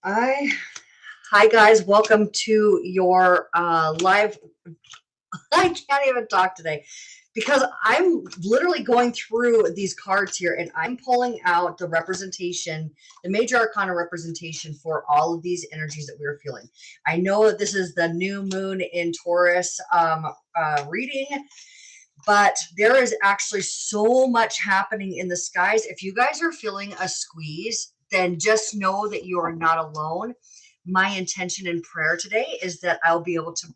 Hi guys, welcome to your live. I can't even talk today because I'm literally going through these cards here and I'm pulling out the representation, the major arcana representation for all of these energies that we're feeling. I know that this is the new moon in Taurus reading, but there is actually so much happening in the skies. If you guys are feeling a squeeze, then just know that you are not alone. My intention in prayer today is that I'll be able to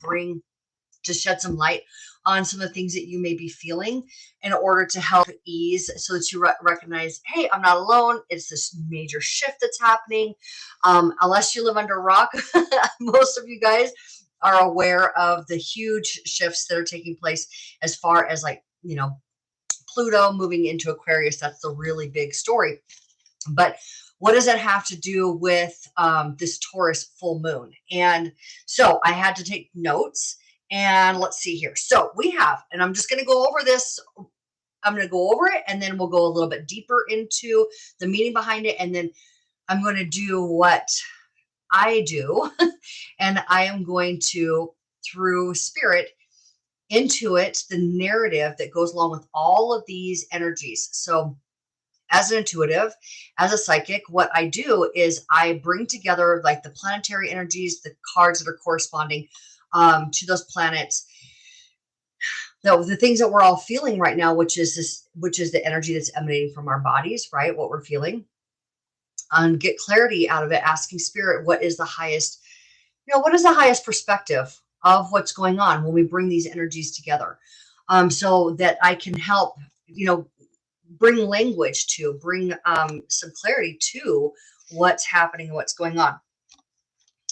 shed some light on some of the things that you may be feeling in order to help ease so that you recognize, hey, I'm not alone. It's this major shift that's happening. Unless you live under a rock, most of you guys are aware of the huge shifts that are taking place as far as Pluto moving into Aquarius. That's the really big story. But what does that have to do with this Taurus full moon? And so I had to take notes, and let's see here. So we have, and I'm just going to go over this. I'm going to go over it, and then we'll go a little bit deeper into the meaning behind it. And then I'm going to do what I do, and I am going to, through spirit, intuit the narrative that goes along with all of these energies. So as an intuitive, as a psychic, what I do is I bring together like the planetary energies, the cards that are corresponding to those planets, the things that we're all feeling right now, which is the energy that's emanating from our bodies, right? What we're feeling, and get clarity out of it, asking spirit, what is the highest perspective of what's going on when we bring these energies together, so that I can help, bring language to, bring some clarity to what's happening and what's going on.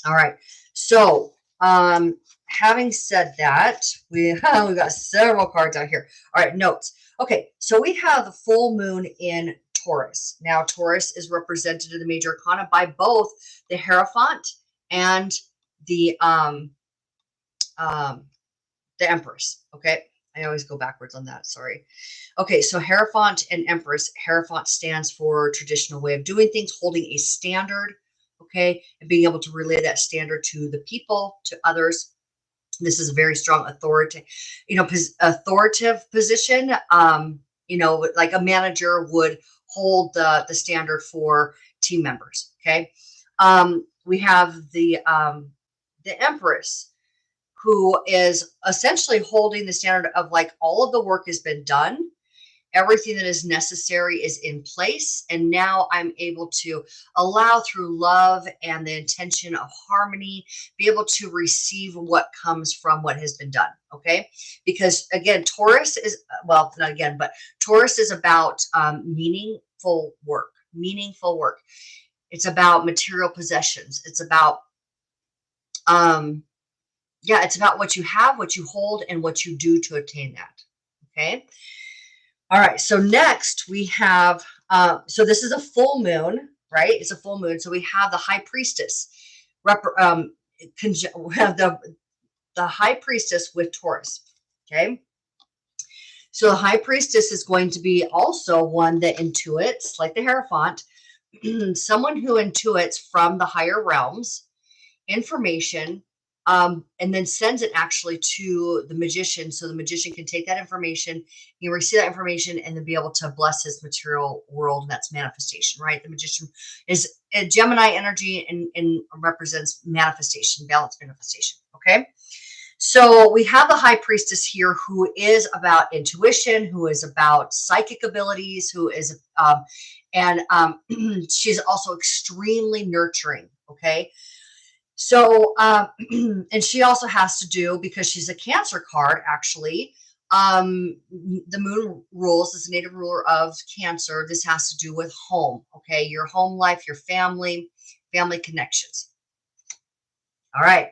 All right. So having said that, we got several cards out here. All right, notes. Okay, so we have the full moon in Taurus. Now, Taurus is represented in the major arcana by both the Hierophant and the Empress. Okay. I always go backwards on that. Sorry. Okay. So Hierophant and Empress. Hierophant stands for traditional way of doing things, holding a standard. Okay. And being able to relay that standard to the people, to others. This is a very strong authoritative position. Like a manager would hold the standard for team members. Okay. We have the Empress, who is essentially holding the standard of like all of the work has been done. Everything that is necessary is in place. And now I'm able to allow, through love and the intention of harmony, be able to receive what comes from what has been done. Okay. Because again, Taurus is, well, not again, but Taurus is about meaningful work. It's about material possessions. It's about, it's about what you have, what you hold, and what you do to attain that. Okay. All right. So next we have, so this is a full moon, right? It's a full moon. So we have the High Priestess, we have the High Priestess with Taurus. Okay. So the High Priestess is going to be also one that intuits, like the Hierophant, someone who intuits from the higher realms information, and then sends it actually to the magician, so the magician can take that information, receive that information, and then be able to bless his material world. And that's manifestation, right? The magician is a Gemini energy and represents manifestation, balanced manifestation. Okay. So we have the High Priestess here, who is about intuition, who is about psychic abilities, who is, she's also extremely nurturing. Okay. So, and she also has to do, because she's a Cancer card, actually, the moon rules as a native ruler of Cancer. This has to do with home. Okay. Your home life, your family connections. All right.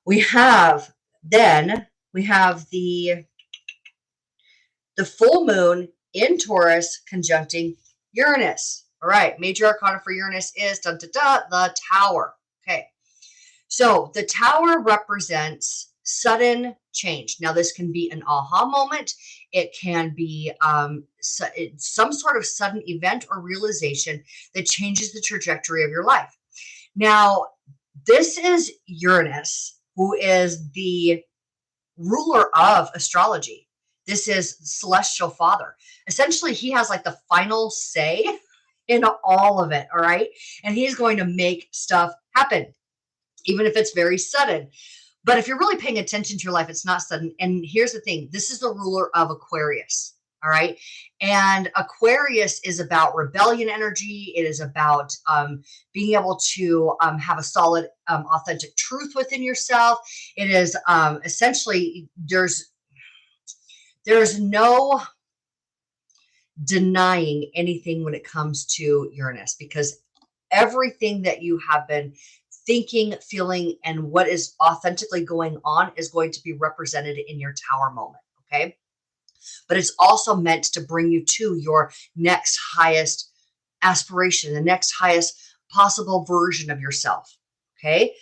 We have the full moon in Taurus conjuncting Uranus. All right. Major arcana for Uranus is the Tower. Okay. So the Tower represents sudden change. Now, this can be an aha moment. It can be some sort of sudden event or realization that changes the trajectory of your life. Now, this is Uranus, who is the ruler of astrology. This is celestial father. Essentially, he has like the final say in all of it. All right. And he's going to make stuff happen, even if it's very sudden. But if you're really paying attention to your life, it's not sudden. And here's the thing, this is the ruler of Aquarius. All right. And Aquarius is about rebellion energy. It is about being able to have a solid, authentic truth within yourself. It is essentially, there's no denying anything when it comes to Uranus, because everything that you have been thinking, feeling, and what is authentically going on is going to be represented in your Tower moment. Okay. But it's also meant to bring you to your next highest aspiration, the next highest possible version of yourself. Okay.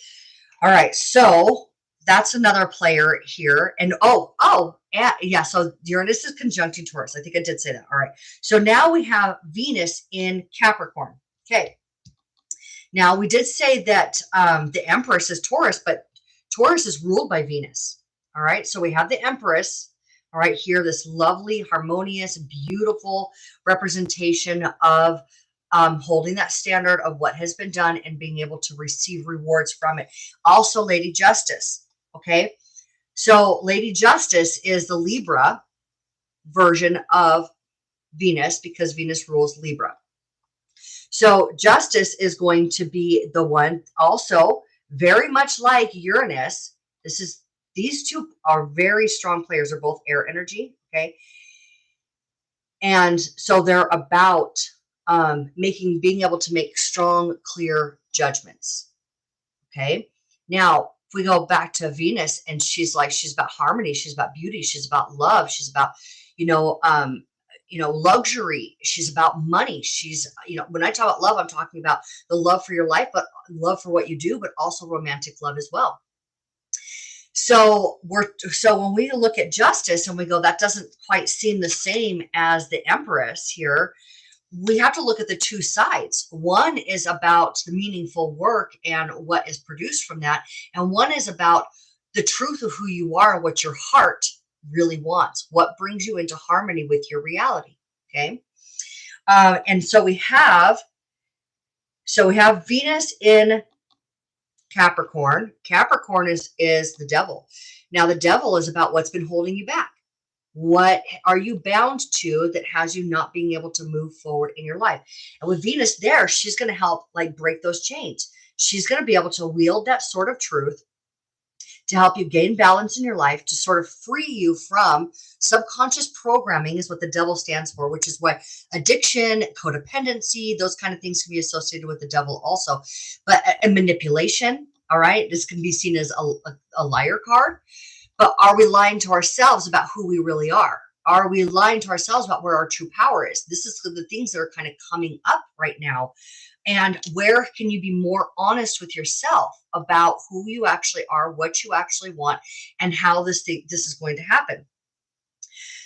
All right. So that's another player here. And yeah. So Uranus is conjuncting Taurus. I think I did say that. All right. So now we have Venus in Capricorn. Okay. Now we did say that the Empress is Taurus, but Taurus is ruled by Venus. All right. So we have the Empress. All right, here, this lovely, harmonious, beautiful representation of holding that standard of what has been done and being able to receive rewards from it. Also, Lady Justice, okay? So Lady Justice is the Libra version of Venus, because Venus rules Libra. So Justice is going to be the one, also very much like Uranus. These two are very strong players. They're both air energy, okay? And so they're about being able to make strong, clear judgments, okay? Now, if we go back to Venus, and she's about harmony, she's about beauty, she's about love, she's about, luxury, she's about money. She's, when I talk about love, I'm talking about the love for your life, but love for what you do, but also romantic love as well. So when we look at Justice and we go, that doesn't quite seem the same as the Empress here, we have to look at the two sides. One is about the meaningful work and what is produced from that. And one is about the truth of who you are, what your heart really wants, what brings you into harmony with your reality. Okay. And so we have Venus in Capricorn. Capricorn is the devil. Now, the devil is about what's been holding you back. What are you bound to that has you not being able to move forward in your life? And with Venus there, she's going to help break those chains. She's going to be able to wield that sword of truth to help you gain balance in your life, to sort of free you from subconscious programming, is what the devil stands for, which is what addiction, codependency, those kind of things can be associated with the devil also. But and manipulation, all right, this can be seen as a liar card. But are we lying to ourselves about who we really are? Are we lying to ourselves about where our true power is? This is the things that are kind of coming up right now. And where can you be more honest with yourself about who you actually are, what you actually want, and how this is going to happen?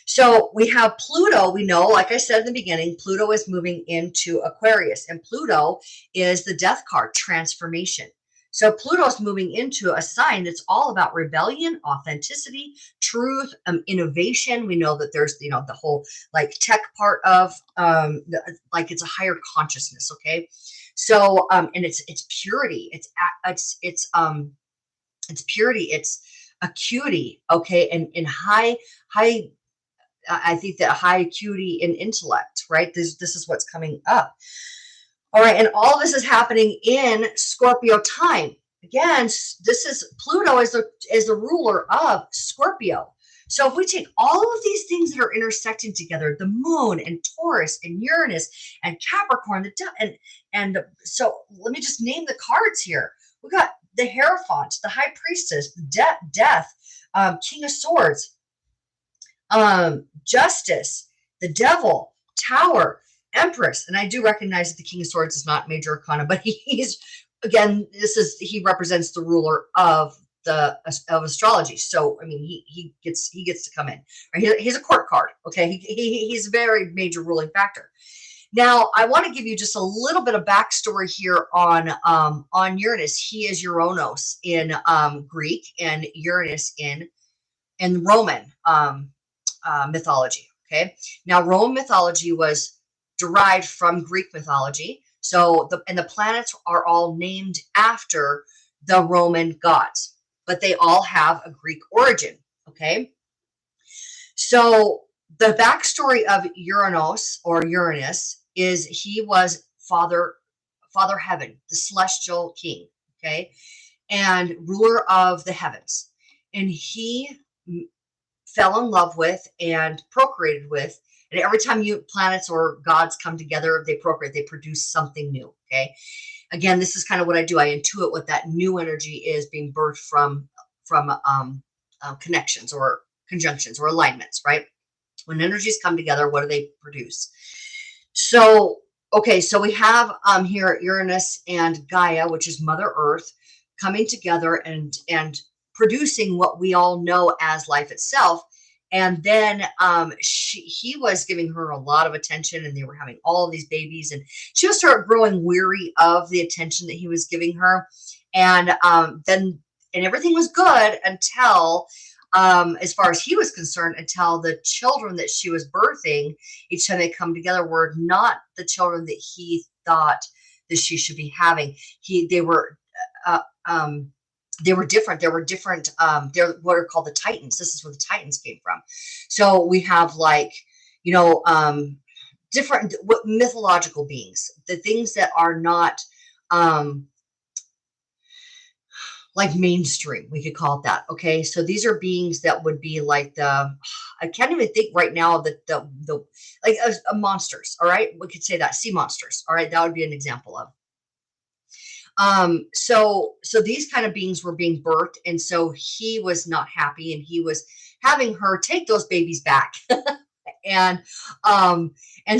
So we have Pluto. We know, like I said in the beginning, Pluto is moving into Aquarius, and Pluto is the death card, transformation. So Pluto's moving into a sign that's all about rebellion, authenticity, truth, innovation. We know that there's, the whole tech part of it's a higher consciousness. Okay. So, and it's purity. It's purity. It's acuity. Okay. And in high, I think that high acuity in intellect, right? This is what's coming up. All right, and all this is happening in Scorpio time. Again, this is Pluto is the ruler of Scorpio. So if we take all of these things that are intersecting together, the moon and Taurus and Uranus and Capricorn, so let me just name the cards here. We got the Hierophant, the High Priestess, Death, King of Swords, Justice, the Devil, Tower, Empress. And I do recognize that the King of Swords is not major arcana, but he represents the ruler of astrology. So I mean, he gets to come in. Right? He's a court card. Okay, he's a very major ruling factor. Now, I want to give you just a little bit of backstory here on Uranus. He is Uranos in Greek and Uranus in Roman mythology. Okay, now Roman mythology was derived from Greek mythology. So the planets are all named after the Roman gods, but they all have a Greek origin. Okay, so the backstory of Uranus or Uranus is he was Father Heaven, the celestial king. Okay, and ruler of the heavens, and he fell in love with and procreated with. And every time planets or gods come together, they procreate, they produce something new. Okay. Again, this is kind of what I do. I intuit what that new energy is being birthed from connections or conjunctions or alignments, right? When energies come together, what do they produce? So, okay, so we have here Uranus and Gaia, which is Mother Earth, coming together and producing what we all know as life itself. And then he was giving her a lot of attention, and they were having all of these babies, and she would start growing weary of the attention that he was giving her. And then everything was good until, as far as he was concerned, until the children that she was birthing, each time they come together, were not the children that he thought that she should be having. They were different. There were different, they're what are called the Titans. This is where the Titans came from. So we have different mythological beings, the things that are not like mainstream, we could call it that. Okay. So these are beings that would be like I can't even think right now of the like monsters. All right. We could say that sea monsters. All right. That would be an example of. So these kind of beings were being birthed, and so he was not happy, and he was having her take those babies back. and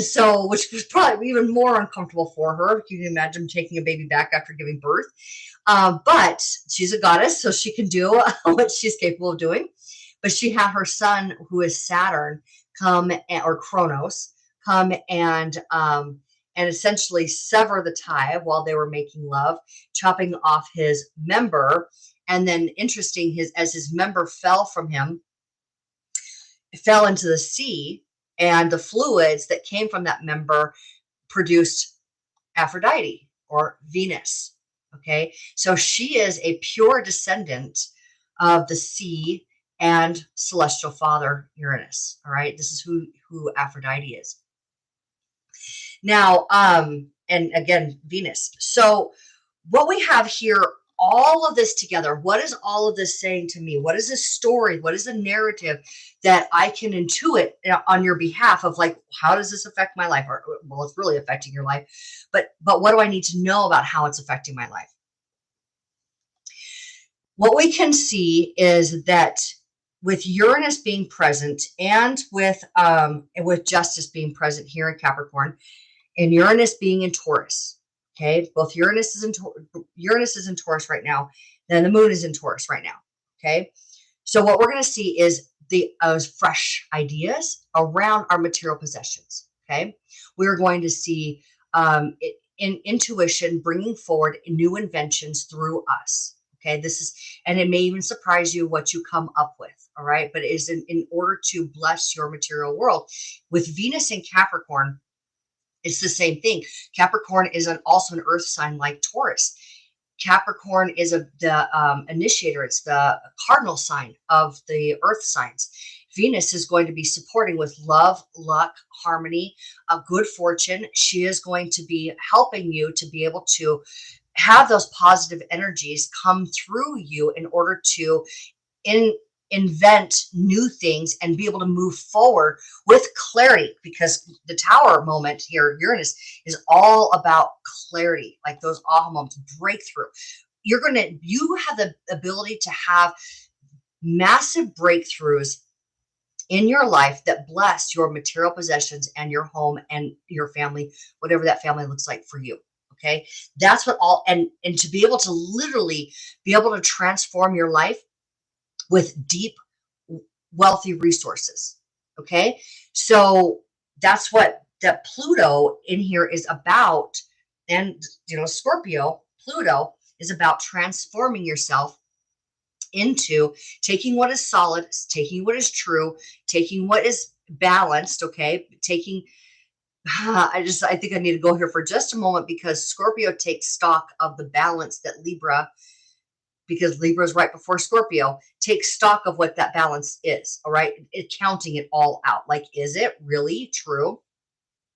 so, which was probably even more uncomfortable for her. You can imagine taking a baby back after giving birth. But she's a goddess, so she can do what she's capable of doing. But she had her son, who is Saturn, or Kronos, come and essentially sever the tie while they were making love, chopping off his member. And then as his member fell from him, it fell into the sea, and the fluids that came from that member produced Aphrodite or Venus. Okay. So she is a pure descendant of the sea and celestial father Uranus. All right. This is who Aphrodite is. Now, and again, Venus. So what we have here, all of this together, what is all of this saying to me? What is this story? What is the narrative that I can intuit on your behalf of, like, how does this affect my life? Or, well, it's really affecting your life, but what do I need to know about how it's affecting my life? What we can see is that with Uranus being present and with justice being present here in Capricorn, and Uranus being in Taurus. Okay, both Uranus is in Taurus right now, then the moon is in Taurus right now. Okay, so what we're going to see is the fresh ideas around our material possessions. Okay, we're going to see intuition bringing forward new inventions through us. Okay, and it may even surprise you what you come up with. All right, but it is in order to bless your material world. With Venus in Capricorn, it's the same thing. Capricorn is also an earth sign like Taurus. Capricorn is the initiator. It's the cardinal sign of the earth signs. Venus is going to be supporting with love, luck, harmony, good fortune. She is going to be helping you to be able to have those positive energies come through you in order to invent new things and be able to move forward with clarity, because the Tower moment here, Uranus, is all about clarity, like those aha moments, breakthrough. You have the ability to have massive breakthroughs in your life that bless your material possessions and your home and your family, whatever that family looks like for you. Okay. That's what and to be able to literally be able to transform your life with deep, wealthy resources. Okay. So that's what that Pluto in here is about, and Scorpio, Pluto is about transforming yourself into taking what is solid, taking what is true, taking what is balanced, okay? I think I need to go here for just a moment, because Scorpio takes stock of the balance that Libra, because Libra is right before Scorpio, takes stock of what that balance is, all right? Counting it all out. Like, is it really true?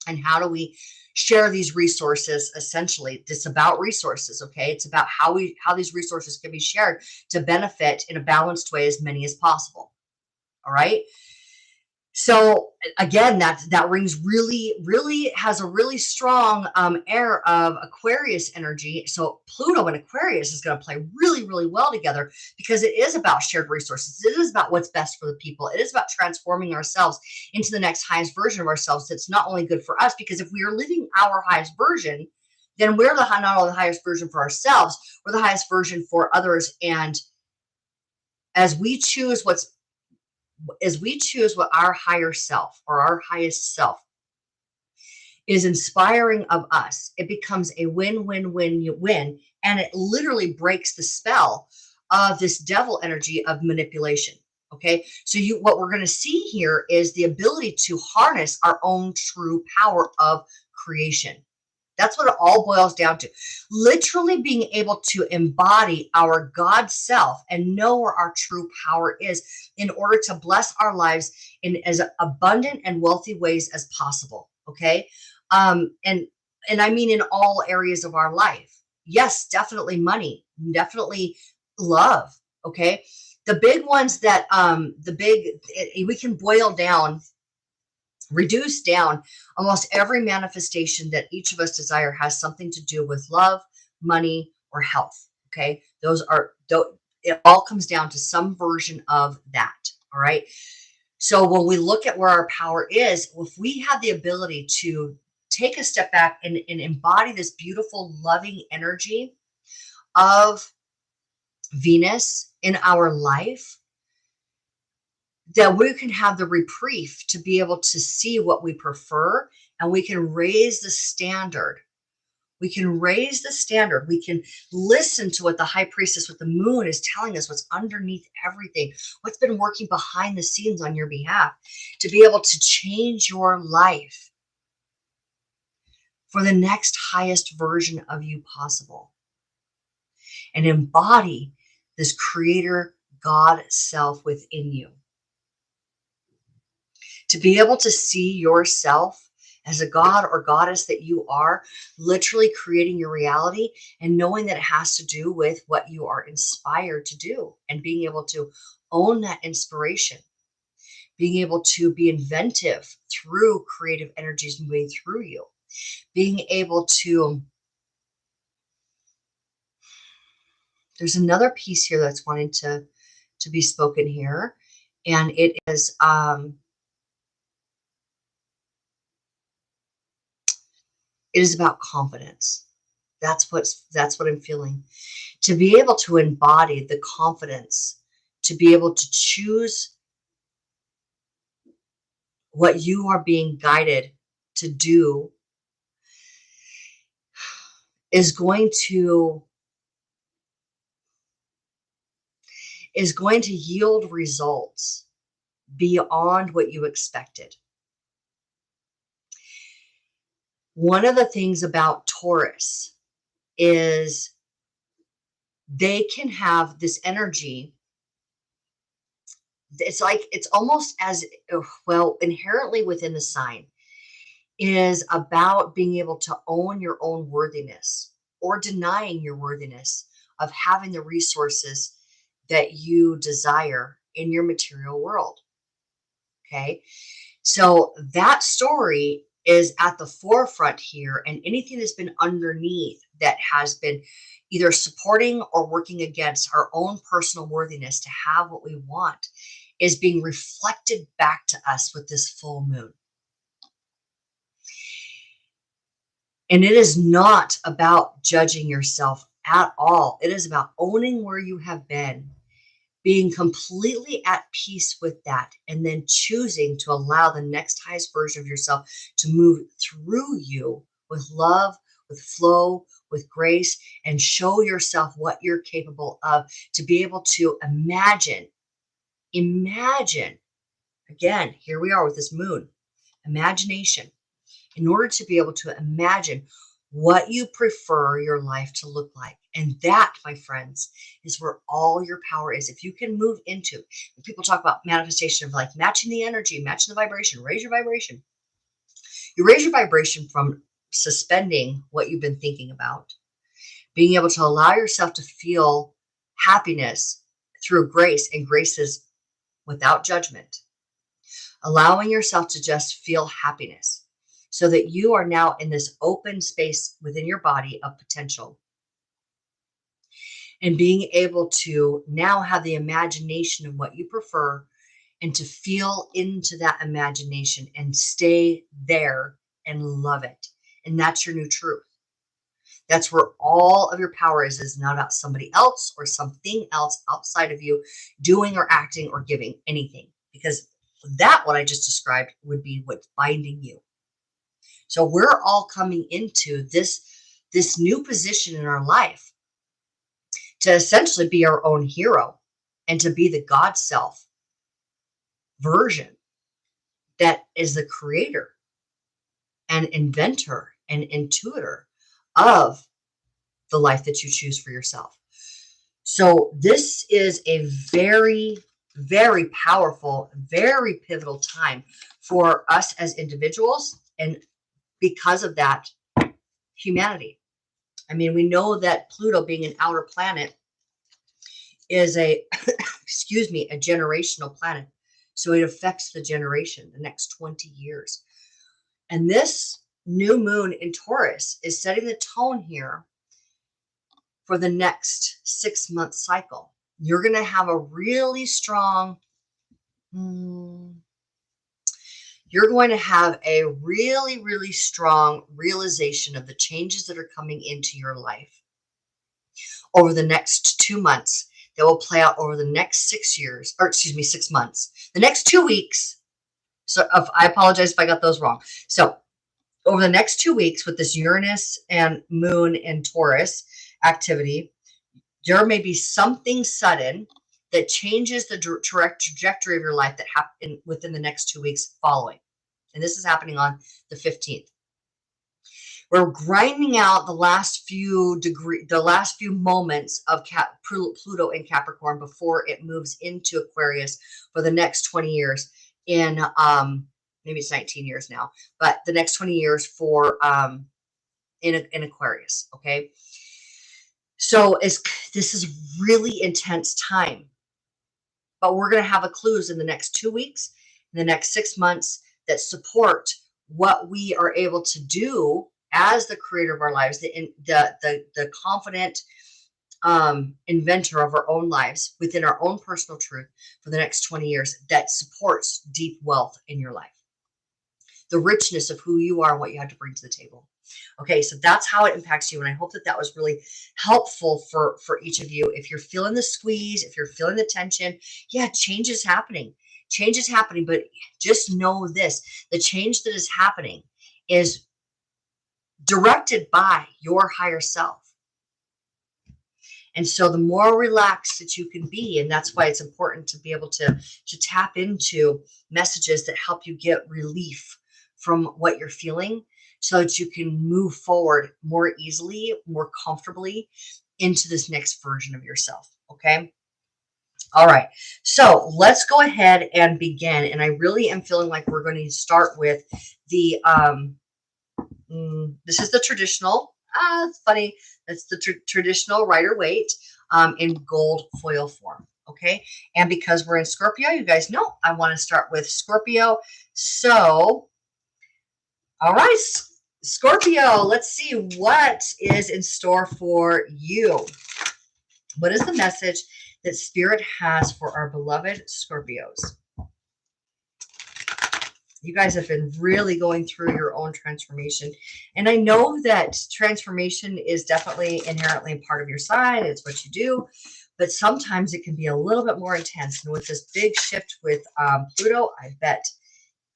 And how do we share these resources? Essentially, it's about resources, okay? It's about how these resources can be shared to benefit in a balanced way as many as possible, all right? So again, that rings really has a really strong air of Aquarius energy. So Pluto and Aquarius is going to play really well together, because it is about shared resources. It is about what's best for the people. It is about transforming ourselves into the next highest version of ourselves. That's not only good for us, because if we are living our highest version, then we're not only the highest version for ourselves, we're the highest version for others. And as we choose what our higher self, or our highest self, is inspiring of us, it becomes a win-win-win-win, and it literally breaks the spell of this devil energy of manipulation. Okay, so what we're going to see here is the ability to harness our own true power of creation. That's what it all boils down to. Literally being able to embody our God self and know where our true power is, in order to bless our lives in as abundant and wealthy ways as possible. Okay. And I mean, in all areas of our life. Yes, definitely money, definitely love. Okay. The big ones that, we can reduce down almost every manifestation that each of us desire has something to do with love, money, or health. Okay. It all comes down to some version of that. All right. So when we look at where our power is, if we have the ability to take a step back and embody this beautiful, loving energy of Venus in our life, that we can have the reprieve to be able to see what we prefer, and we can raise the standard. We can raise the standard. We can listen to what the high priestess with the moon is telling us, what's underneath everything, what's been working behind the scenes on your behalf, to be able to change your life for the next highest version of you possible, and embody this creator God self within you. To be able to see yourself as a god or goddess that you are, literally creating your reality, and knowing that it has to do with what you are inspired to do, and being able to own that inspiration, being able to be inventive through creative energies moving through you, being able to, there's another piece here that's wanting to be spoken here, and it is, it is about confidence. That's what I'm feeling. To be able to embody the confidence, to be able to choose what you are being guided to do, is going to yield results beyond what you expected. One of the things about Taurus is they can have this energy. It's almost as, well, inherently within the sign is about being able to own your own worthiness, or denying your worthiness of having the resources that you desire in your material world. Okay. So that story is at the forefront here, and anything that's been underneath that has been either supporting or working against our own personal worthiness to have what we want is being reflected back to us with this full moon. And it is not about judging yourself at all. It is about owning where you have been being completely at peace with that, and then choosing to allow the next highest version of yourself to move through you with love, with flow, with grace, and show yourself what you're capable of, to be able to imagine, again, here we are with this moon, imagination, in order to be able to imagine what you prefer your life to look like. And that, my friends, is where all your power is. If you can move into, when people talk about manifestation of like matching the energy, matching the vibration, raise your vibration. You raise your vibration from suspending what you've been thinking about, being able to allow yourself to feel happiness through grace, and grace is without judgment, allowing yourself to just feel happiness, so that you are now in this open space within your body of potential, and being able to now have the imagination of what you prefer, and to feel into that imagination and stay there and love it. And that's your new truth. That's where all of your power is not about somebody else or something else outside of you doing or acting or giving anything, because that, what I just described, would be what's binding you. So we're all coming into this new position in our life to essentially be our own hero, and to be the God self version that is the creator and inventor and intuitor of the life that you choose for yourself. So this is a very, very powerful, very pivotal time for us as individuals, and because of that, humanity. I mean, we know that Pluto, being an outer planet, is a excuse me, a generational planet. So it affects the generation, the next 20 years. And this new moon in Taurus is setting the tone here for the next 6-month cycle. You're going to have a really strong, you're going to have a really, really strong realization of the changes that are coming into your life over the next 2 months, that will play out over the next 6 years, or excuse me, 6 months, the next 2 weeks. So I apologize if I got those wrong. So over the next 2 weeks, with this Uranus and moon in Taurus activity, there may be something sudden that changes the direct trajectory of your life that happen within the next 2 weeks following. And this is happening on the 15th. We're grinding out the last few moments of Pluto in Capricorn before it moves into Aquarius for the next 20 years in, maybe it's 19 years now, but the next 20 years for, in Aquarius. Okay. So this is really intense time, but we're going to have a clues in the next 2 weeks, in the next 6 months, that support what we are able to do as the creator of our lives, the confident inventor of our own lives within our own personal truth for the next 20 years, that supports deep wealth in your life, the richness of who you are and what you have to bring to the table. Okay, so that's how it impacts you. And I hope that that was really helpful for each of you. If you're feeling the squeeze, if you're feeling the tension, yeah, change is happening. Change is happening, but just know this, the change that is happening is directed by your higher self. And so the more relaxed that you can be, and that's why it's important to be able to tap into messages that help you get relief from what you're feeling, so that you can move forward more easily, more comfortably into this next version of yourself. Okay. All right. So let's go ahead and begin. And I really am feeling like we're going to start with the, this is the traditional, it's funny. That's the traditional Rider-Waite in gold foil form. Okay. And because we're in Scorpio, you guys know I want to start with Scorpio. So, all right, Scorpio, let's see what is in store for you. What is the message that Spirit has for our beloved Scorpios? You guys have been really going through your own transformation. And I know that transformation is definitely inherently a part of your sign. It's what you do. but sometimes it can be a little bit more intense. And with this big shift with Pluto, I bet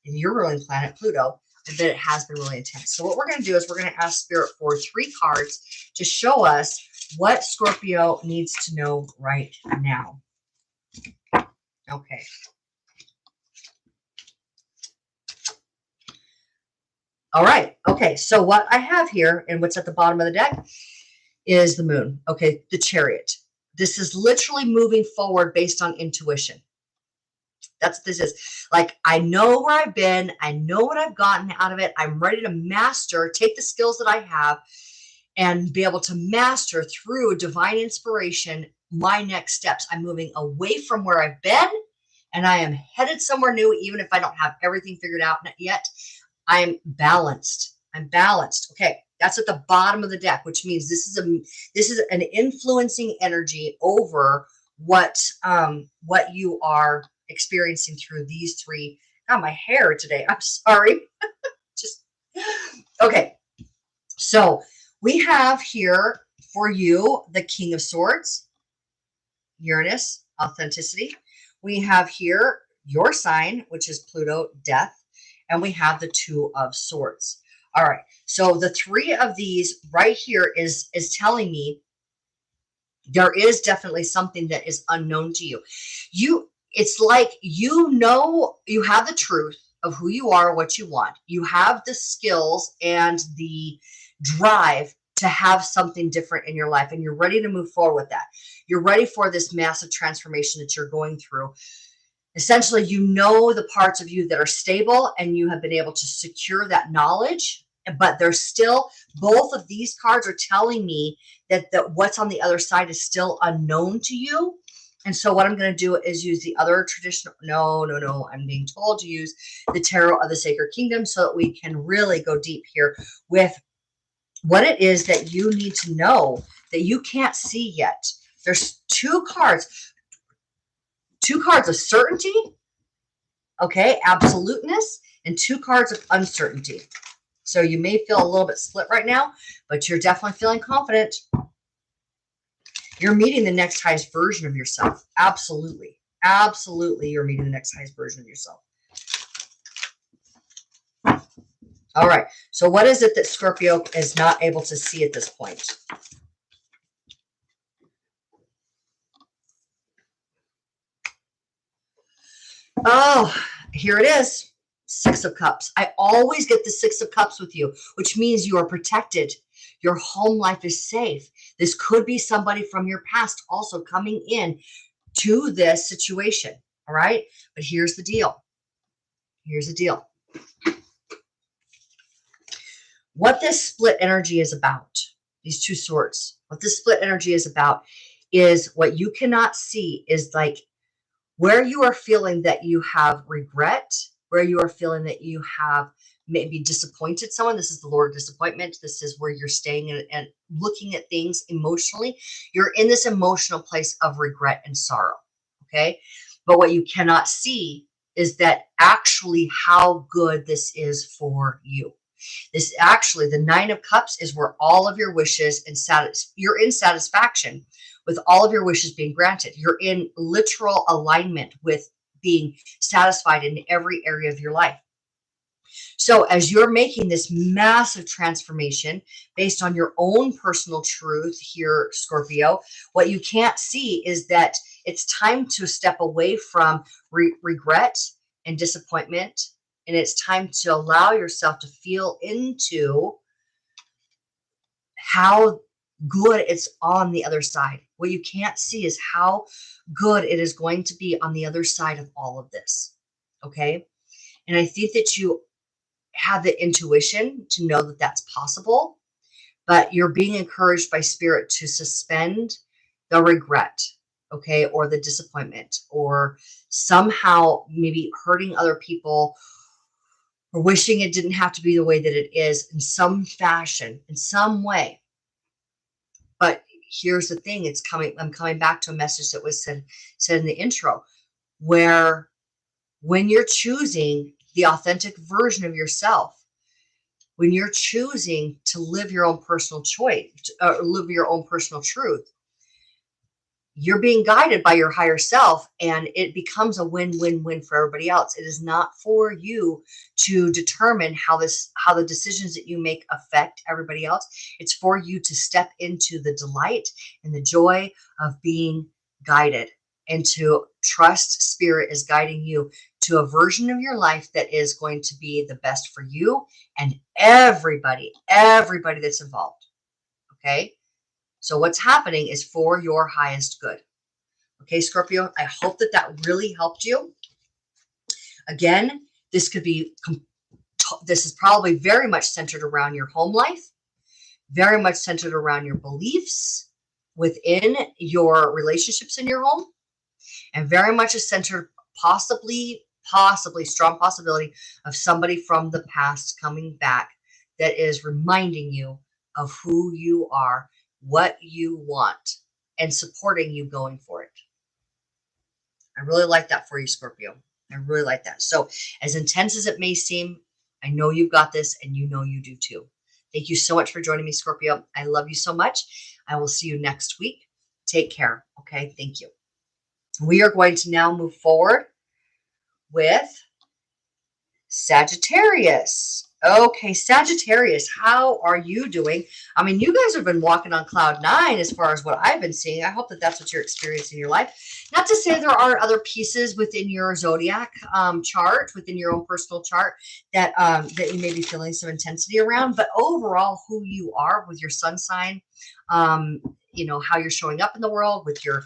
in your ruling planet, Pluto, I bet it has been really intense. So what we're going to do is we're going to ask Spirit for 3 cards to show us what Scorpio needs to know right now. Okay. All right. Okay. So what I have here and what's at the bottom of the deck is the moon. Okay. The Chariot. This is literally moving forward based on intuition. That's what this is. Like, I know where I've been. I know what I've gotten out of it. I'm ready to master, take the skills that I have and be able to master through divine inspiration my next steps. I'm moving away from where I've been and I am headed somewhere new, even if I don't have everything figured out yet. I'm balanced. I'm balanced. Okay. That's at the bottom of the deck, which means this is an influencing energy over what you are experiencing through these 3. God, my hair today. I'm sorry. Just okay. So we have here for you the King of Swords, Uranus, authenticity. We have here your sign, which is Pluto, death, and we have the 2 of Swords. All right. So the 3 of these right here is telling me there is definitely something that is unknown to you. It's like, you have the truth of who you are, what you want. You have the skills and the drive to have something different in your life, and you're ready to move forward with that. You're ready for this massive transformation that you're going through. Essentially, you know the parts of you that are stable, and you have been able to secure that knowledge, but there's still, both of these cards are telling me that what's on the other side is still unknown to you. And so what I'm going to do is use the other traditional, no, I'm being told to use the Tarot of the Sacred Kingdom so that we can really go deep here with what it is that you need to know that you can't see yet. There's 2 cards of certainty, okay, absoluteness, and 2 cards of uncertainty. So you may feel a little bit split right now, but you're definitely feeling confident. You're meeting the next highest version of yourself. Absolutely. Absolutely, you're meeting the next highest version of yourself. All right. So what is it that Scorpio is not able to see at this point? Oh, here it is. 6 of Cups. I always get the 6 of Cups with you, which means you are protected. Your home life is safe. This could be somebody from your past also coming in to this situation. All right. But here's the deal. Here's the deal. What this split energy is about, these 2 swords, what this split energy is about is what you cannot see is like where you are feeling that you have regret, where you are feeling that you have maybe disappointed someone. This is the Lord of Disappointment. This is where you're staying and looking at things emotionally. You're in this emotional place of regret and sorrow. Okay. But what you cannot see is that actually how good this is for you. This actually, the 9 of Cups is where all of your wishes and you're in satisfaction with all of your wishes being granted. You're in literal alignment with being satisfied in every area of your life. So as you're making this massive transformation based on your own personal truth here, Scorpio, what you can't see is that it's time to step away from regret and disappointment. And it's time to allow yourself to feel into how good it's on the other side. What you can't see is how good it is going to be on the other side of all of this. Okay. And I think that you have the intuition to know that that's possible, but you're being encouraged by Spirit to suspend the regret, okay, or the disappointment, or somehow maybe hurting other people or wishing it didn't have to be the way that it is in some fashion, in some way. But here's the thing, I'm coming back to a message that was said in the intro, where when you're choosing the authentic version of yourself, when you're choosing to live your own personal choice, live your own personal truth, you're being guided by your higher self, and it becomes a win-win-win for everybody else. It is not for you to determine how the decisions that you make affect everybody else. It's for you to step into the delight and the joy of being guided, and to trust spirit is guiding you to a version of your life that is going to be the best for you and everybody that's involved. Okay? So what's happening is for your highest good. Okay, Scorpio, I hope that that really helped you. Again, this is probably very much centered around your home life, very much centered around your beliefs within your relationships in your home, and very much is centered possibly strong possibility of somebody from the past coming back that is reminding you of who you are, what you want, and supporting you going for it. I really like that for you, Scorpio. I really like that. So as intense as it may seem, I know you've got this, and you know you do too. Thank you so much for joining me, Scorpio. I love you so much. I will see you next week. Take care. Okay. Thank you. We are going to now move forward with Sagittarius. Okay, Sagittarius, how are you doing? I mean, you guys have been walking on cloud 9 as far as what I've been seeing. I hope that that's what you're experiencing in your life. Not to say there aren't other pieces within your zodiac chart, within your own personal chart, that that you may be feeling some intensity around, but overall, who you are with your sun sign, you know, how you're showing up in the world with your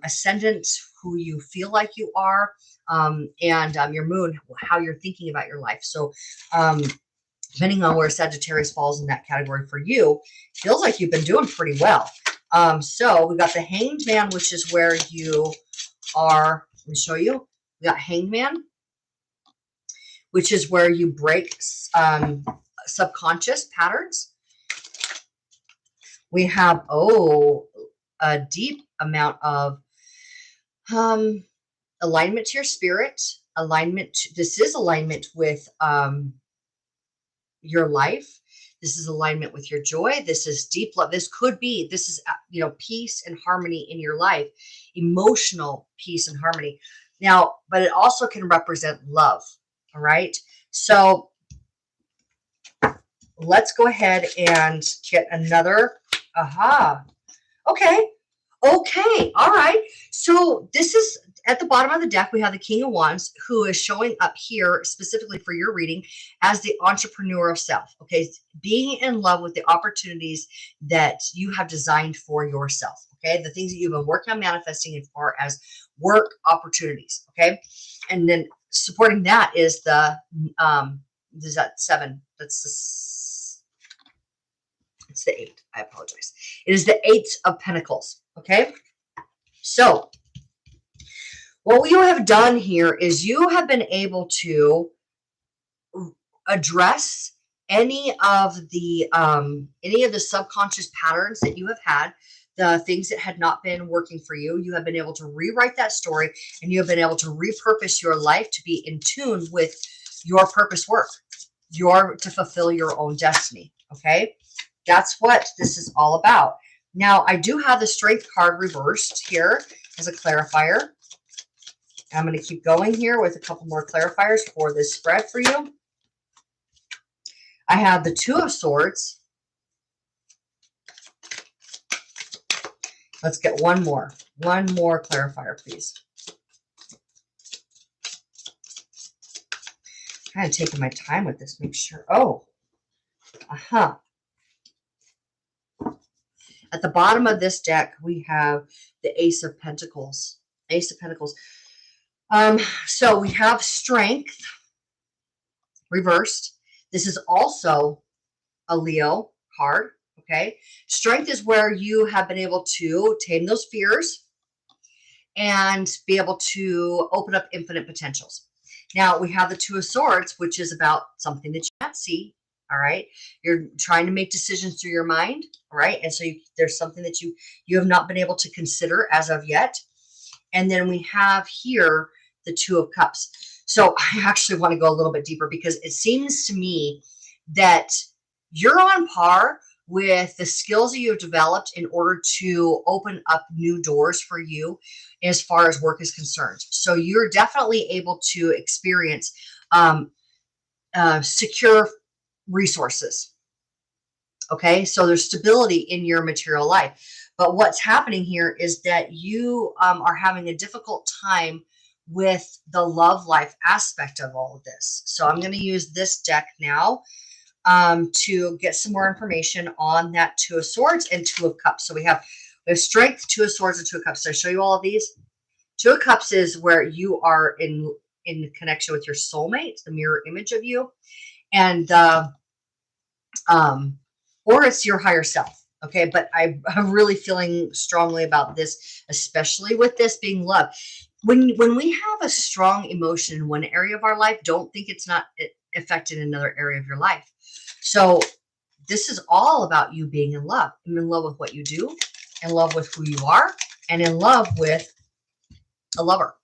ascendant, who you feel like you are, and your moon, how you're thinking about your life. So depending on where Sagittarius falls in that category for you, feels like you've been doing pretty well. So we got the Hanged Man, which is where you are. Let me show you. We got Hanged Man, which is where you break subconscious patterns. We have, a deep amount of alignment to your spirit, this is alignment with your life. This is alignment with your joy. This is deep love. This is, you know, peace and harmony in your life, emotional peace and harmony. Now, but it also can represent love. All right. So let's go ahead and get another. Aha. Okay. Okay. All right. So this is at the bottom of the deck. We have the King of Wands, who is showing up here specifically for your reading as the entrepreneur of self. Okay. Being in love with the opportunities that you have designed for yourself. Okay. The things that you've been working on manifesting as far as work opportunities. Okay. And then supporting that is the, is that 7? It's the 8. I apologize. It is the 8 of Pentacles. Okay. So what you have done here is you have been able to address any of the subconscious patterns that you have had, the things that had not been working for you. You have been able to rewrite that story, and you have been able to repurpose your life to be in tune with your purpose work, to fulfill your own destiny. Okay. That's what this is all about. Now, I do have the Strength card reversed here as a clarifier. I'm going to keep going here with a couple more clarifiers for this spread for you. I have the 2 of Swords. Let's get one more clarifier, please. Kind of taking my time with this, make sure. At the bottom of this deck, we have the Ace of Pentacles. Ace of Pentacles. So we have Strength reversed. This is also a Leo card. Okay. Strength is where you have been able to tame those fears and be able to open up infinite potentials. Now we have the 2 of Swords, which is about something that you can't see. All right. You're trying to make decisions through your mind. All right. And so there's something that you have not been able to consider as of yet. And then we have here the 2 of Cups. So I actually want to go a little bit deeper, because it seems to me that you're on par with the skills that you've developed in order to open up new doors for you as far as work is concerned. So you're definitely able to experience secure resources. Okay, so there's stability in your material life. But what's happening here is that you are having a difficult time with the love life aspect of all of this. So I'm going to use this deck now to get some more information on that Two of Swords and Two of Cups. So we have Strength, Two of Swords, and Two of Cups. So I show you all of these. Two of Cups is where you are in connection with your soulmate, the mirror image of you, and or it's your higher self. Okay, but I'm really feeling strongly about this, especially with this being love. When we have a strong emotion in one area of our life, don't think it's not affected in another area of your life. So this is all about you being in love. I'm in love with what you do, in love with who you are, and in love with a lover.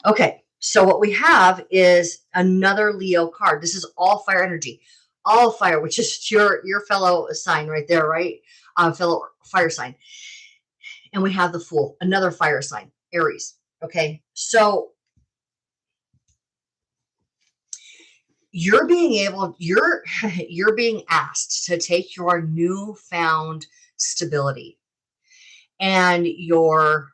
Okay, so what we have is another Leo card. This is all fire energy, all fire, which is your fellow sign right there, right? Fellow fire sign. And we have the Fool, another fire sign, Aries. Okay, so you're being asked to take your newfound stability and you're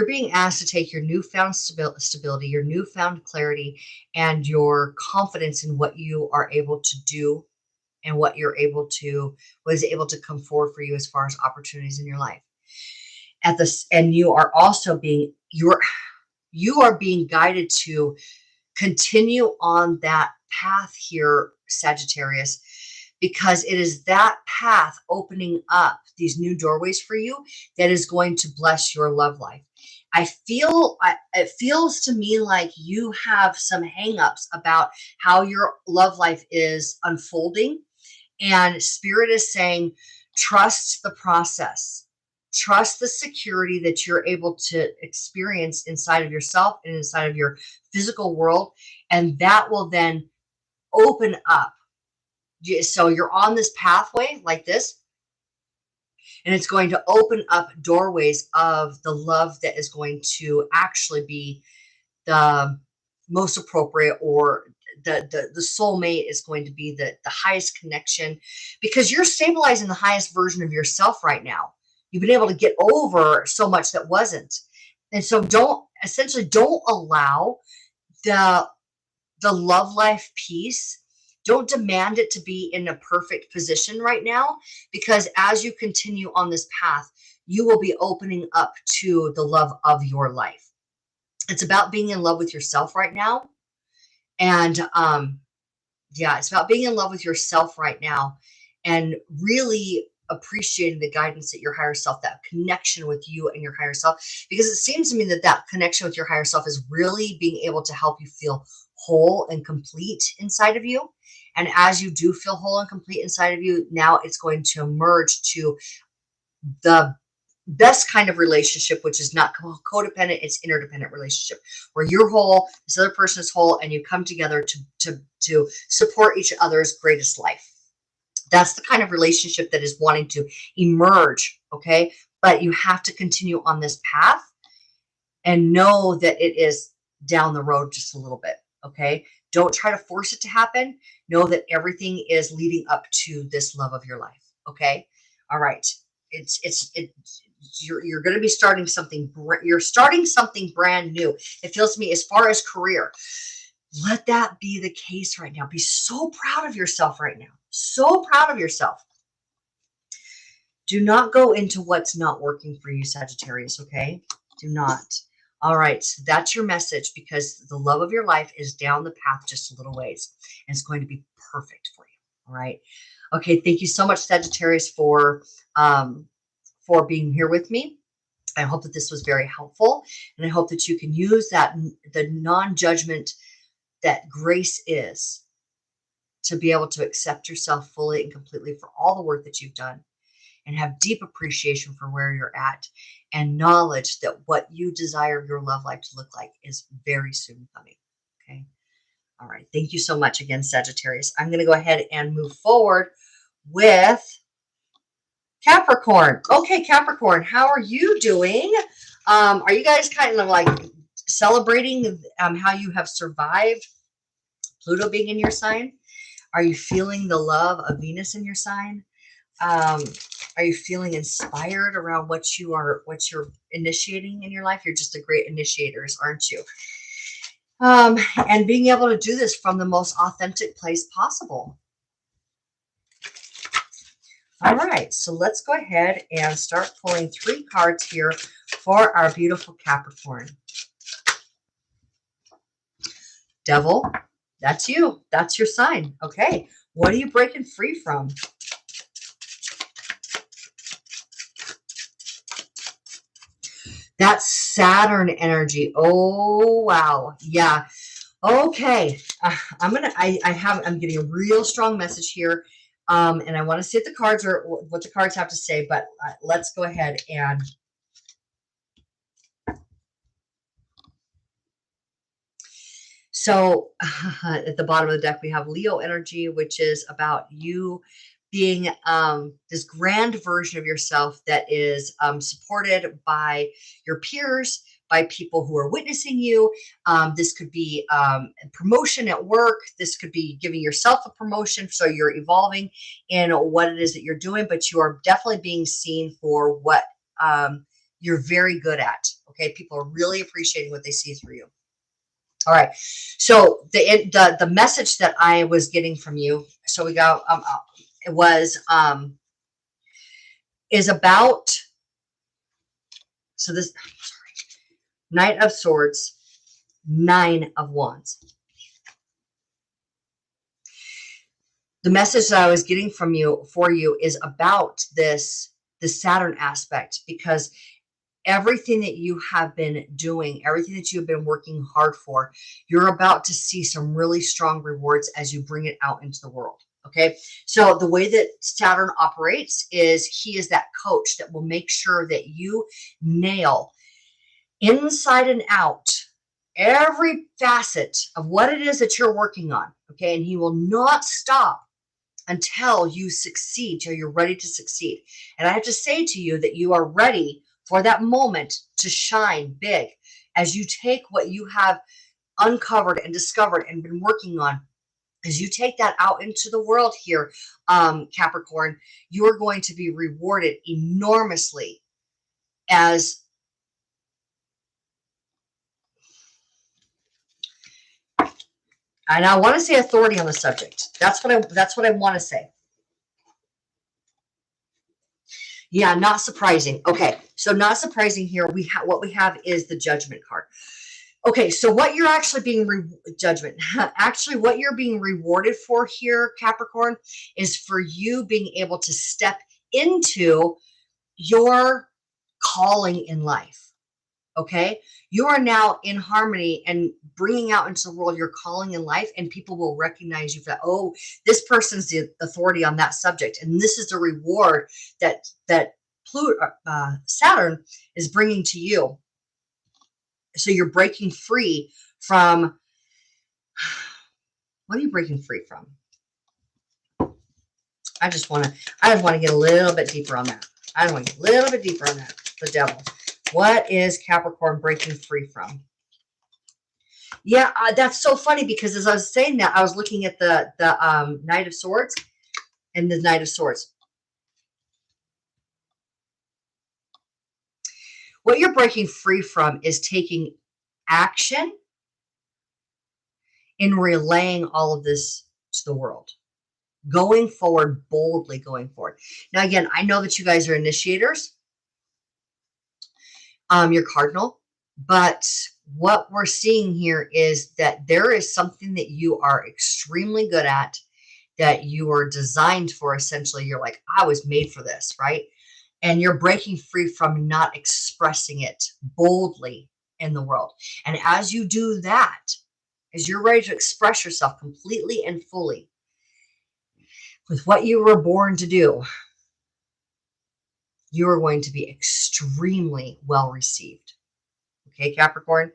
being asked to take your newfound stability, your newfound clarity, and your confidence in what you are able to do and what is able to come forward for you as far as opportunities in your life. And you are also being guided to continue on that path here, Sagittarius, because it is that path opening up these new doorways for you that is going to bless your love life. It feels to me like you have some hangups about how your love life is unfolding, and Spirit is saying, trust the process, trust the security that you're able to experience inside of yourself and inside of your physical world, and that will then open up. So you're on this pathway like this, and it's going to open up doorways of the love that is going to actually be the most appropriate, or the soulmate is going to be the highest connection, because you're stabilizing the highest version of yourself right now. You've been able to get over so much that wasn't. And so don't allow the love life piece. Don't demand it to be in a perfect position right now, because as you continue on this path, you will be opening up to the love of your life. It's about being in love with yourself right now. And it's about being in love with yourself right now and really appreciating the guidance that your higher self, that connection with you and your higher self, because it seems to me that connection with your higher self is really being able to help you feel whole and complete inside of you. And as you do feel whole and complete inside of you, now it's going to emerge to the best kind of relationship, which is not codependent, it's interdependent relationship, where you're whole, this other person is whole, and you come together to support each other's greatest life. That's the kind of relationship that is wanting to emerge, okay? But you have to continue on this path and know that it is down the road just a little bit, okay? Don't try to force it to happen. Know that everything is leading up to this love of your life, okay? All right. You're going to be starting something. You're starting something brand new. It feels to me, as far as career, let that be the case right now. Be so proud of yourself right now. So proud of yourself. Do not go into what's not working for you, Sagittarius, okay? Do not. All right, so that's your message, because the love of your life is down the path just a little ways, and it's going to be perfect for you. All right. Okay, thank you so much, Sagittarius, for being here with me. I hope that this was very helpful, and I hope that you can use the non-judgment that grace is, to be able to accept yourself fully and completely for all the work that you've done, and have deep appreciation for where you're at, and knowledge that what you desire your love life to look like is very soon coming. Okay. All right. Thank you so much again, Sagittarius. I'm going to go ahead and move forward with Capricorn. Okay, Capricorn, how are you doing? Are you guys kind of like celebrating how you have survived Pluto being in your sign? Are you feeling the love of Venus in your sign? Are you feeling inspired around what you're initiating in your life? You're just a great initiators, aren't you? And being able to do this from the most authentic place possible. All right, so let's go ahead and start pulling 3 cards here for our beautiful Capricorn. Devil, that's you. That's your sign. Okay, what are you breaking free from? That's Saturn energy. Oh, wow. Yeah. Okay. I'm getting a real strong message here. And I want to see what the cards have to say, but let's go ahead and so at the bottom of the deck, we have Leo energy, which is about you being this grand version of yourself that is supported by your peers, by people who are witnessing you. This could be promotion at work. This could be giving yourself a promotion. So you're evolving in what it is that you're doing, but you are definitely being seen for what you're very good at. Okay. People are really appreciating what they see through you. All right. So the message that I was getting from you, so we got, it was, is about, so this, Knight of Swords, 9 of Wands. The message that I was getting from you, for you, is about the Saturn aspect, because everything that you have been doing, everything that you've been working hard for, you're about to see some really strong rewards as you bring it out into the world. Okay. So the way that Saturn operates is he is that coach that will make sure that you nail inside and out every facet of what it is that you're working on. Okay. And he will not stop until you succeed, till you're ready to succeed. And I have to say to you that you are ready for that moment to shine big as you take what you have uncovered and discovered and been working on. As you take that out into the world here, Capricorn, you are going to be rewarded enormously as and I want to say authority on the subject. That's what I want to say. Yeah, not surprising. Okay, so not surprising here. What we have is the Judgment card. Okay, so what you're actually being Judgment. Actually, what you're being rewarded for here, Capricorn, is for you being able to step into your calling in life. Okay, you are now in harmony and bringing out into the world your calling in life, and people will recognize you for that. Oh, this person's the authority on that subject, and this is the reward that Saturn is bringing to you. So you're breaking free from, what are you breaking free from? I just want to get a little bit deeper on that. I want to get a little bit deeper on that. The Devil. What is Capricorn breaking free from? Yeah, that's so funny, because as I was saying that, I was looking at the Knight of Swords and the Knight of Swords. What you're breaking free from is taking action in relaying all of this to the world. Going forward, boldly going forward. Now, again, I know that you guys are initiators. You're cardinal. But what we're seeing here is that there is something that you are extremely good at, that you are designed for. Essentially, you're like, I was made for this, right? And you're breaking free from not expressing it boldly in the world. And as you do that, as you're ready to express yourself completely and fully with what you were born to do, you are going to be extremely well received. Okay, Capricorn,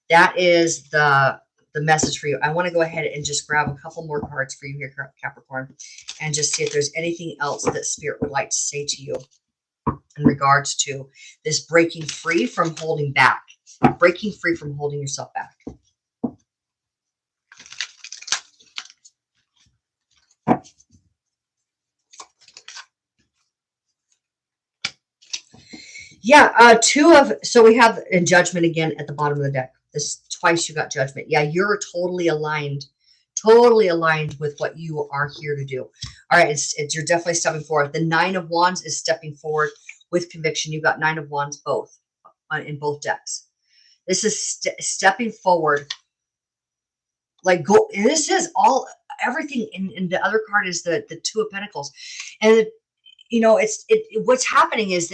that is the message for you. I want to go ahead and just grab a couple more cards for you here, Capricorn, and just see if there's anything else that Spirit would like to say to you in regards to this breaking free from holding back, breaking free from holding yourself back. Yeah, so we have in Judgment again at the bottom of the deck. This twice you got Judgment. Yeah, you're totally aligned with what you are here to do. All right, you're definitely stepping forward. The Nine of Wands is stepping forward with conviction. You got Nine of Wands both in both decks. This is stepping forward. Like go. This is all everything. In the other card is the Two of Pentacles, and you know what's happening is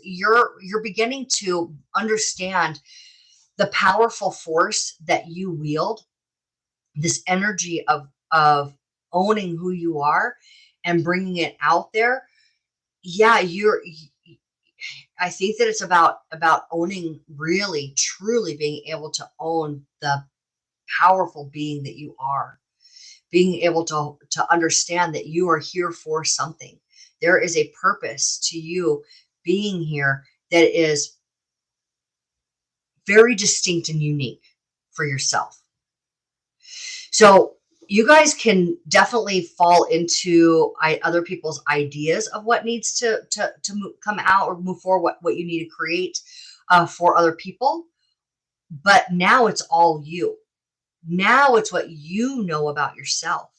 you're beginning to understand the powerful force that you wield, this energy of owning who you are and bringing it out there. Yeah, I think that it's about owning, really truly being able to own the powerful being that you are, being able to understand that you are here for something. There is a purpose to you being here that is very distinct and unique for yourself. So you guys can definitely fall into other people's ideas of what needs to come out or move forward, what you need to create for other people. But now it's all you. Now it's what you know about yourself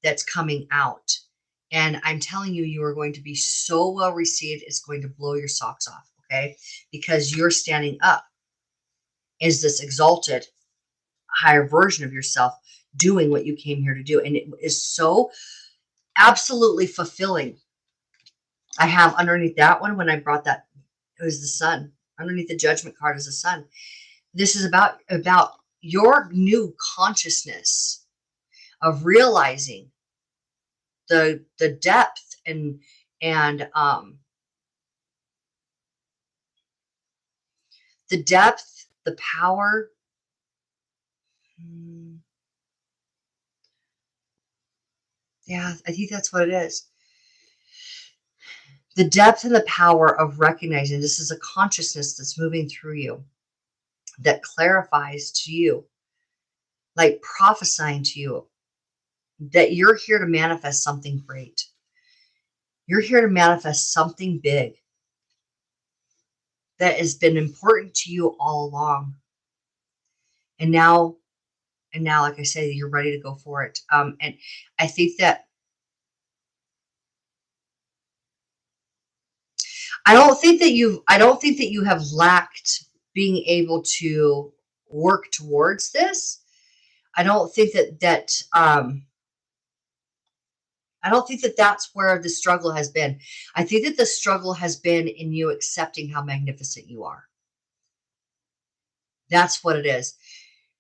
that's coming out. And I'm telling you, you are going to be so well received. It's going to blow your socks off, okay? Because you're standing up as this exalted, higher version of yourself, doing what you came here to do. And it is so absolutely fulfilling. I have underneath that one, when I brought that, it was the sun. Underneath the Judgment card is the sun. This is about your new consciousness of realizing the depth and the depth, the power. Yeah, I think that's what it is. The depth and the power of recognizing this is a consciousness that's moving through you, that clarifies to you, like prophesying to you, that you're here to manifest something great. You're here to manifest something big that has been important to you all along. And now, like I say, you're ready to go for it. And I think that I don't think that you have lacked being able to work towards this. I don't think that that's where the struggle has been. I think that the struggle has been in you accepting how magnificent you are. That's what it is.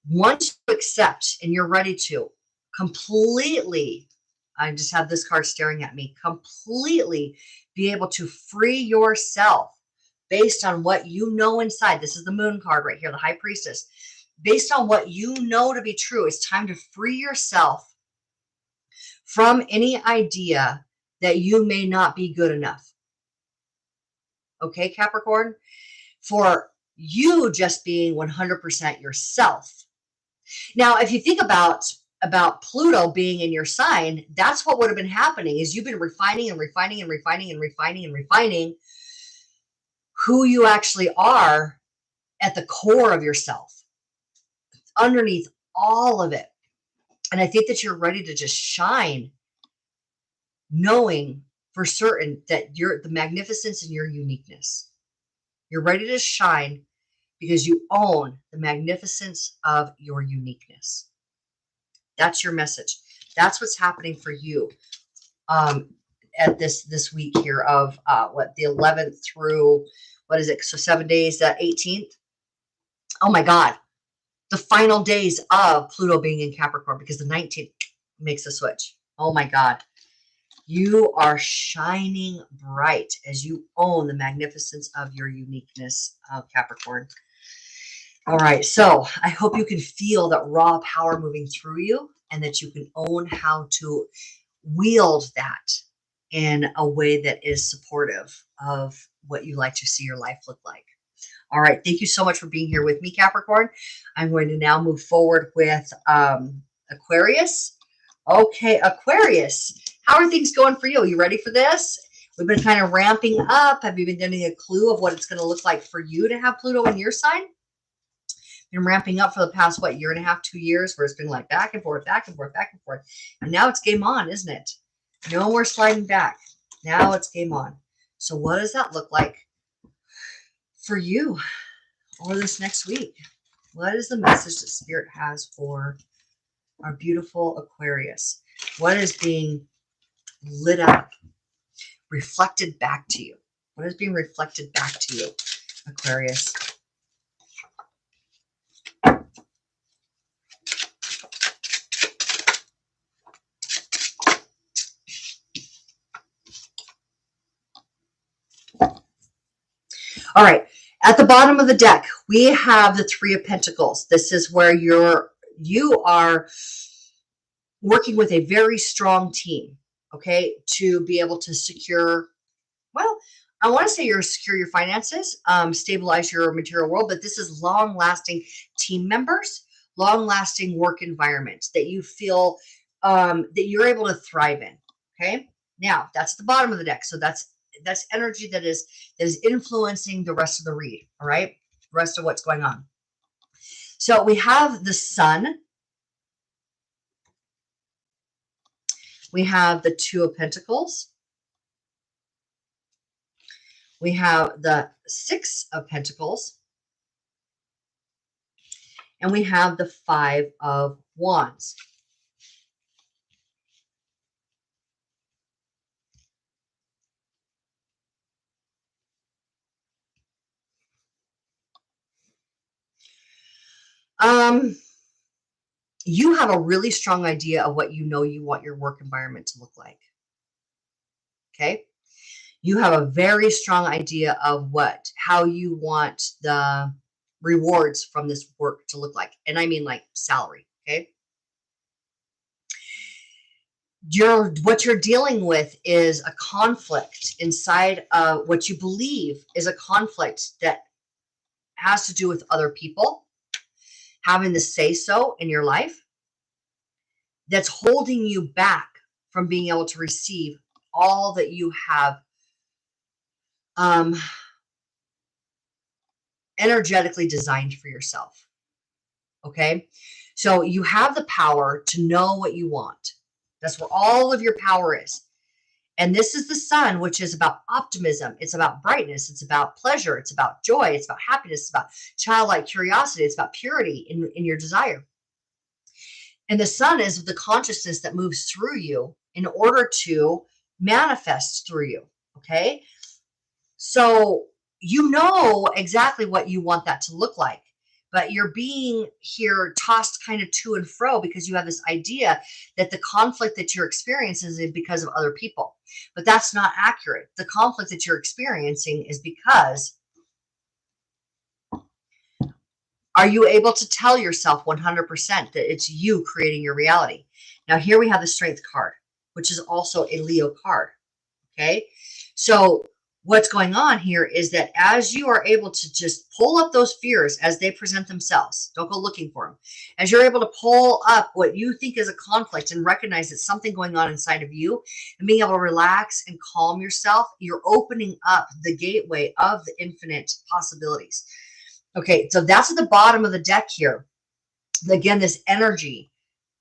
Once you accept and you're ready to completely, I just have this card staring at me, completely be able to free yourself based on what you know inside. This is the Moon card right here, the High Priestess. Based on what you know to be true, it's time to free yourself from any idea that you may not be good enough. Okay, Capricorn? For you just being 100% yourself. Now, if you think about Pluto being in your sign, that's what would have been happening, is you've been refining and refining and refining and refining and refining who you actually are at the core of yourself, underneath all of it. And I think that you're ready to just shine, knowing for certain that you're the magnificence in your uniqueness. You're ready to shine because you own the magnificence of your uniqueness. That's your message. That's what's happening for you at this week here of the 11th through, what is it? So 7 days, that 18th. Oh my God. The final days of Pluto being in Capricorn, because the 19th makes a switch. Oh my God. You are shining bright as you own the magnificence of your uniqueness, Capricorn. All right, so I hope you can feel that raw power moving through you and that you can own how to wield that in a way that is supportive of what you like to see your life look like. All right, thank you so much for being here with me, Capricorn. I'm going to now move forward with Aquarius. Okay, Aquarius, how are things going for you? Are you ready for this? We've been kind of ramping up. Have you been getting a clue of what it's going to look like for you to have Pluto in your sign? Been ramping up for the past, what, year and a half, 2 years, where it's been like back and forth, back and forth, back and forth. And now it's game on, isn't it? No more sliding back. Now it's game on. So what does that look like for you over this next week? What is the message that Spirit has for our beautiful Aquarius? What is being lit up, reflected back to you? What is being reflected back to you, Aquarius? All right, at the bottom of the deck, we have the Three of Pentacles. This is where you are working with a very strong team, okay, to be able to secure, well, I want to say secure your finances, stabilize your material world, but this is long-lasting team members, long-lasting work environments that you feel that you're able to thrive in, okay? Now, that's the bottom of the deck, so that's energy that is influencing the rest of the read, all right? The rest of what's going on. So we have the Sun. We have the Two of Pentacles. We have the Six of Pentacles. And we have the Five of Wands. You have a really strong idea of what you want your work environment to look like. Okay? You have a very strong idea of how you want the rewards from this work to look like. And I mean like salary, okay? What you're dealing with is a conflict inside of what you believe is a conflict that has to do with other people having the say-so in your life that's holding you back from being able to receive all that you have energetically designed for yourself. Okay? So you have the power to know what you want. That's where all of your power is. And this is the Sun, which is about optimism. It's about brightness. It's about pleasure. It's about joy. It's about happiness. It's about childlike curiosity. It's about purity in your desire. And the Sun is the consciousness that moves through you in order to manifest through you. Okay? So you know exactly what you want that to look like. But you're being here tossed kind of to and fro because you have this idea that the conflict that you're experiencing is because of other people. But that's not accurate. The conflict that you're experiencing is because, are you able to tell yourself 100% that it's you creating your reality? Now here we have the Strength card, which is also a Leo card. Okay, so what's going on here is that as you are able to just pull up those fears as they present themselves, don't go looking for them. As you're able to pull up what you think is a conflict and recognize it's something going on inside of you and being able to relax and calm yourself, you're opening up the gateway of the infinite possibilities. Okay, so that's at the bottom of the deck here. Again, this energy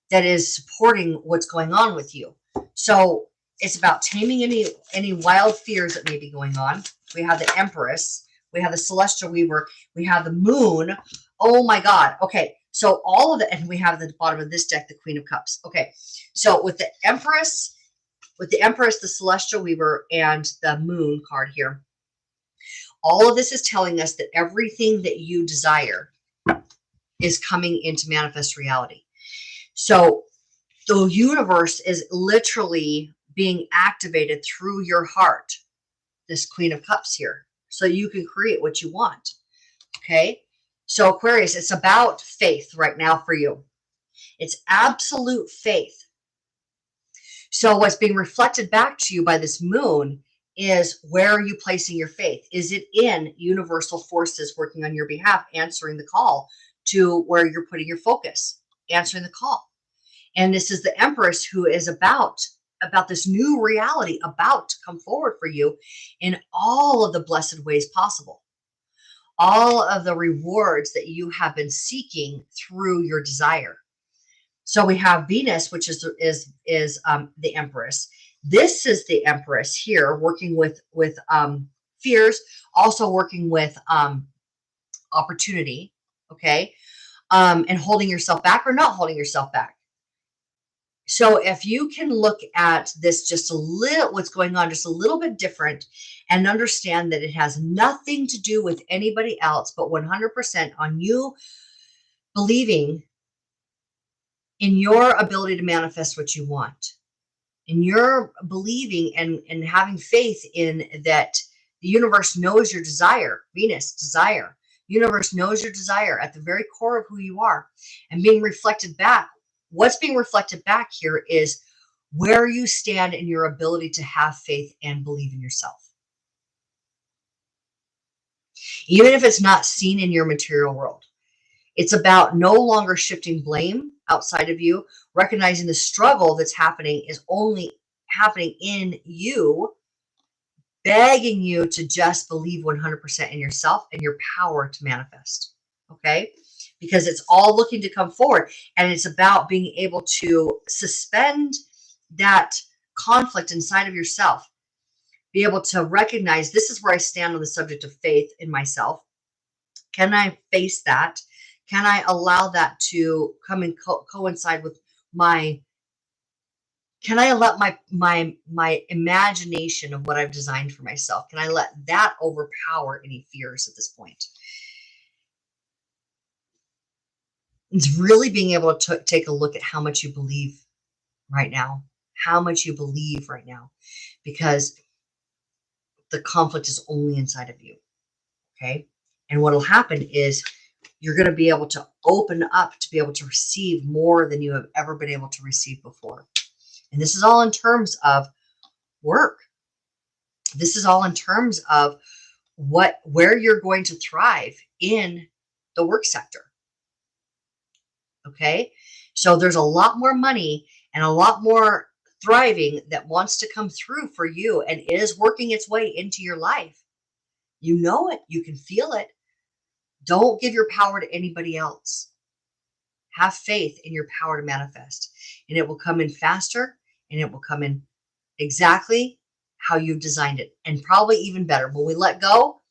that is supporting what's going on with you. So it's about taming any wild fears that may be going on. We have the Empress. We have the Celestial Weaver. We have the Moon. Oh my God. Okay. So all of it, and we have at the bottom of this deck, the Queen of Cups. Okay. So with the Empress, the Celestial Weaver, and the Moon card here, all of this is telling us that everything that you desire is coming into manifest reality. So the universe is literally being activated through your heart, this Queen of Cups here, so you can create what you want. Okay. So Aquarius, it's about faith right now for you. It's absolute faith. So what's being reflected back to you by this moon is, where are you placing your faith? Is it in universal forces working on your behalf, answering the call to where you're putting your focus, answering the call? And this is the Empress, who is about this new reality about to come forward for you in all of the blessed ways possible. All of the rewards that you have been seeking through your desire. So we have Venus, which is the Empress. This is the Empress here, working with fears, also working with opportunity, okay, and holding yourself back or not holding yourself back. So if you can look at this just a little, what's going on just a little bit different, and understand that it has nothing to do with anybody else, but 100% on you believing in your ability to manifest what you want, in your believing and having faith in that the universe knows your desire, Venus, desire. Universe knows your desire at the very core of who you are, and being reflected back. What's being reflected back here is where you stand in your ability to have faith and believe in yourself. Even if it's not seen in your material world. It's about no longer shifting blame outside of you, recognizing the struggle that's happening is only happening in you, begging you to just believe 100% in yourself and your power to manifest. Okay? Because it's all looking to come forward, and it's about being able to suspend that conflict inside of yourself, be able to recognize, this is where I stand on the subject of faith in myself. Can I face that? Can I allow that to come and coincide with can I let my imagination of what I've designed for myself, can I let that overpower any fears at this point? It's really being able to take a look at how much you believe right now, because the conflict is only inside of you. Okay. And what will happen is you're going to be able to open up to be able to receive more than you have ever been able to receive before. And this is all in terms of work. This is all in terms of where you're going to thrive in the work sector. Okay. So there's a lot more money and a lot more thriving that wants to come through for you and is working its way into your life. You know it. You can feel it. Don't give your power to anybody else. Have faith in your power to manifest, and it will come in faster, and it will come in exactly how you've designed it, and probably even better. When we let go,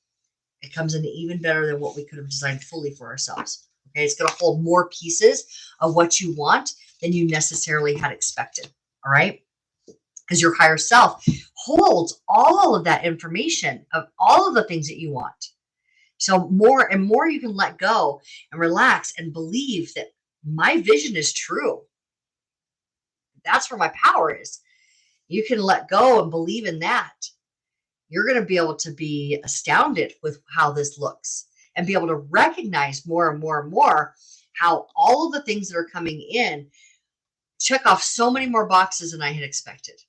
it comes in even better than what we could have designed fully for ourselves. Okay, it's going to hold more pieces of what you want than you necessarily had expected. All right, because your higher self holds all of that information of all of the things that you want. So more and more you can let go and relax and believe that my vision is true. That's where my power is. You can let go and believe in that. You're going to be able to be astounded with how this looks and be able to recognize more and more and more how all of the things that are coming in check off so many more boxes than I had expected.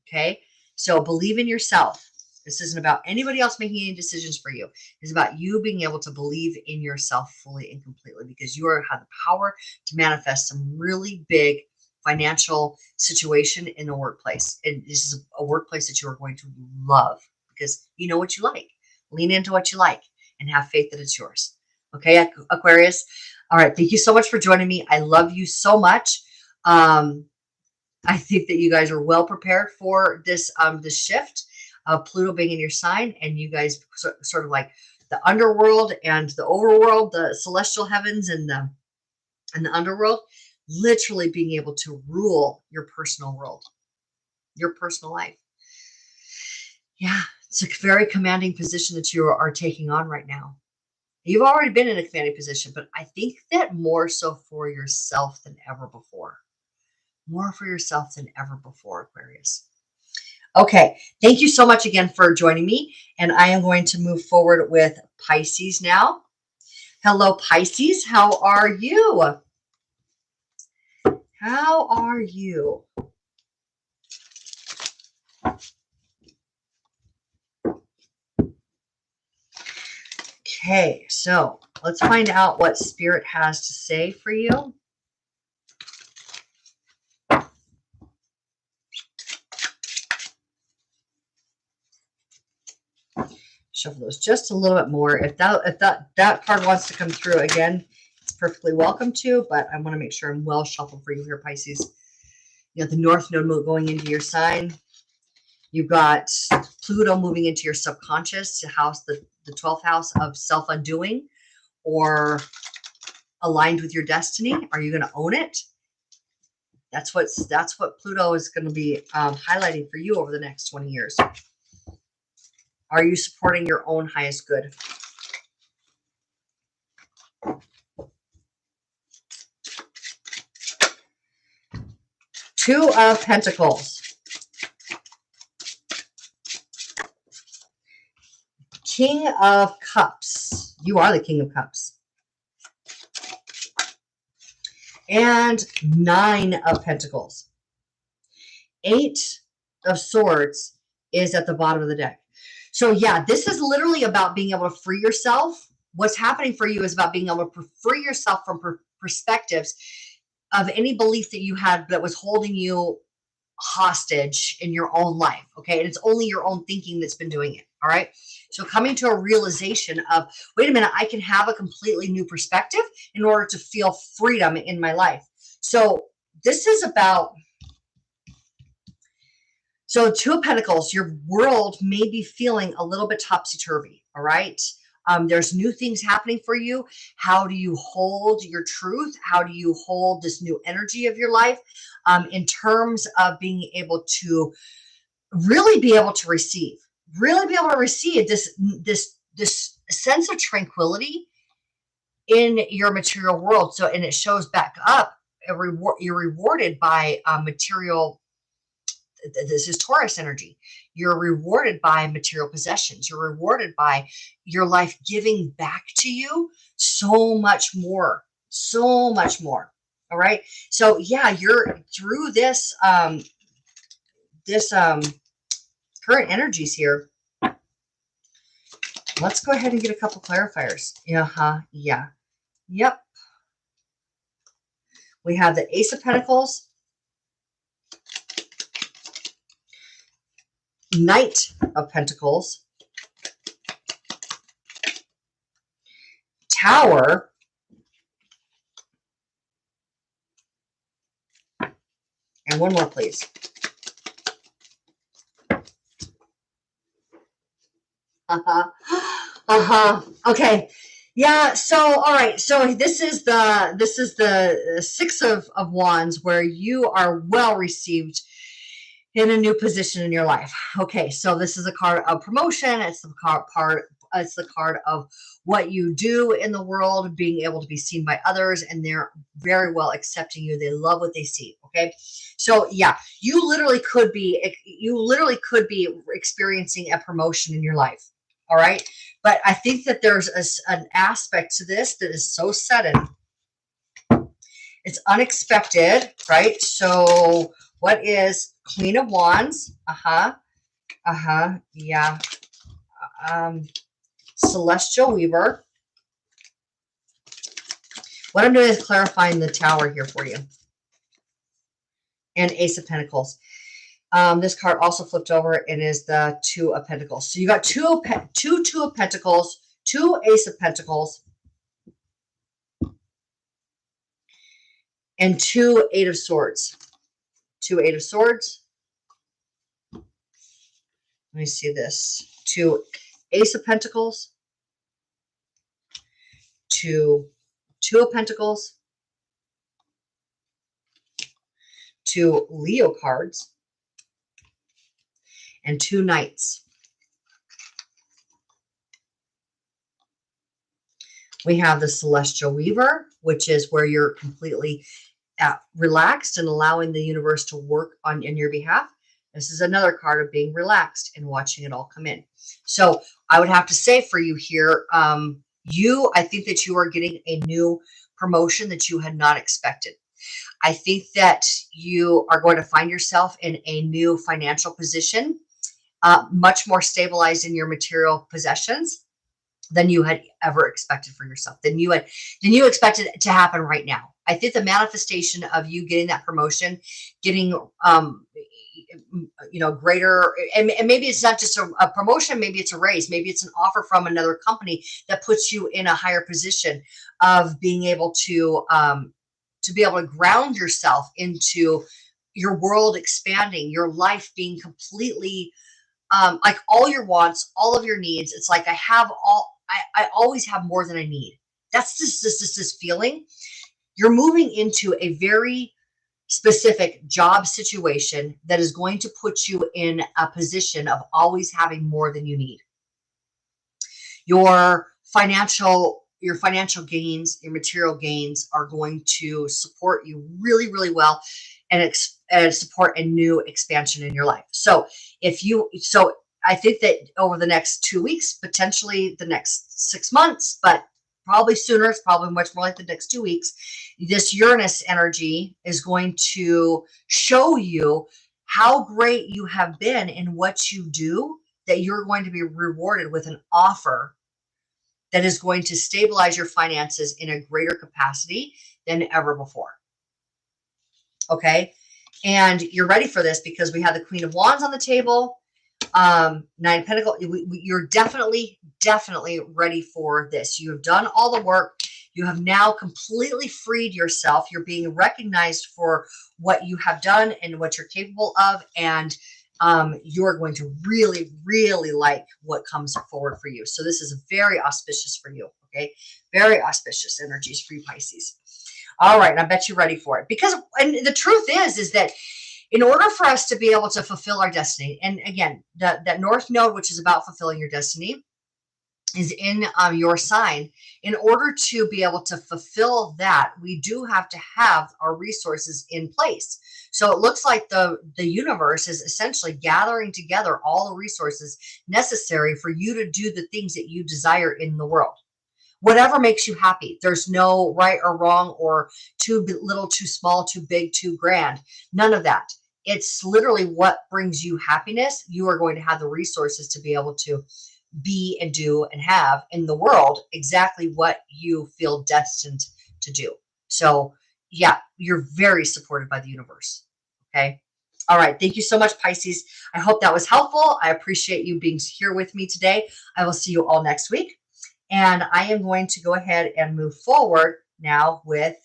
Okay. So believe in yourself. This isn't about anybody else making any decisions for you. It's about you being able to believe in yourself fully and completely, because you have the power to manifest some really big financial situation in the workplace. And this is a workplace that you are going to love because you know what you like. Lean into what you like and have faith that it's yours. Okay, Aquarius. All right. Thank you so much for joining me. I love you so much. I think that you guys are well prepared for this shift of Pluto being in your sign, and you guys sort of like the underworld and the overworld, the celestial heavens and the underworld, literally being able to rule your personal world, your personal life. Yeah, it's a very commanding position that you are taking on right now. You've already been in a commanding position, but I think that more so for yourself than ever before. more for yourself than ever before, Aquarius. Okay, thank you so much again for joining me. And I am going to move forward with Pisces now. Hello, Pisces. How are you? How are you? Okay, so let's find out what Spirit has to say for you. Shuffle those just a little bit more. If that card wants to come through again, it's perfectly welcome to, but I want to make sure I'm well shuffled for you here, Pisces. You got the North Node going into your sign. You've got Pluto moving into your subconscious, the 12th house of self-undoing, or aligned with your destiny. Are you going to own it? That's what Pluto is going to be highlighting for you over the next 20 years. Are you supporting your own highest good? Two of Pentacles. King of Cups. You are the King of Cups. And Nine of Pentacles. Eight of Swords is at the bottom of the deck. So yeah, this is literally about being able to free yourself. What's happening for you is about being able to free yourself from perspectives of any belief that you had that was holding you hostage in your own life. Okay. And it's only your own thinking that's been doing it. All right. So coming to a realization of, wait a minute, I can have a completely new perspective in order to feel freedom in my life. So this is about, so Two of Pentacles, your world may be feeling a little bit topsy-turvy. All right. There's new things happening for you. How do you hold your truth? How do you hold this new energy of your life in terms of being able to really be able to receive this sense of tranquility in your material world? So, and it shows back up, you're rewarded by material. This is Taurus energy. You're rewarded by material possessions. You're rewarded by your life giving back to you so much more, so much more. All right. So yeah, you're through this, current energies here. Let's go ahead and get a couple clarifiers. Yeah. Yep. We have the Ace of Pentacles, Knight of Pentacles, Tower, and one more, please. Okay. Yeah. So, all right. So this is the Six of Wands, where you are well received in a new position in your life. Okay. So this is a card of promotion. It's the card of what you do in the world, being able to be seen by others, and they're very well accepting you. They love what they see. Okay. So yeah, you literally could be experiencing a promotion in your life. All right. But I think that there's an aspect to this that is so sudden. It's unexpected, right? So what is Queen of Wands? Yeah. Celestial Weaver. What I'm doing is clarifying the Tower here for you. And Ace of Pentacles. This card also flipped over and is the Two of Pentacles. So you got two of Pentacles, two Ace of Pentacles, and two Eight of Swords. Two Eight of Swords. Let me see this. Two Ace of Pentacles, two of Pentacles, two Leo cards, and two Knights. We have the Celestial Weaver, which is where you're completely relaxed and allowing the universe to work on in your behalf. This is another card of being relaxed and watching it all come in. So I would have to say for you here, I think that you are getting a new promotion that you had not expected. I think that you are going to find yourself in a new financial position, much more stabilized in your material possessions than you had ever expected for yourself, than you expected it to happen right now. I think the manifestation of you getting that promotion, getting greater, and maybe it's not just a promotion, maybe it's a raise, maybe it's an offer from another company that puts you in a higher position of being able to be able to ground yourself into your world expanding, your life being completely like all your wants, all of your needs. It's like I always have more than I need. That's just this feeling. You're moving into a very specific job situation that is going to put you in a position of always having more than you need. Your financial gains, your material gains are going to support you really, really well and support a new expansion in your life. So I think that over the next 2 weeks, potentially the next 6 months, but probably sooner, it's probably much more like the next 2 weeks, this Uranus energy is going to show you how great you have been in what you do, that you're going to be rewarded with an offer that is going to stabilize your finances in a greater capacity than ever before. Okay. And you're ready for this because we have the Queen of Wands on the table, Nine of Pentacles. You're definitely ready for this. You have done all the work. You have now completely freed yourself. You're being recognized for what you have done and what you're capable of. And you're going to really, really like what comes forward for you. So this is very auspicious for you. Okay. Very auspicious energies for you, Pisces. All right. And I bet you're ready for it and the truth is that in order for us to be able to fulfill our destiny, and again, that North Node, which is about fulfilling your destiny, is in your sign. In order to be able to fulfill that, we do have to have our resources in place. So it looks like the universe is essentially gathering together all the resources necessary for you to do the things that you desire in the world. Whatever makes you happy. There's no right or wrong or too little, too small, too big, too grand. None of that. It's literally what brings you happiness. You are going to have the resources to be able to be and do and have in the world exactly what you feel destined to do. So yeah, you're very supported by the universe. Okay. All right. Thank you so much, Pisces. I hope that was helpful. I appreciate you being here with me today. I will see you all next week. And I am going to go ahead and move forward now with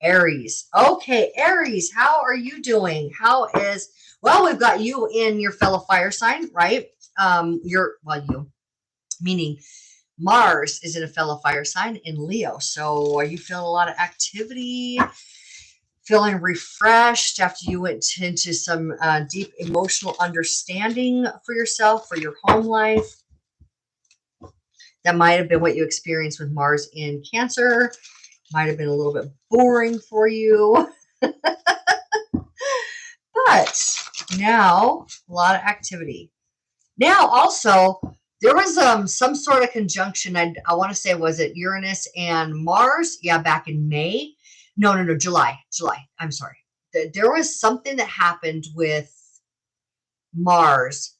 Aries. Okay, Aries, how are you doing? Well, we've got you in your fellow fire sign, right? Meaning Mars is in a fellow fire sign in Leo. So are you feeling a lot of activity? Feeling refreshed after you went into some deep emotional understanding for yourself, for your home life? That might have been what you experienced with Mars in Cancer. Might have been a little bit boring for you. But now, a lot of activity. Now, also, there was some sort of conjunction. I want to say, was it Uranus and Mars? Yeah, back in May. No, July. I'm sorry. There was something that happened with Mars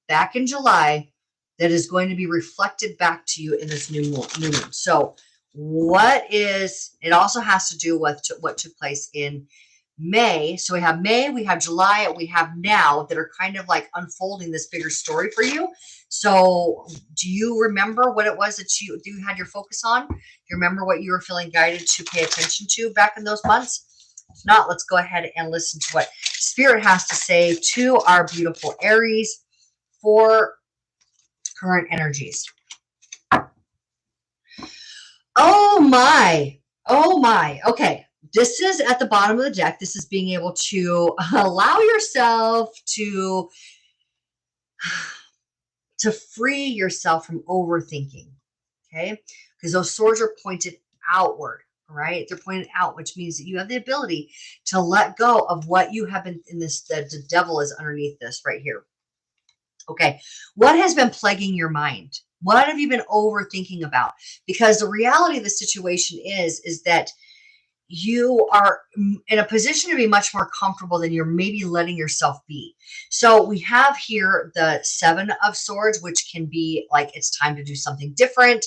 back in July that is going to be reflected back to you in this new moon. So it also has to do with what took place in May. So we have May, we have July, and we have now that are kind of like unfolding this bigger story for you. So do you remember what it was that you had your focus on? Do you remember what you were feeling guided to pay attention to back in those months? If not, let's go ahead and listen to what Spirit has to say to our beautiful Aries for current energies. Oh my. Okay. This is at the bottom of the deck. This is being able to allow yourself to free yourself from overthinking. Okay. Because those swords are pointed outward. All right. They're pointed out, which means that you have the ability to let go of what you have been in this. The devil is underneath this right here. Okay. What has been plaguing your mind? What have you been overthinking about? Because the reality of the situation is that you are in a position to be much more comfortable than you're maybe letting yourself be. So we have here the Seven of Swords, which can be like it's time to do something different.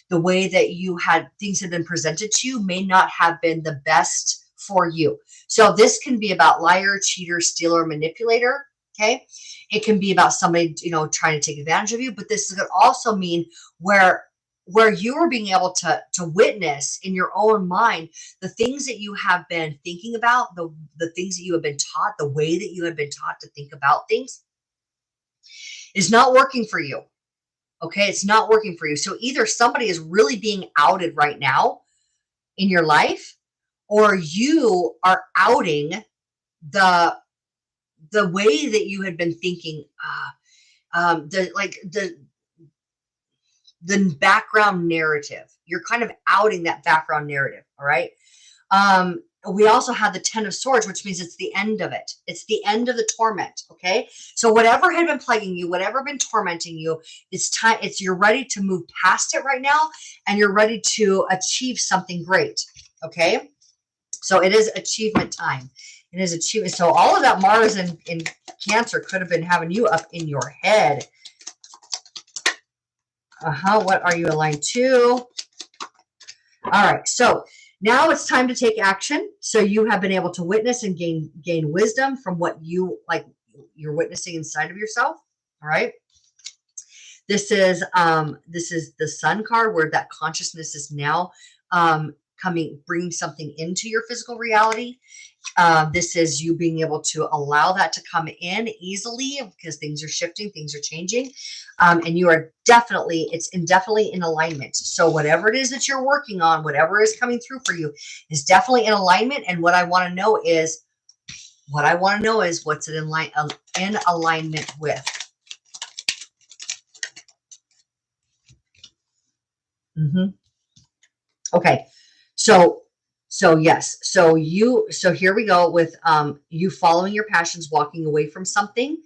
The way that you had things have been presented to you may not have been the best for you. So this can be about liar, cheater, stealer, manipulator. Okay. It can be about somebody, trying to take advantage of you, but this could also mean where you are being able to witness in your own mind the things that you have been thinking about, the things that you have been taught, the way that you have been taught to think about things is not working for you. Okay, it's not working for you. So either somebody is really being outed right now in your life, or you are outing the way that you had been thinking, the background narrative. You're kind of outing that background narrative. All right. We also have the Ten of Swords, which means it's the end of it. It's the end of the torment. Okay. So whatever had been plaguing you, whatever been tormenting you, it's time. You're ready to move past it right now. And you're ready to achieve something great. Okay. So it is achievement time. It is achievement. So all of that Mars in Cancer could have been having you up in your head. What are you aligned to? All right. So now it's time to take action. So you have been able to witness and gain wisdom from what you're witnessing inside of yourself. All right. This is the Sun card, where that consciousness is now bringing something into your physical reality. This is you being able to allow that to come in easily because things are shifting, things are changing. And you are definitely in alignment. So whatever it is that you're working on, whatever is coming through for you is definitely in alignment. And what I want to know is what's it in alignment with. Okay. So yes. So here we go with you following your passions, walking away from something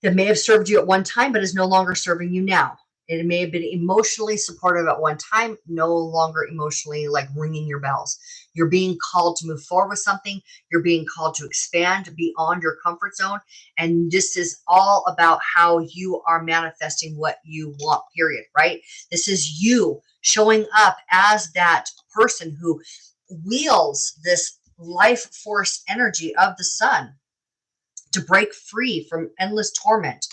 that may have served you at one time, but is no longer serving you now. It may have been emotionally supportive at one time, no longer emotionally like ringing your bells. You're being called to move forward with something. You're being called to expand beyond your comfort zone. And this is all about how you are manifesting what you want, period, right? This is you showing up as that person who wields this life force energy of the sun to break free from endless torment,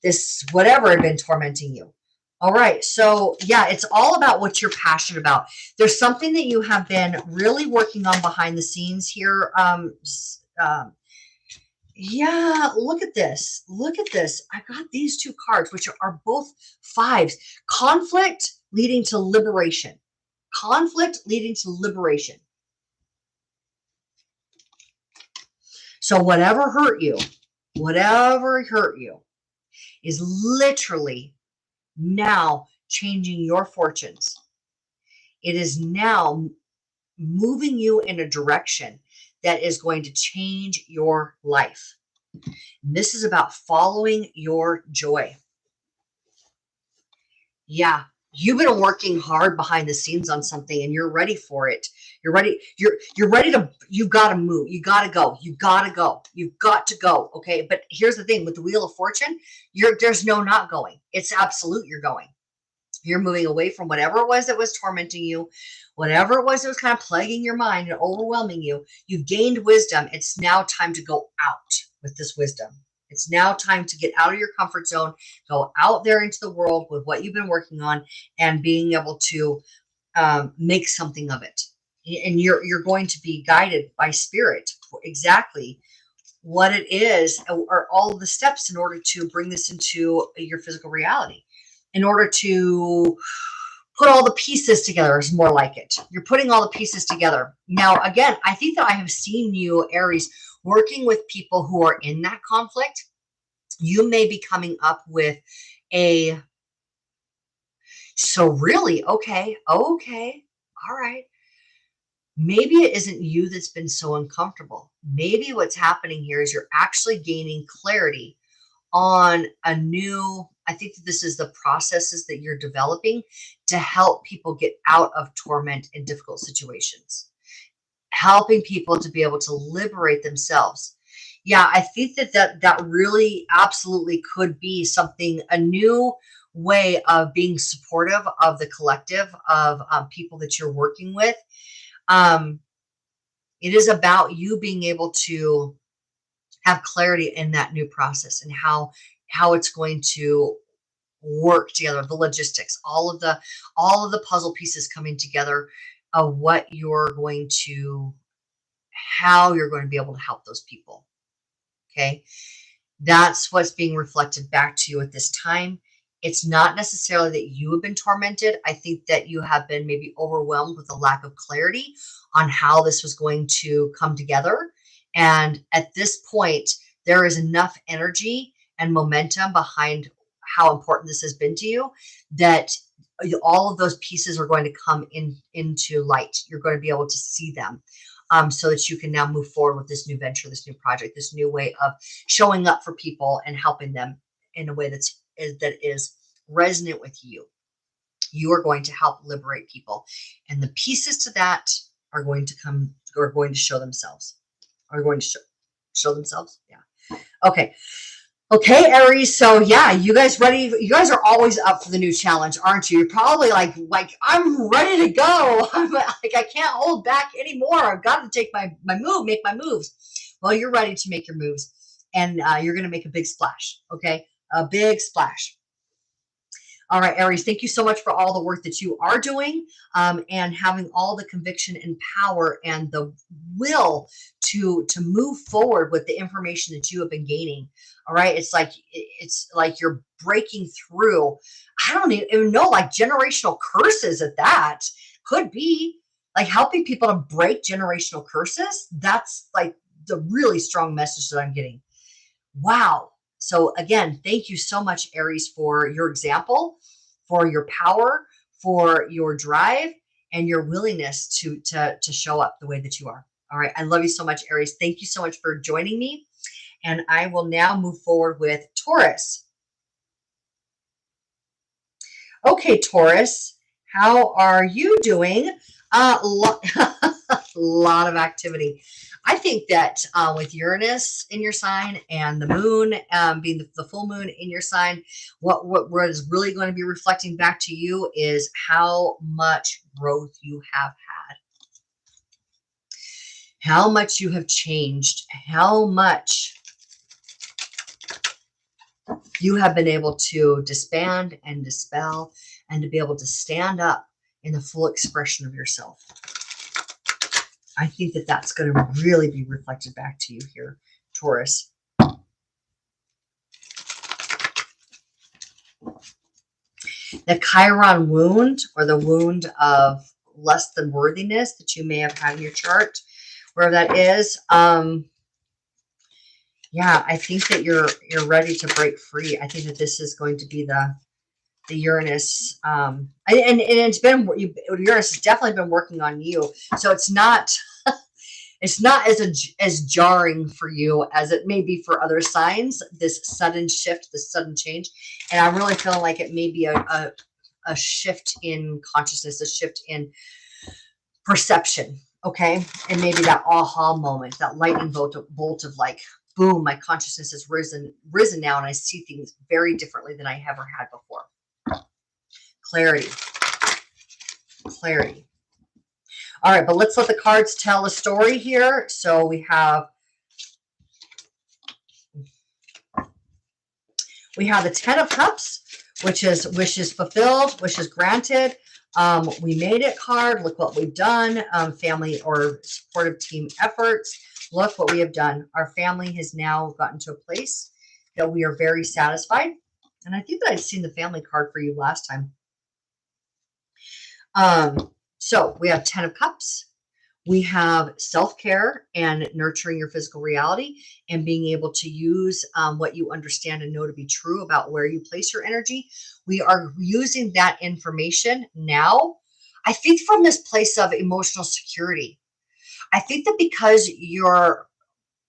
this whatever had been tormenting you. All right. So yeah, it's all about what you're passionate about. There's something that you have been really working on behind the scenes here. Yeah, look at this. Look at this. I got these two cards, which are both fives. Conflict leading to liberation. Conflict leading to liberation. So whatever hurt you is literally now changing your fortunes. It is now moving you in a direction that is going to change your life. And this is about following your joy. Yeah. You've been working hard behind the scenes on something and you're ready for it. You're ready. You're ready to, you got to move. You got to go. You got to go. You've got to go. Okay. But here's the thing with the Wheel of Fortune, there's no not going. It's absolute. You're going. You're moving away from whatever it was that was tormenting you, whatever it was that was kind of plaguing your mind and overwhelming you. You gained wisdom. It's now time to go out with this wisdom. It's now time to get out of your comfort zone, go out there into the world with what you've been working on and being able to make something of it. And you're going to be guided by spirit for exactly what it is or all of the steps in order to bring this into your physical reality. In order to put all the pieces together is more like it. You're putting all the pieces together. Now, again, I think that I have seen you, Aries, working with people who are in that conflict. You may be coming up with so really, okay, all right. maybe it isn't you that's been so uncomfortable. Maybe what's happening here is you're actually gaining clarity on a new, I think that this is the processes that you're developing to help people get out of torment in difficult situations, helping people to be able to liberate themselves. Yeah, I think that really absolutely could be something, a new way of being supportive of the collective of people that you're working with. It is about you being able to have clarity in that new process and how it's going to work together, the logistics, all of the puzzle pieces coming together of what you're going to, how you're going to be able to help those people. Okay. That's what's being reflected back to you at this time. It's not necessarily that you have been tormented. I think that you have been maybe overwhelmed with a lack of clarity on how this was going to come together. And at this point, there is enough energy and momentum behind how important this has been to you that all of those pieces are going to come into light. You're going to be able to see them. So that you can now move forward with this new venture, this new project, this new way of showing up for people and helping them in a way that is resonant with you. You are going to help liberate people, and the pieces to that are going to come, are going to show themselves. Are going to show themselves. Yeah. Okay. Okay, Aries. So yeah, you guys ready? You guys are always up for the new challenge, aren't you? You're probably like I'm ready to go. I'm like, I can't hold back anymore. I've got to take my move, make my moves. Well, you're ready to make your moves, and you're going to make a big splash. Okay, a big splash. All right, Aries, thank you so much for all the work that you are doing, and having all the conviction and power and the will to move forward with the information that you have been gaining. All right, it's like you're breaking through. I don't even know, like generational curses at that. Could be like helping people to break generational curses. That's like the really strong message that I'm getting. Wow. So again, thank you so much, Aries, for your example, for your power, for your drive, and your willingness to show up the way that you are. All right. I love you so much, Aries. Thank you so much for joining me. And I will now move forward with Taurus. Okay, Taurus, how are you doing? Lot of activity. I think that with Uranus in your sign and the moon being the full moon in your sign, what is really going to be reflecting back to you is how much growth you have had, how much you have changed, how much you have been able to disband and dispel and to be able to stand up in the full expression of yourself. I think that that's going to really be reflected back to you here, Taurus. The Chiron wound, or the wound of less than worthiness that you may have had in your chart, wherever that is. Yeah, I think that you're ready to break free. I think that this is going to be the Uranus, and it's been, Uranus has definitely been working on you. So it's not as jarring for you as it may be for other signs, this sudden shift, this sudden change. And I'm really feeling like it may be a shift in consciousness, a shift in perception. Okay. And maybe that aha moment, that lightning bolt of like, boom, my consciousness has risen now, and I see things very differently than I ever had before. Clarity. All right, but let's let the cards tell a story here. So we have the 10 of Cups, which is wishes fulfilled, wishes granted. We made it card. Look what we've done. Family or supportive team efforts. Look what we have done. Our family has now gotten to a place that we are very satisfied. And I think that I'd seen the family card for you last time. So we have 10 of Cups. We have self-care and nurturing your physical reality and being able to use what you understand and know to be true about where you place your energy. We are using that information now, I think, from this place of emotional security. I think that because you're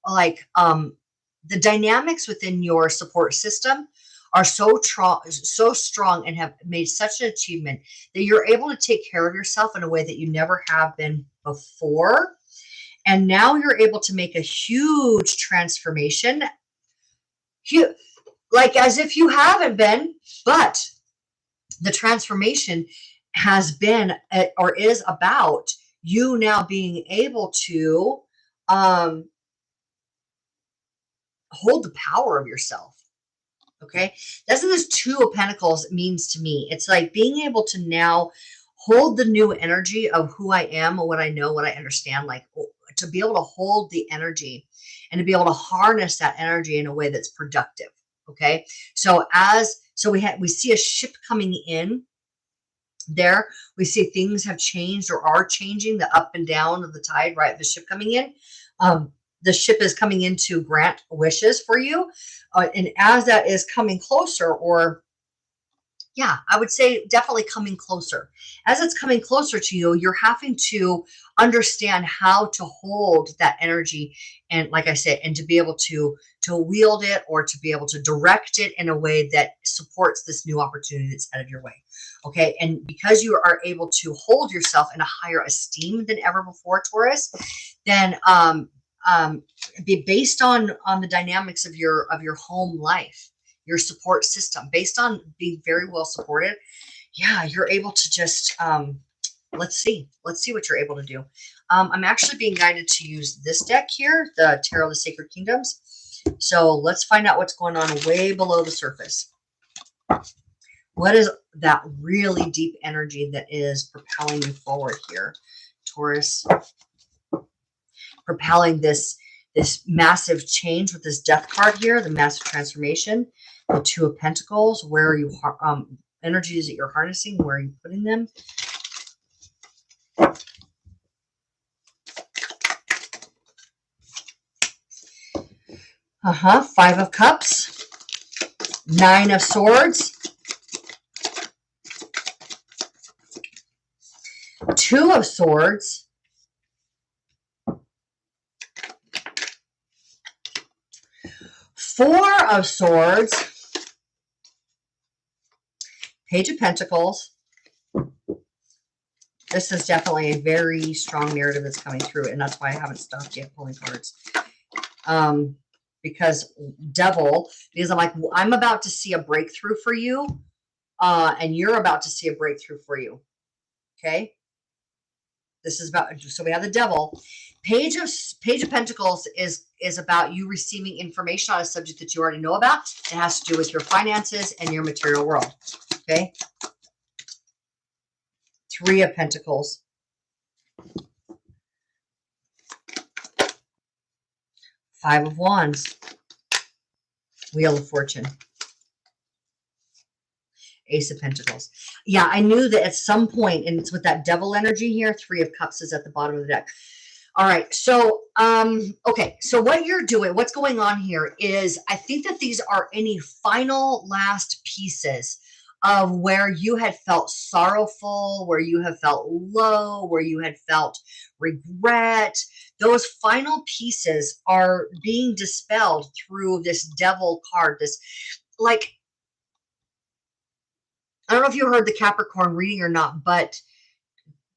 like, the dynamics within your support system are so strong and have made such an achievement that you're able to take care of yourself in a way that you never have been before. And now you're able to make a huge transformation, like as if you haven't been, but the transformation has been or is about you now being able to hold the power of yourself. Okay. That's what this Two of Pentacles means to me. It's like being able to now hold the new energy of who I am, or what I know, what I understand, like to be able to hold the energy and to be able to harness that energy in a way that's productive. Okay. So we see a ship coming in there. We see things have changed or are changing, the up and down of the tide, right? The ship coming in. The ship is coming in to grant wishes for you. And as that is coming closer, or yeah, I would say definitely coming closer. As it's coming closer to you, you're having to understand how to hold that energy. And like I said, and to be able to wield it, or to be able to direct it in a way that supports this new opportunity that's headed your way. Okay. And because you are able to hold yourself in a higher esteem than ever before, Taurus, then, be based on the dynamics of your home life, your support system, based on being very well supported. Yeah, you're able to just let's see what you're able to do. I'm actually being guided to use this deck here, the Tarot of the Sacred Kingdoms. So let's find out what's going on way below the surface. What is that really deep energy that is propelling you forward here, Taurus? Propelling this massive change with this Death card here, the massive transformation, the Two of Pentacles. Where are you, energies that you're harnessing? Where are you putting them? Five of Cups, Nine of Swords, Two of Swords, Four of Swords, Page of Pentacles. This is definitely a very strong narrative that's coming through, and that's why I haven't stopped yet pulling cards. Because Devil, because I'm like, I'm about to see a breakthrough for you, and you're about to see a breakthrough for you. Okay. This is about, so we have the Devil. Page of Pentacles is about you receiving information on a subject that you already know about. It has to do with your finances and your material world. Okay. Three of Pentacles. Five of Wands. Wheel of Fortune. Ace of Pentacles. Yeah, I knew that at some point, and it's with that Devil energy here. Three of Cups is at the bottom of the deck. All right. So, okay. So what you're doing, what's going on here is, I think that these are any final last pieces of where you had felt sorrowful, where you have felt low, where you had felt regret. Those final pieces are being dispelled through this Devil card. This, like, I don't know if you heard the Capricorn reading or not, but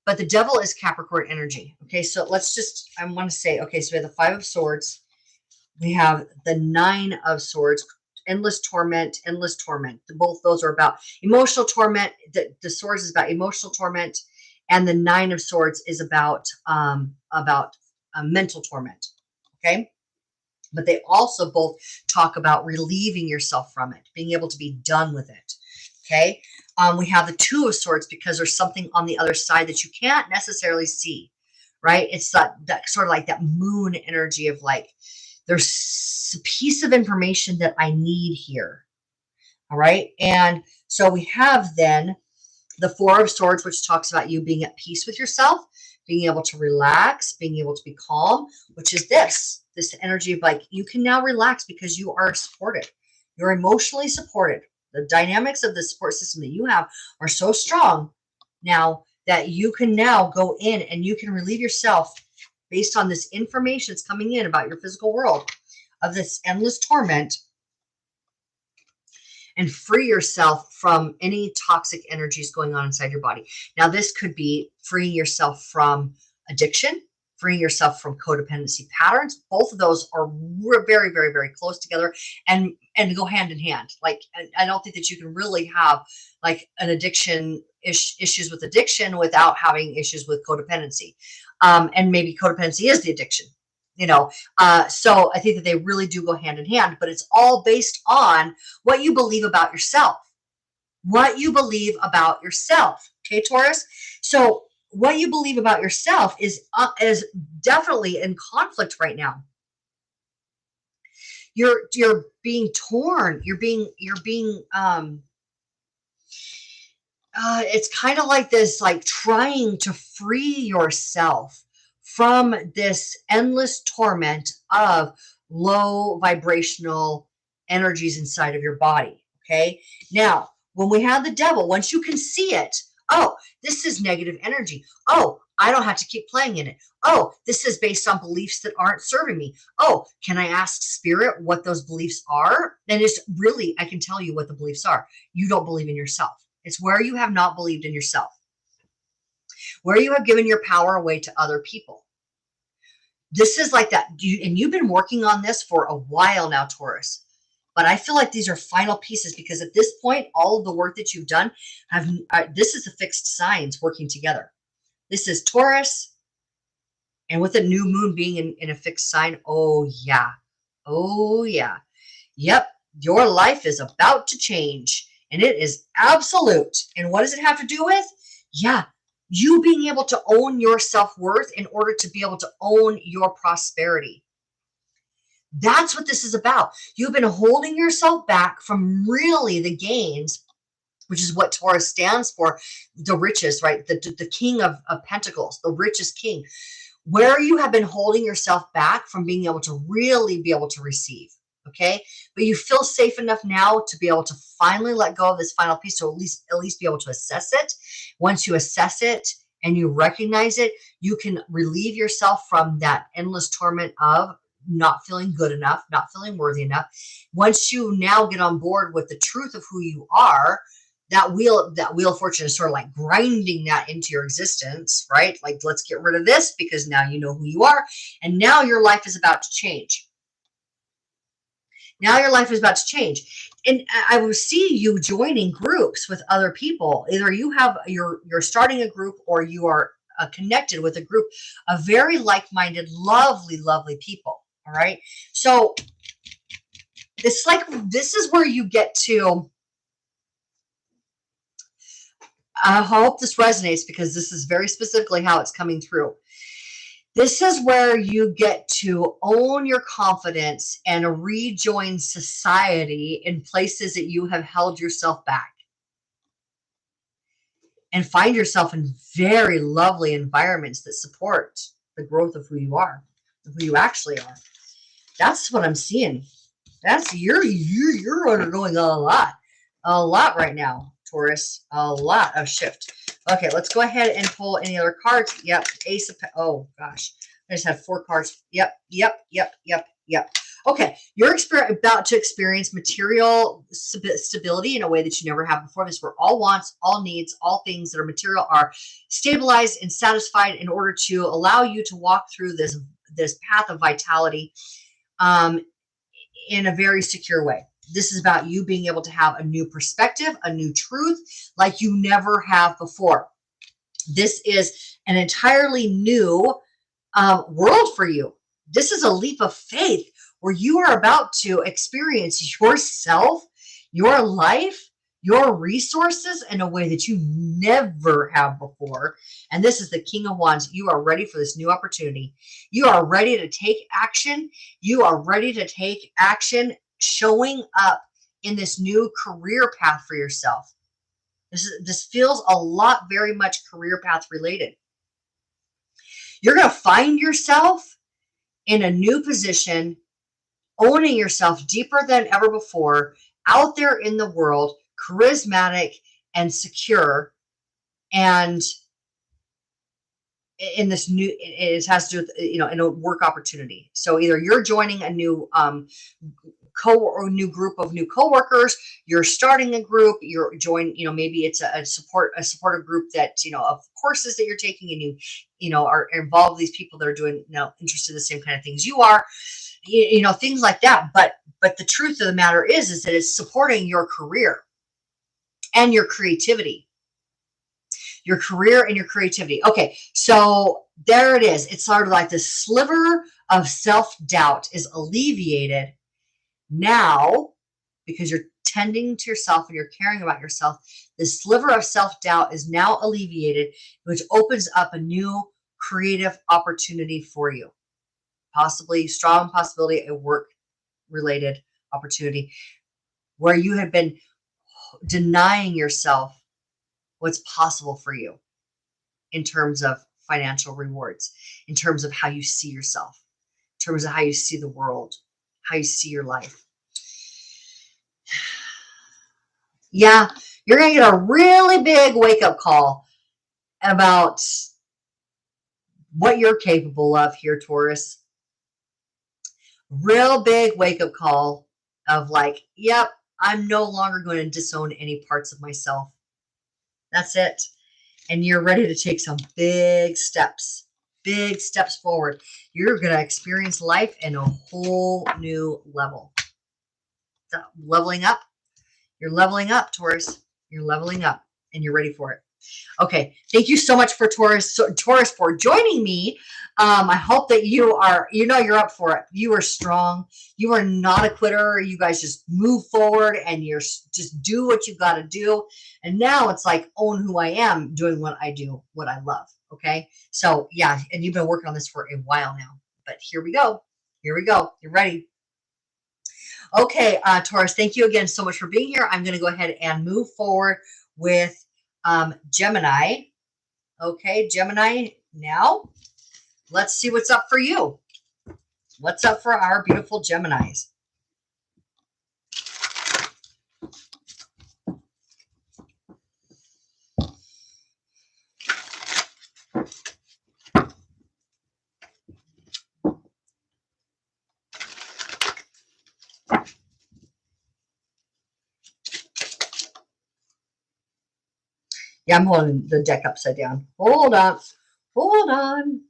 the Devil is Capricorn energy. Okay, so let's just, I want to say, okay, so we have the Five of Swords. We have the Nine of Swords, endless torment, endless torment. Both those are about emotional torment. The Swords is about emotional torment, and the Nine of Swords is about mental torment. Okay, but they also both talk about relieving yourself from it, being able to be done with it. Okay. We have the Two of Swords because there's something on the other side that you can't necessarily see, right? It's that sort of like that moon energy of like, there's a piece of information that I need here. All right. And so we have then the Four of Swords, which talks about you being at peace with yourself, being able to relax, being able to be calm, which is this energy of like, you can now relax because you are supported. You're emotionally supported. The dynamics of the support system that you have are so strong now that you can now go in and you can relieve yourself based on this information that's coming in about your physical world of this endless torment, and free yourself from any toxic energies going on inside your body. Now, this could be freeing yourself from addiction, freeing yourself from codependency patterns. Both of those are very, very, very close together and go hand in hand. Like, I don't think that you can really have like an addiction issues with addiction without having issues with codependency. And maybe codependency is the addiction. So I think that they really do go hand in hand, but it's all based on what you believe about yourself. What you believe about yourself. Okay, Taurus? So what you believe about yourself is definitely in conflict right now. You're being torn. You're being it's kind of like this, like trying to free yourself from this endless torment of low vibrational energies inside of your body. Okay. Now, when we have the devil, once you can see it, oh, this is negative energy. Oh, I don't have to keep playing in it. Oh, this is based on beliefs that aren't serving me. Oh, can I ask spirit what those beliefs are? And it's really, I can tell you what the beliefs are. You don't believe in yourself. It's where you have not believed in yourself, where you have given your power away to other people. This is like that. And you've been working on this for a while now, Taurus. But I feel like these are final pieces because at this point, all of the work that you've done, this is the fixed signs working together. This is Taurus. And with a new moon being in a fixed sign, oh yeah. Oh yeah. Yep. Your life is about to change. And it is absolute. And what does it have to do with? Yeah. You being able to own your self-worth in order to be able to own your prosperity. That's what this is about. You've been holding yourself back from really the gains, which is what Taurus stands for, the riches, right? The king of pentacles, the richest king, where you have been holding yourself back from being able to really be able to receive. Okay. But you feel safe enough now to be able to finally let go of this final piece, to at least be able to assess it. Once you assess it and you recognize it, you can relieve yourself from that endless torment of not feeling good enough, not feeling worthy enough. Once you now get on board with the truth of who you are, that wheel of fortune is sort of like grinding that into your existence, right? Like, let's get rid of this because now you know who you are. And now your life is about to change. Now your life is about to change. And I will see you joining groups with other people. Either you're starting a group or you are connected with a group of very like-minded, lovely, lovely people. All right. So it's like, this is where you get to, I hope this resonates because this is very specifically how it's coming through. This is where you get to own your confidence and rejoin society in places that you have held yourself back. And find yourself in very lovely environments that support the growth of who you are, of who you actually are. That's what I'm seeing. That's you're undergoing a lot right now, Taurus. A lot of shift. Okay, let's go ahead and pull any other cards. Yep, Ace of, oh gosh, I just had 4 cards. Yep. Okay, you're about to experience material stability in a way that you never have before. This is where all wants, all needs, all things that are material are stabilized and satisfied in order to allow you to walk through this path of vitality in a very secure way. This is about you being able to have a new perspective, a new truth like you never have before. This is an entirely new world for you. This is a leap of faith where you are about to experience yourself, your life, your resources in a way that you never have before. And this is the King of Wands. You are ready for this new opportunity. You are ready to take action. You are ready to take action, showing up in this new career path for yourself. This feels a lot very much career path related. You're going to find yourself in a new position, owning yourself deeper than ever before, out there in the world, charismatic and secure, and in this new, it has to do with, you know, in a work opportunity. So either you're joining a new or new group of new coworkers, you're starting a group, you're joining, you know, maybe it's a supportive group that, you know, of courses that you're taking, and you know, are involved with these people that are doing, you know, interested in the same kind of things you are, you know, things like that. But the truth of the matter is that it's supporting your career and your creativity. Your career and your creativity. Okay, so there it is. It's sort of like this sliver of self-doubt is alleviated now, because you're tending to yourself and you're caring about yourself. This sliver of self-doubt is now alleviated, which opens up a new creative opportunity for you. Possibly, strong possibility, a work-related opportunity where you have been denying yourself what's possible for you in terms of financial rewards, in terms of how you see yourself, in terms of how you see the world, how you see your life. Yeah, you're going to get a really big wake-up call about what you're capable of here, Taurus. Real big wake-up call of like, yep, I'm no longer going to disown any parts of myself. That's it. And you're ready to take some big steps forward. You're going to experience life in a whole new level. So leveling up. You're leveling up, Taurus. You're leveling up, and you're ready for it. Okay. Thank you so much for Taurus for joining me. I hope that you are, you know, you're up for it. You are strong. You are not a quitter. You guys just move forward and you're just do what you got to do. And now it's like own who I am, doing what I do, what I love. Okay. So yeah. And you've been working on this for a while now, but here we go. Here we go. You're ready. Okay. Taurus, thank you again so much for being here. I'm going to go ahead and move forward with Gemini. Okay. Gemini, now let's see what's up for you. What's up for our beautiful Geminis? Yeah, I'm holding the deck upside down. Hold on. Hold on.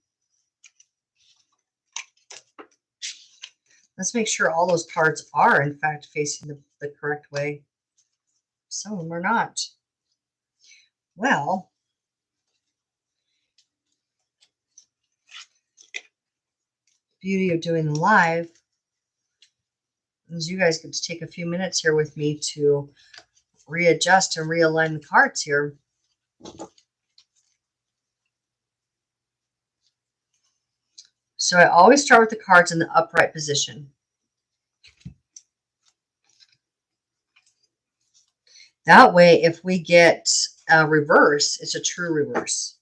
Let's make sure all those cards are, in fact, facing the correct way. Some of them are not. Well, beauty of doing the live is you guys get to take a few minutes here with me to readjust and realign the cards here. So I always start with the cards in the upright position. That way, if we get a reverse, it's a true reverse.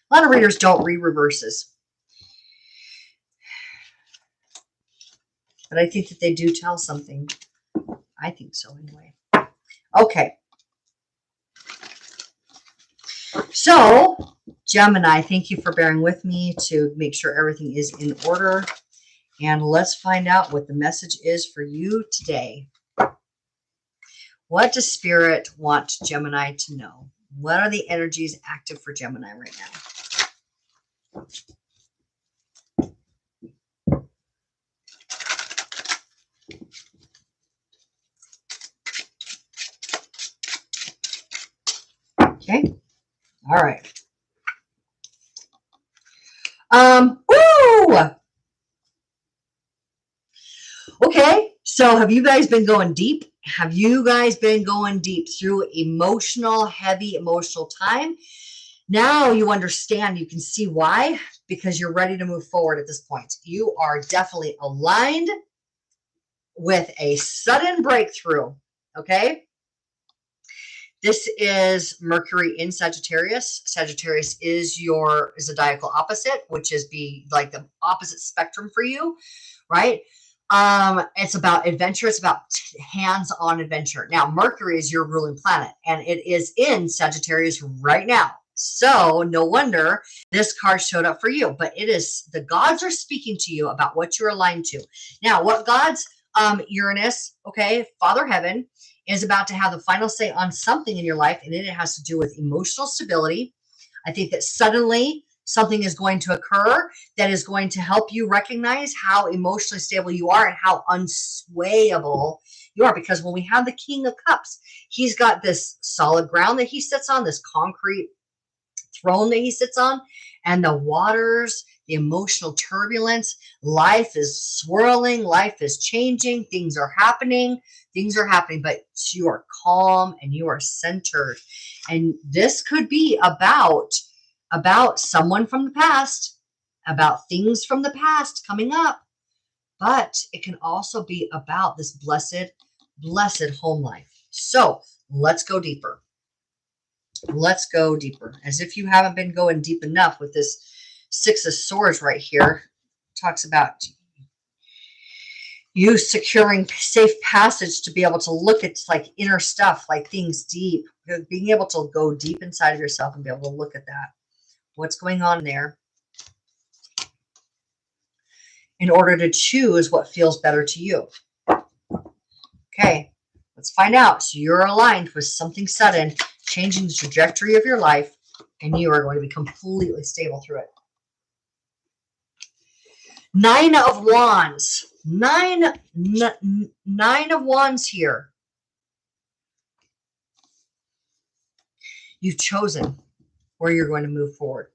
A lot of readers don't read reverses, but I think that they do tell something. I think so anyway. Okay. So, Gemini, thank you for bearing with me to make sure everything is in order. And let's find out what the message is for you today. What does Spirit want Gemini to know? What are the energies active for Gemini right now? Okay. All right. Woo! Okay. So have you guys been going deep? Have you guys been going deep through heavy emotional time? Now you understand, you can see why, because you're ready to move forward at this point. You are definitely aligned with a sudden breakthrough. Okay. This is Mercury in Sagittarius. Sagittarius is your zodiacal opposite, which is like the opposite spectrum for you, right? It's about adventure. It's about hands-on adventure. Now, Mercury is your ruling planet, and it is in Sagittarius right now. So no wonder this card showed up for you, but it is the gods are speaking to you about what you're aligned to. Now, what gods, Uranus, okay, Father Heaven is about to have the final say on something in your life, and it has to do with emotional stability. I think that suddenly something is going to occur that is going to help you recognize how emotionally stable you are and how unswayable you are. Because when we have the King of Cups, he's got this solid ground that he sits on, this concrete throne that he sits on, and the waters, the emotional turbulence, life is swirling, life is changing, things are happening, but you are calm and you are centered. And this could be about someone from the past, about things from the past coming up, but it can also be about this blessed home life. So let's go deeper. Let's go deeper. As if you haven't been going deep enough with this Six of Swords right here. Talks about you securing safe passage to be able to look at like inner stuff, like things deep, being able to go deep inside of yourself and be able to look at that. What's going on there in order to choose what feels better to you. Okay, let's find out. So you're aligned with something sudden, changing the trajectory of your life, and you are going to be completely stable through it. Nine of Wands. Nine of Wands here. You've chosen where you're going to move forward.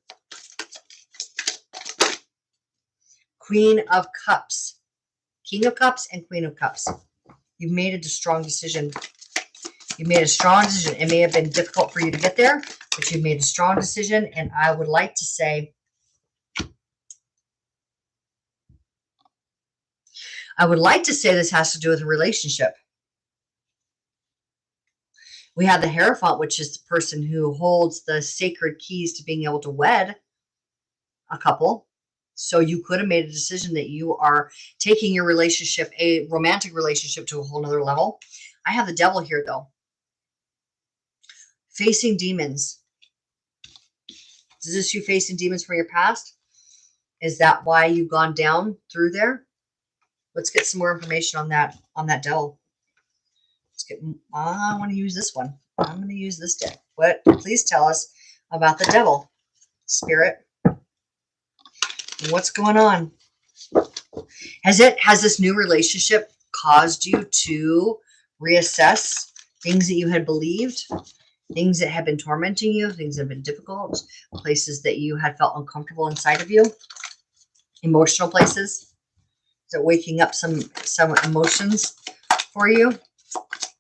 Queen of Cups. King of Cups and Queen of Cups. You've made a strong decision. You made a strong decision. It may have been difficult for you to get there, but you made a strong decision. And I would like to say, this has to do with a relationship. We have the Hierophant, which is the person who holds the sacred keys to being able to wed a couple. So you could have made a decision that you are taking your relationship, a romantic relationship, to a whole nother level. I have the Devil here, though. Facing demons. Is this you facing demons from your past? Is that why you've gone down through there? Let's get some more information on that Devil. I want to use this one. I'm going to use this deck. Please tell us about the Devil, Spirit. What's going on? Has this new relationship caused you to reassess things that you had believed, things that have been tormenting you, things that have been difficult, places that you had felt uncomfortable inside of you, emotional places? Is it waking up some emotions for you?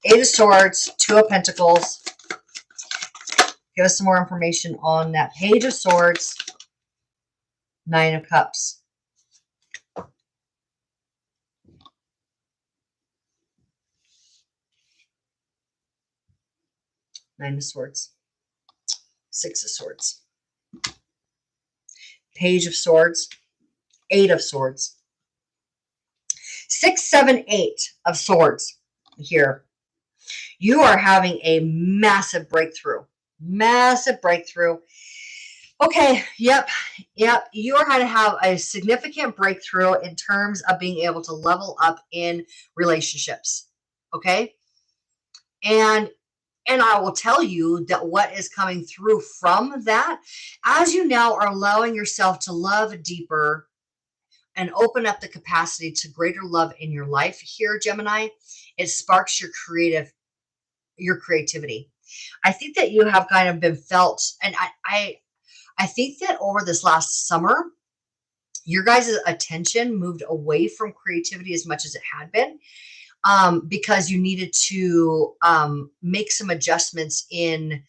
Eight of Swords, Two of Pentacles. Give us some more information on that. Page of Swords, Nine of Cups. Nine of Swords. Six of Swords. Page of Swords. Eight of Swords. 6, 7, 8 of Swords here. You are having a massive breakthrough. Massive breakthrough. Okay, yep. You are going to have a significant breakthrough in terms of being able to level up in relationships. Okay? And I will tell you that what is coming through from that, as you now are allowing yourself to love deeper and open up the capacity to greater love in your life here, Gemini, it sparks your creativity. I think that you have kind of been felt, and I think that over this last summer, your guys' attention moved away from creativity as much as it had been, because you needed to make some adjustments in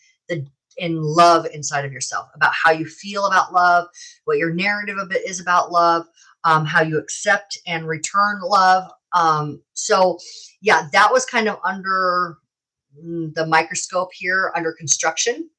love inside of yourself, about how you feel about love, what your narrative of it is about love, how you accept and return love. So yeah, that was kind of under the microscope here, under construction.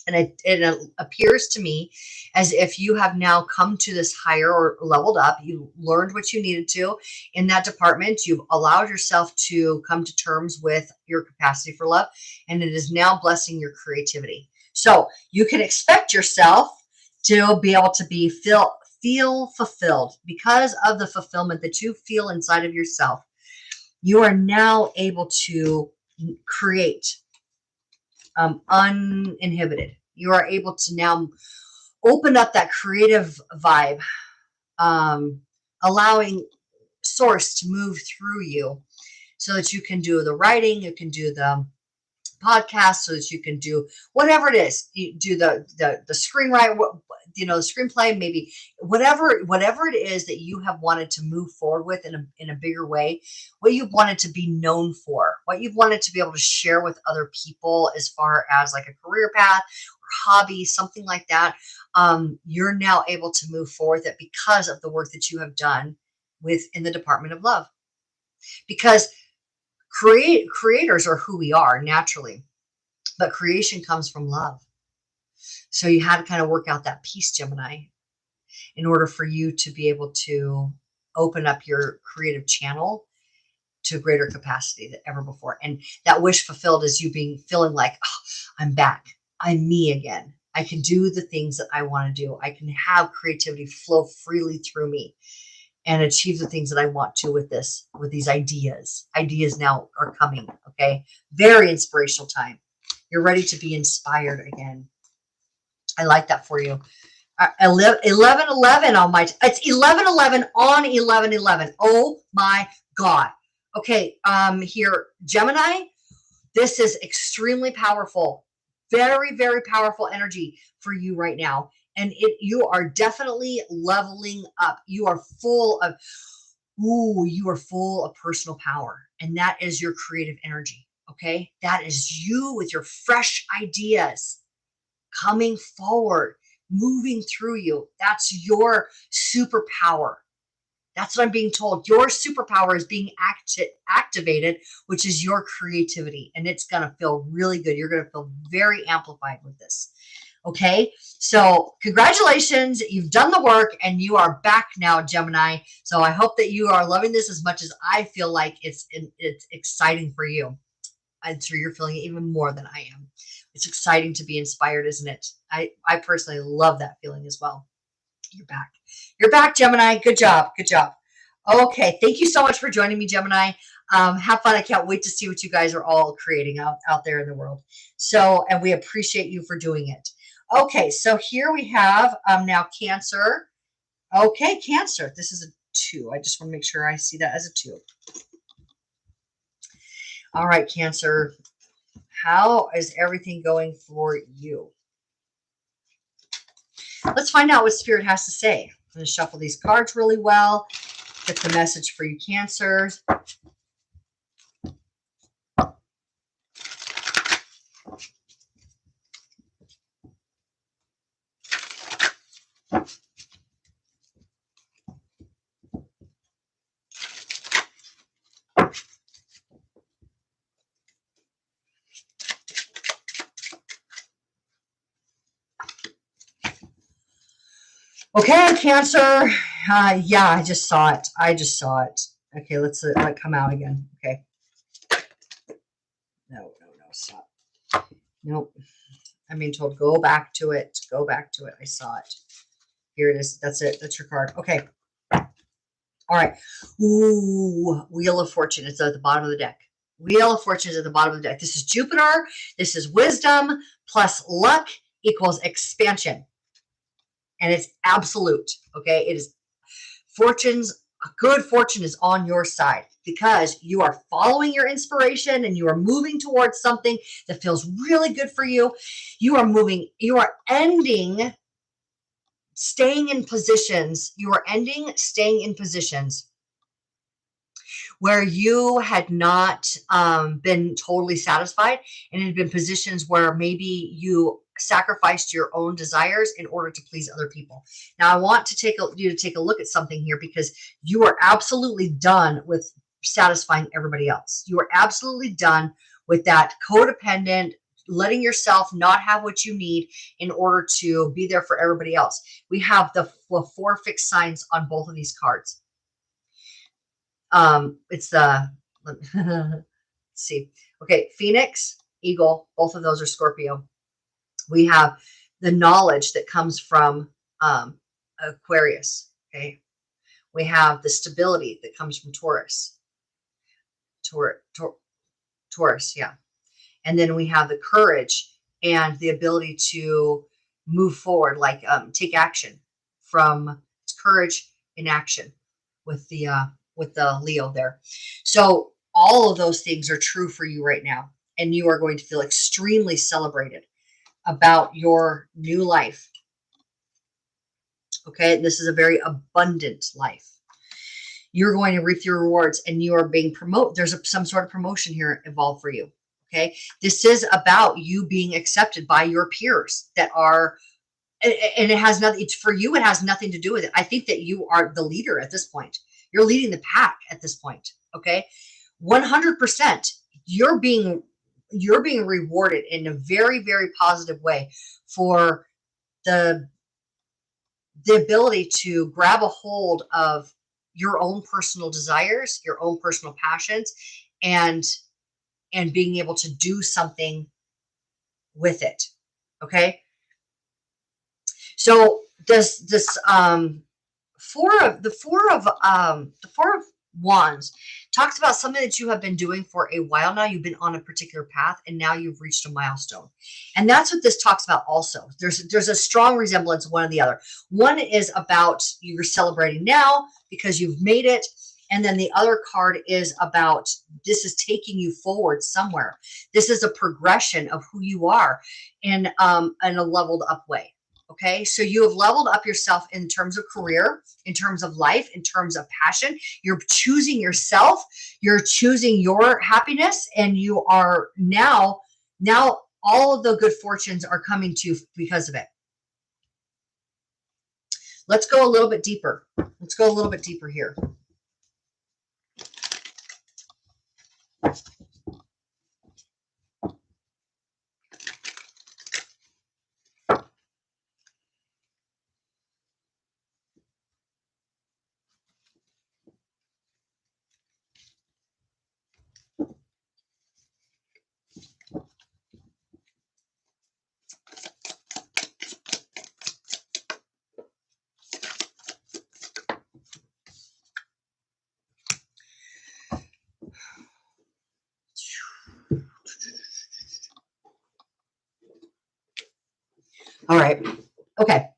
And it appears to me as if you have now come to this higher or leveled up. You learned what you needed to in that department. You've allowed yourself to come to terms with your capacity for love, and it is now blessing your creativity. So you can expect yourself to be able to feel fulfilled because of the fulfillment that you feel inside of yourself. You are now able to create uninhibited. You are able to now open up that creative vibe, allowing source to move through you so that you can do the writing, you can do the podcast, so that you can do whatever it is. You do the screenwrite, the screenplay, maybe whatever it is that you have wanted to move forward with in a bigger way, what you've wanted to be known for, what you've wanted to be able to share with other people as far as like a career path or hobby, something like that. You're now able to move forward that because of the work that you have done in the Department of Love, because creators are who we are naturally, but creation comes from love. So you had to kind of work out that piece, Gemini, in order for you to be able to open up your creative channel to greater capacity than ever before. And that wish fulfilled is you feeling like, oh, I'm back. I'm me again. I can do the things that I want to do. I can have creativity flow freely through me and achieve the things that I want to with these ideas. Ideas now are coming, okay? Very inspirational time. You're ready to be inspired again. I like that for you. 11/11 on my, it's 11/11 on 11/11. Oh my God. Okay, here, Gemini, this is extremely powerful. Very, very powerful energy for you right now. And you are definitely leveling up. You are full of personal power. And that is your creative energy. Okay. That is you with your fresh ideas coming forward, moving through you. That's your superpower. That's what I'm being told. Your superpower is being activated, which is your creativity. And it's going to feel really good. You're going to feel very amplified with this. Okay, so congratulations, you've done the work and you are back now, Gemini. So I hope that you are loving this as much as I feel like it's exciting for you. I'm sure you're feeling it even more than I am. It's exciting to be inspired, isn't it? I personally love that feeling as well. You're back. You're back, Gemini. Good job. Good job. Okay, thank you so much for joining me, Gemini. Have fun. I can't wait to see what you guys are all creating out there in the world. So, and we appreciate you for doing it. Okay, so here we have now Cancer. Okay, Cancer. This is a 2. I just want to make sure I see that as a 2. All right, Cancer. How is everything going for you? Let's find out what Spirit has to say. I'm going to shuffle these cards really well. Get the message for you, Cancers. Okay, Cancer. Yeah, I just saw it. Okay, let's let it come out again. Okay. No, stop. Nope. I'm being told go back to it. Go back to it. I saw it. Here it is. That's it. That's your card. Okay. All right. Ooh, Wheel of Fortune. It's at the bottom of the deck. Wheel of Fortune is at the bottom of the deck. This is Jupiter. This is wisdom plus luck equals expansion. And it's absolute. Okay. It is good fortune is on your side because you are following your inspiration and you are moving towards something that feels really good for you. You are staying in positions where you had not been totally satisfied, and it had been positions where maybe you sacrificed your own desires in order to please other people. Now, I want to take a look at something here because you are absolutely done with satisfying everybody else. You are absolutely done with that codependent, letting yourself not have what you need in order to be there for everybody else. We have the 4 fixed signs on both of these cards. It's the, let's see. Okay, Phoenix, Eagle, both of those are Scorpio. We have the knowledge that comes from Aquarius. Okay. We have the stability that comes from Taurus. Taurus, yeah. And then we have the courage and the ability to move forward, like take action. From courage in action with the Leo there. So all of those things are true for you right now, and you are going to feel extremely celebrated about your new life. Okay, this is a very abundant life. You're going to reap your rewards, and you are being promoted. There's some sort of promotion here involved for you. Okay, this is about you being accepted by your peers that are, and it has nothing for you. It has nothing to do with it. I think that you are the leader at this point. You're leading the pack at this point. Okay, 100%. You're being rewarded in a very, very positive way for the ability to grab a hold of your own personal desires, your own personal passions, and being able to do something with it. Okay. So this four of wands talks about something that you have been doing for a while now. You've been on a particular path, and now you've reached a milestone. And that's what this talks about also. There's a strong resemblance one or the other. One is about you're celebrating now because you've made it. And then the other card is about this is taking you forward somewhere. This is a progression of who you are in a leveled up way. Okay, so you have leveled up yourself in terms of career, in terms of life, in terms of passion. You're choosing yourself, you're choosing your happiness, and you are now all of the good fortunes are coming to you because of it. Let's go a little bit deeper. Let's go a little bit deeper here. All right. Okay.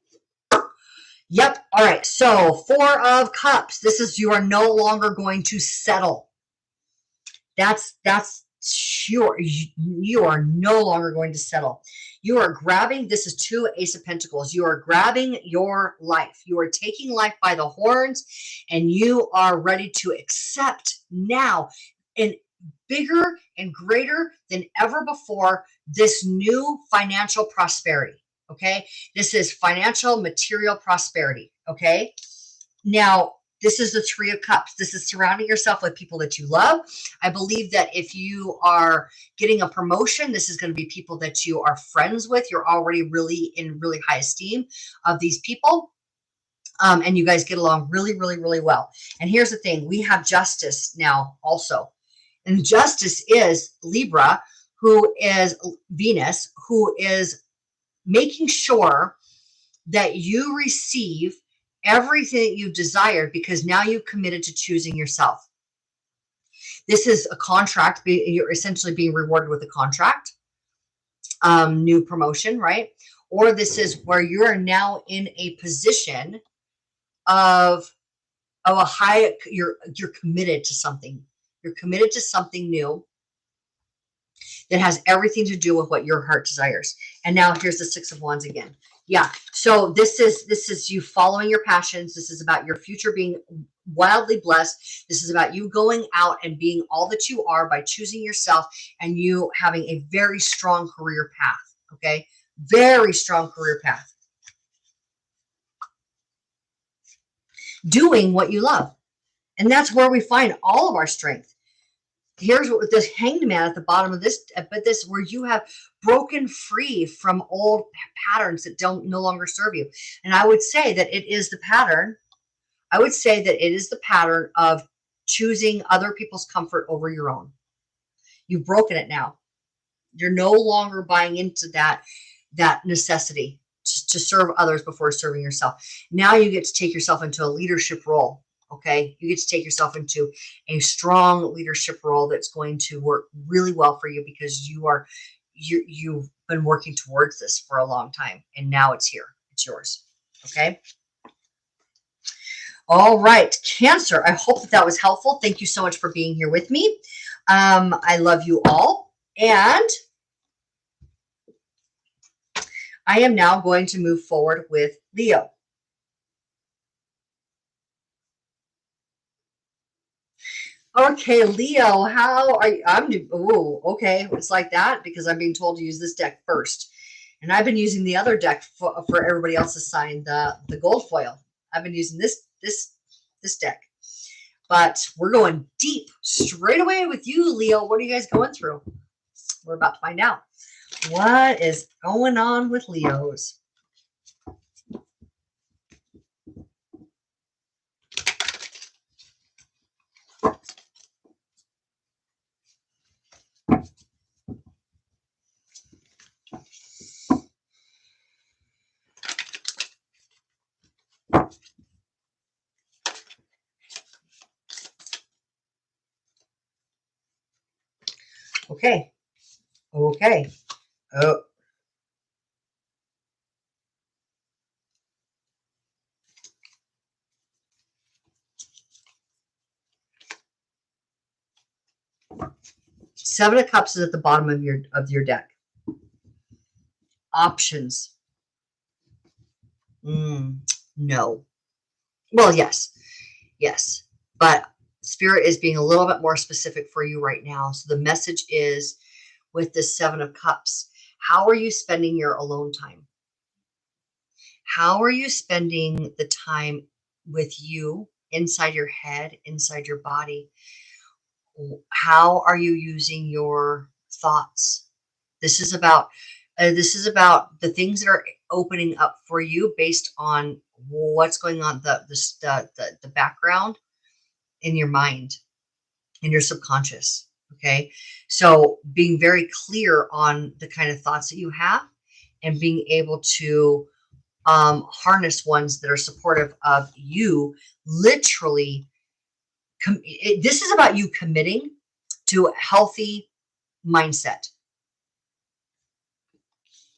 Yep. All right. So 4 of Cups. This is you are no longer going to settle. That's sure. You are no longer going to settle. You are grabbing. This is 2 Ace of Pentacles. You are grabbing your life. You are taking life by the horns, and you are ready to accept now and bigger and greater than ever before this new financial prosperity. Okay. This is financial material prosperity. Okay. Now, this is the 3 of Cups. This is surrounding yourself with people that you love. I believe that if you are getting a promotion, this is going to be people that you are friends with. You're already really in really high esteem of these people. And you guys get along really, really, really well. And here's the thing. We have Justice now also. And Justice is Libra, who is Venus, who is making sure that you receive everything that you desired because now you've committed to choosing yourself. This is a contract. You're essentially being rewarded with a contract, new promotion, right? Or this is where you're now in a position of a high, you're committed to something. You're committed to something new that has everything to do with what your heart desires. And now here's the 6 of Wands again. Yeah. So this is you following your passions. This is about your future being wildly blessed. This is about you going out and being all that you are by choosing yourself, and you having a very strong career path. Okay. Very strong career path. Doing what you love. And that's where we find all of our strength. Here's what this Hanged Man at the bottom of this, but this where you have broken free from old patterns that no longer serve you. And I would say that it is the pattern. I would say that it is the pattern of choosing other people's comfort over your own. You've broken it now. You're no longer buying into that. that necessity to serve others before serving yourself. Now you get to take yourself into a leadership role. Okay. You get to take yourself into a strong leadership role that's going to work really well for you because you've been working towards this for a long time and now it's here. It's yours. Okay. All right. Cancer. I hope that was helpful. Thank you so much for being here with me. I love you all. And I am now going to move forward with Leo. Okay, Leo, how are you? Oh, okay. It's like that because I'm being told to use this deck first. And I've been using the other deck for everybody else's sign, the gold foil. I've been using this deck. But we're going deep straight away with you, Leo. What are you guys going through? We're about to find out. What is going on with Leos? Okay. Okay. Oh. Seven of Cups is at the bottom of your deck. Options. No. Well, yes. Yes. But Spirit is being a little bit more specific for you right now. So the message is with this Seven of Cups, how are you spending your alone time? How are you spending the time with you inside your head, inside your body? How are you using your thoughts? This is about the things that are opening up for you based on what's going on, the background in your mind, in your subconscious. Okay. So being very clear on the kind of thoughts that you have and being able to harness ones that are supportive of you. Literally, this is about you committing to a healthy mindset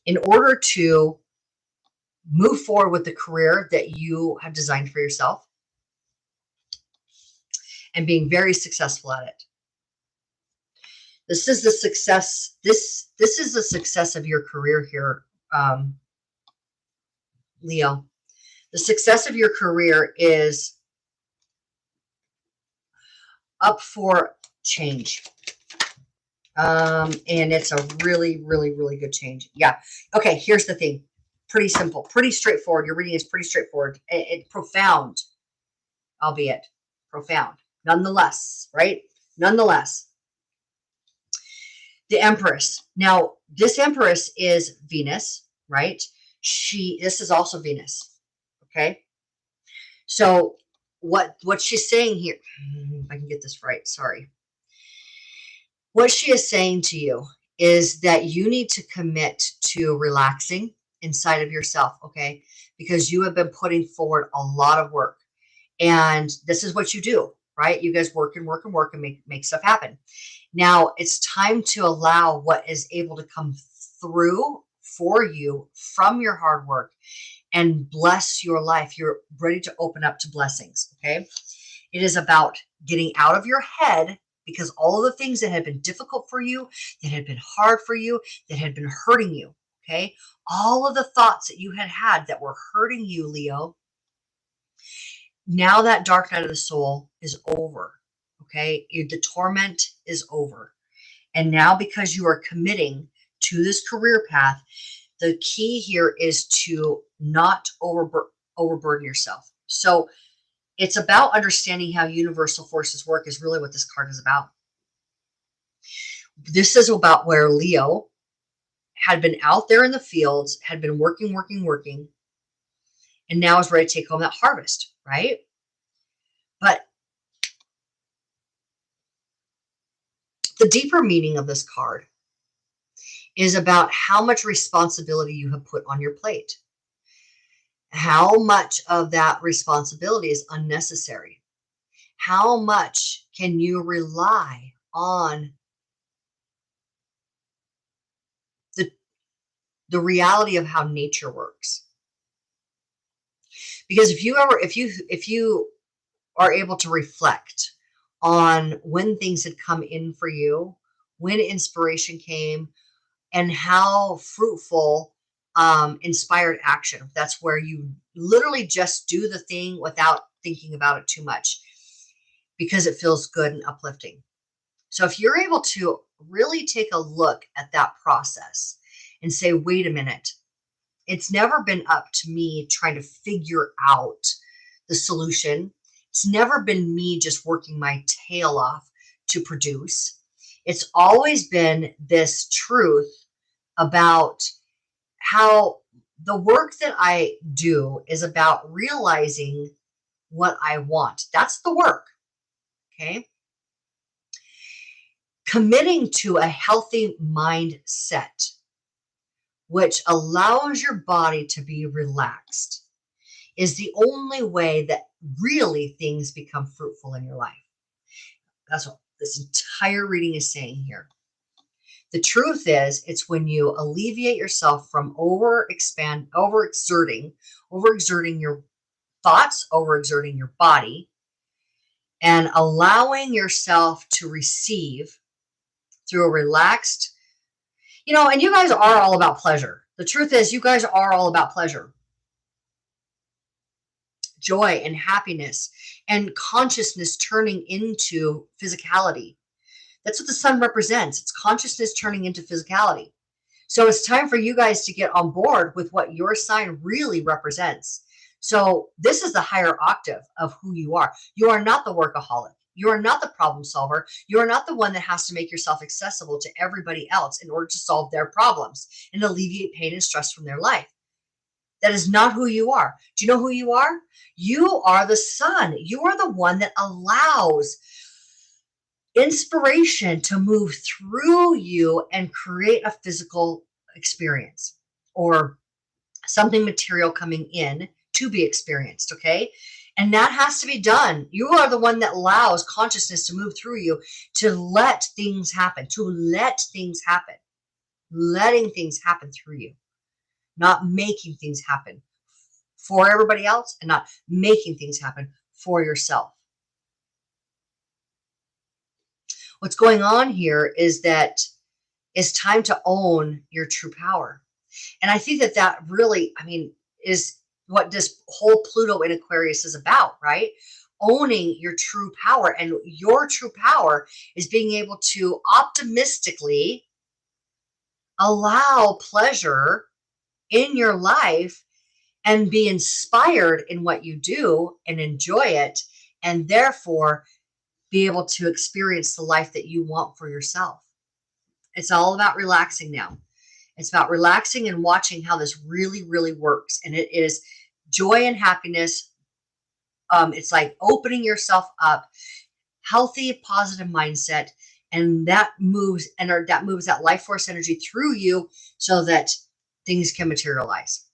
in order to move forward with the career that you have designed for yourself and being very successful at it. This is the success. This is the success of your career here, Leo. The success of your career is up for change. And it's a really, really, really good change. Yeah. Okay. Here's the thing. Pretty simple, pretty straightforward. Your reading is pretty straightforward. It's profound, albeit profound. Nonetheless, right? Nonetheless, the Empress. Now, this Empress is Venus, right? This is also Venus. Okay. So what she's saying here, if I can get this right, sorry. What she is saying to you is that you need to commit to relaxing inside of yourself, okay? Because you have been putting forward a lot of work. And this is what you do, right? You guys work and work and work and make stuff happen. Now it's time to allow what is able to come through for you from your hard work and bless your life. You're ready to open up to blessings, okay? It is about getting out of your head because all of the things that had been difficult for you, that had been hard for you, that had been hurting you, okay? All of the thoughts that you had that were hurting you, Leo, now that dark night of the soul is over, okay? The torment is over. And now because you are committing to this career path, the key here is to not overburden yourself. So it's about understanding how universal forces work is really what this card is about. This is about where Leo had been out there in the fields, had been working, and now is ready to take home that harvest, right? But the deeper meaning of this card is about how much responsibility you have put on your plate. How much of that responsibility is unnecessary? How much can you rely on the reality of how nature works? Because if you are able to reflect on when things had come in for you, when inspiration came, and how fruitful inspired action. That's where you literally just do the thing without thinking about it too much because it feels good and uplifting. So if you're able to really take a look at that process and say, wait a minute, it's never been up to me trying to figure out the solution. It's never been me just working my tail off to produce. It's always been this truth about how the work that I do is about realizing what I want. That's the work. Okay. Committing to a healthy mindset, which allows your body to be relaxed, is the only way that really things become fruitful in your life. That's what this entire reading is saying here. The truth is, it's when you alleviate yourself from overexerting your thoughts, overexerting your body, and allowing yourself to receive through a relaxed, and you guys are all about pleasure. The truth is, you guys are all about pleasure, joy and happiness, and consciousness turning into physicality. That's what the sun represents. It's consciousness turning into physicality. So it's time for you guys to get on board with what your sign really represents. So this is the higher octave of who you are. You are not the workaholic. You are not the problem solver. You are not the one that has to make yourself accessible to everybody else in order to solve their problems and alleviate pain and stress from their life. That is not who you are. Do you know who you are? You are the sun. You are the one that allows inspiration to move through you and create a physical experience or something material coming in to be experienced. Okay. And that has to be done. You are the one that allows consciousness to move through you to let things happen, letting things happen through you, not making things happen for everybody else and not making things happen for yourself. What's going on here is that it's time to own your true power. And I think that really, is what this whole Pluto in Aquarius is about, right? Owning your true power. And your true power is being able to optimistically allow pleasure in your life and be inspired in what you do and enjoy it, and therefore be able to experience the life that you want for yourself. It's all about relaxing now. It's about relaxing and watching how this really, really works. And it is joy and happiness. It's like opening yourself up, healthy, positive mindset. And that moves that life force energy through you so that things can materialize.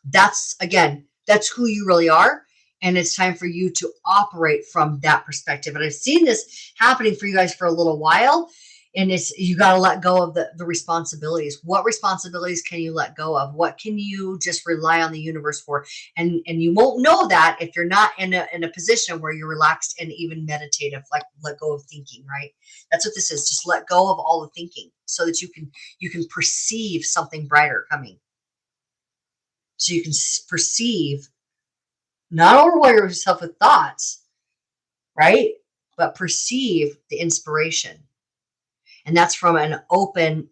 That's who you really are. And it's time for you to operate from that perspective. And I've seen this happening for you guys for a little while. And you got to let go of the responsibilities. What responsibilities can you let go of? What can you just rely on the universe for? And you won't know that if you're not in a position where you're relaxed and even meditative, like let go of thinking, right? That's what this is. Just let go of all the thinking so that you can perceive something brighter coming. So you can perceive, not overwhelm yourself with thoughts, right? But perceive the inspiration. And that's from an open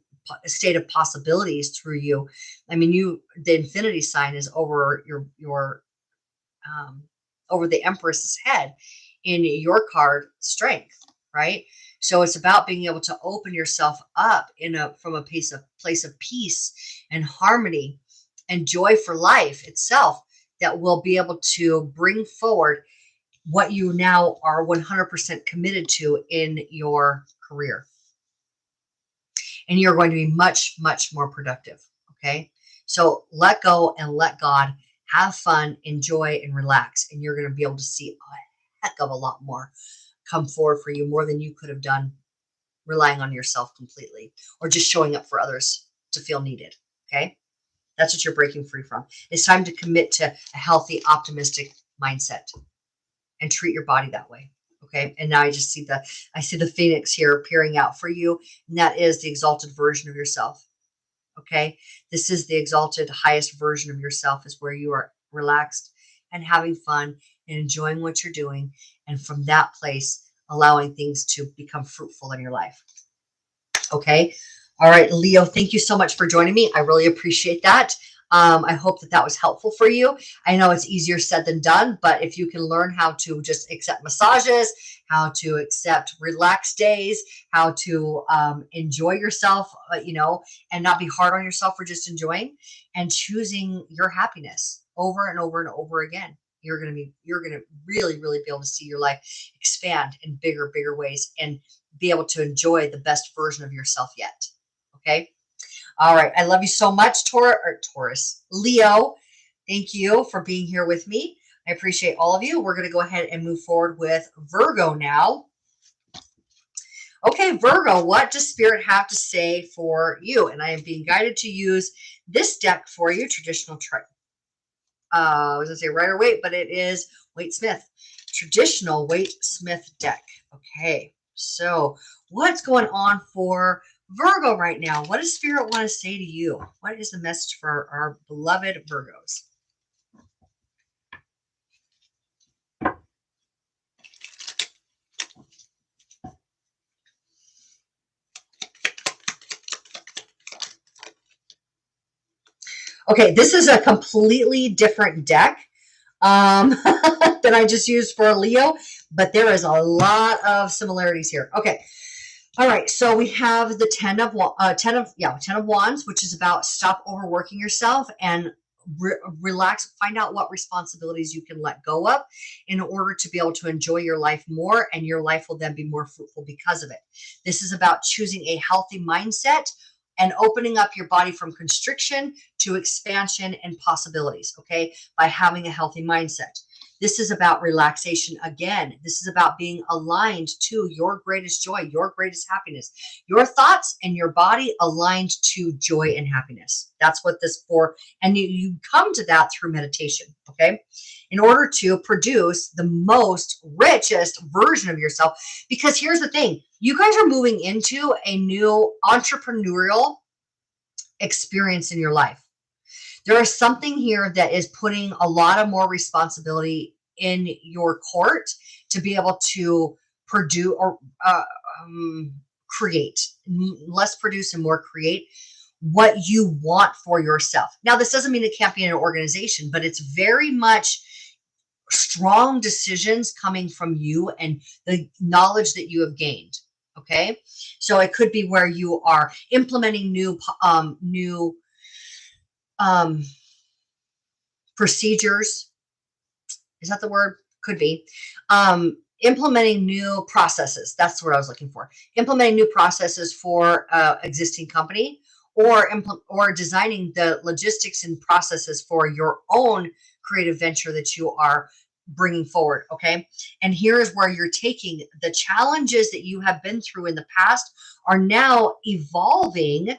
state of possibilities through you. The infinity sign is over your over the Empress's head in your card strength, right? So it's about being able to open yourself up from a place of peace and harmony and joy for life itself that will be able to bring forward what you now are 100% committed to in your career. and you're going to be much, much more productive. Okay. So let go and let God, have fun, enjoy, and relax. And you're going to be able to see a heck of a lot more come forward for you, more than you could have done relying on yourself completely or just showing up for others to feel needed. Okay. That's what you're breaking free from. It's time to commit to a healthy, optimistic mindset and treat your body that way. Okay. And now I see the phoenix here appearing out for you. And that is the exalted version of yourself. Okay. This is the exalted highest version of yourself, is where you are relaxed and having fun and enjoying what you're doing. And from that place, allowing things to become fruitful in your life. Okay. All right, Leo, thank you so much for joining me. I really appreciate that. I hope that was helpful for you. I know it's easier said than done, but if you can learn how to just accept massages, how to accept relaxed days, how to enjoy yourself, and not be hard on yourself for just enjoying and choosing your happiness over and over and over again, you're going to really, really be able to see your life expand in bigger ways and be able to enjoy the best version of yourself yet. Okay. All right. I love you so much, Taurus. Leo, thank you for being here with me. I appreciate all of you. We're going to go ahead and move forward with Virgo now. Okay, Virgo, what does Spirit have to say for you? And I am being guided to use this deck for you, traditional I was going to say Rider Waite, but it is Waite Smith. Traditional Waite Smith deck. Okay, so what's going on for Virgo right now? What does Spirit want to say to you? What is the message for our beloved Virgos? Okay, this is a completely different deck than I just used for Leo, but there is a lot of similarities here. Okay. All right, so we have the 10 of Wands, which is about stop overworking yourself and relax, find out what responsibilities you can let go of in order to be able to enjoy your life more, and your life will then be more fruitful because of it. This is about choosing a healthy mindset and opening up your body from constriction to expansion and possibilities, okay, by having a healthy mindset. This is about relaxation again. This is about being aligned to your greatest joy, your greatest happiness, your thoughts and your body aligned to joy and happiness. That's what this for. And you come to that through meditation, okay? In order to produce the most richest version of yourself. Because here's the thing, you guys are moving into a new entrepreneurial experience in your life. There is something here that is putting a lot of more responsibility in your court to be able to produce or create, less produce and more create what you want for yourself. Now, this doesn't mean it can't be in an organization, but it's very much strong decisions coming from you and the knowledge that you have gained. Okay. So it could be where you are implementing new procedures. Is that the word? Could be. Implementing new processes. That's what I was looking for. Implementing new processes for existing company, or designing the logistics and processes for your own creative venture that you are bringing forward. Okay. And here is where you're taking the challenges that you have been through in the past are now evolving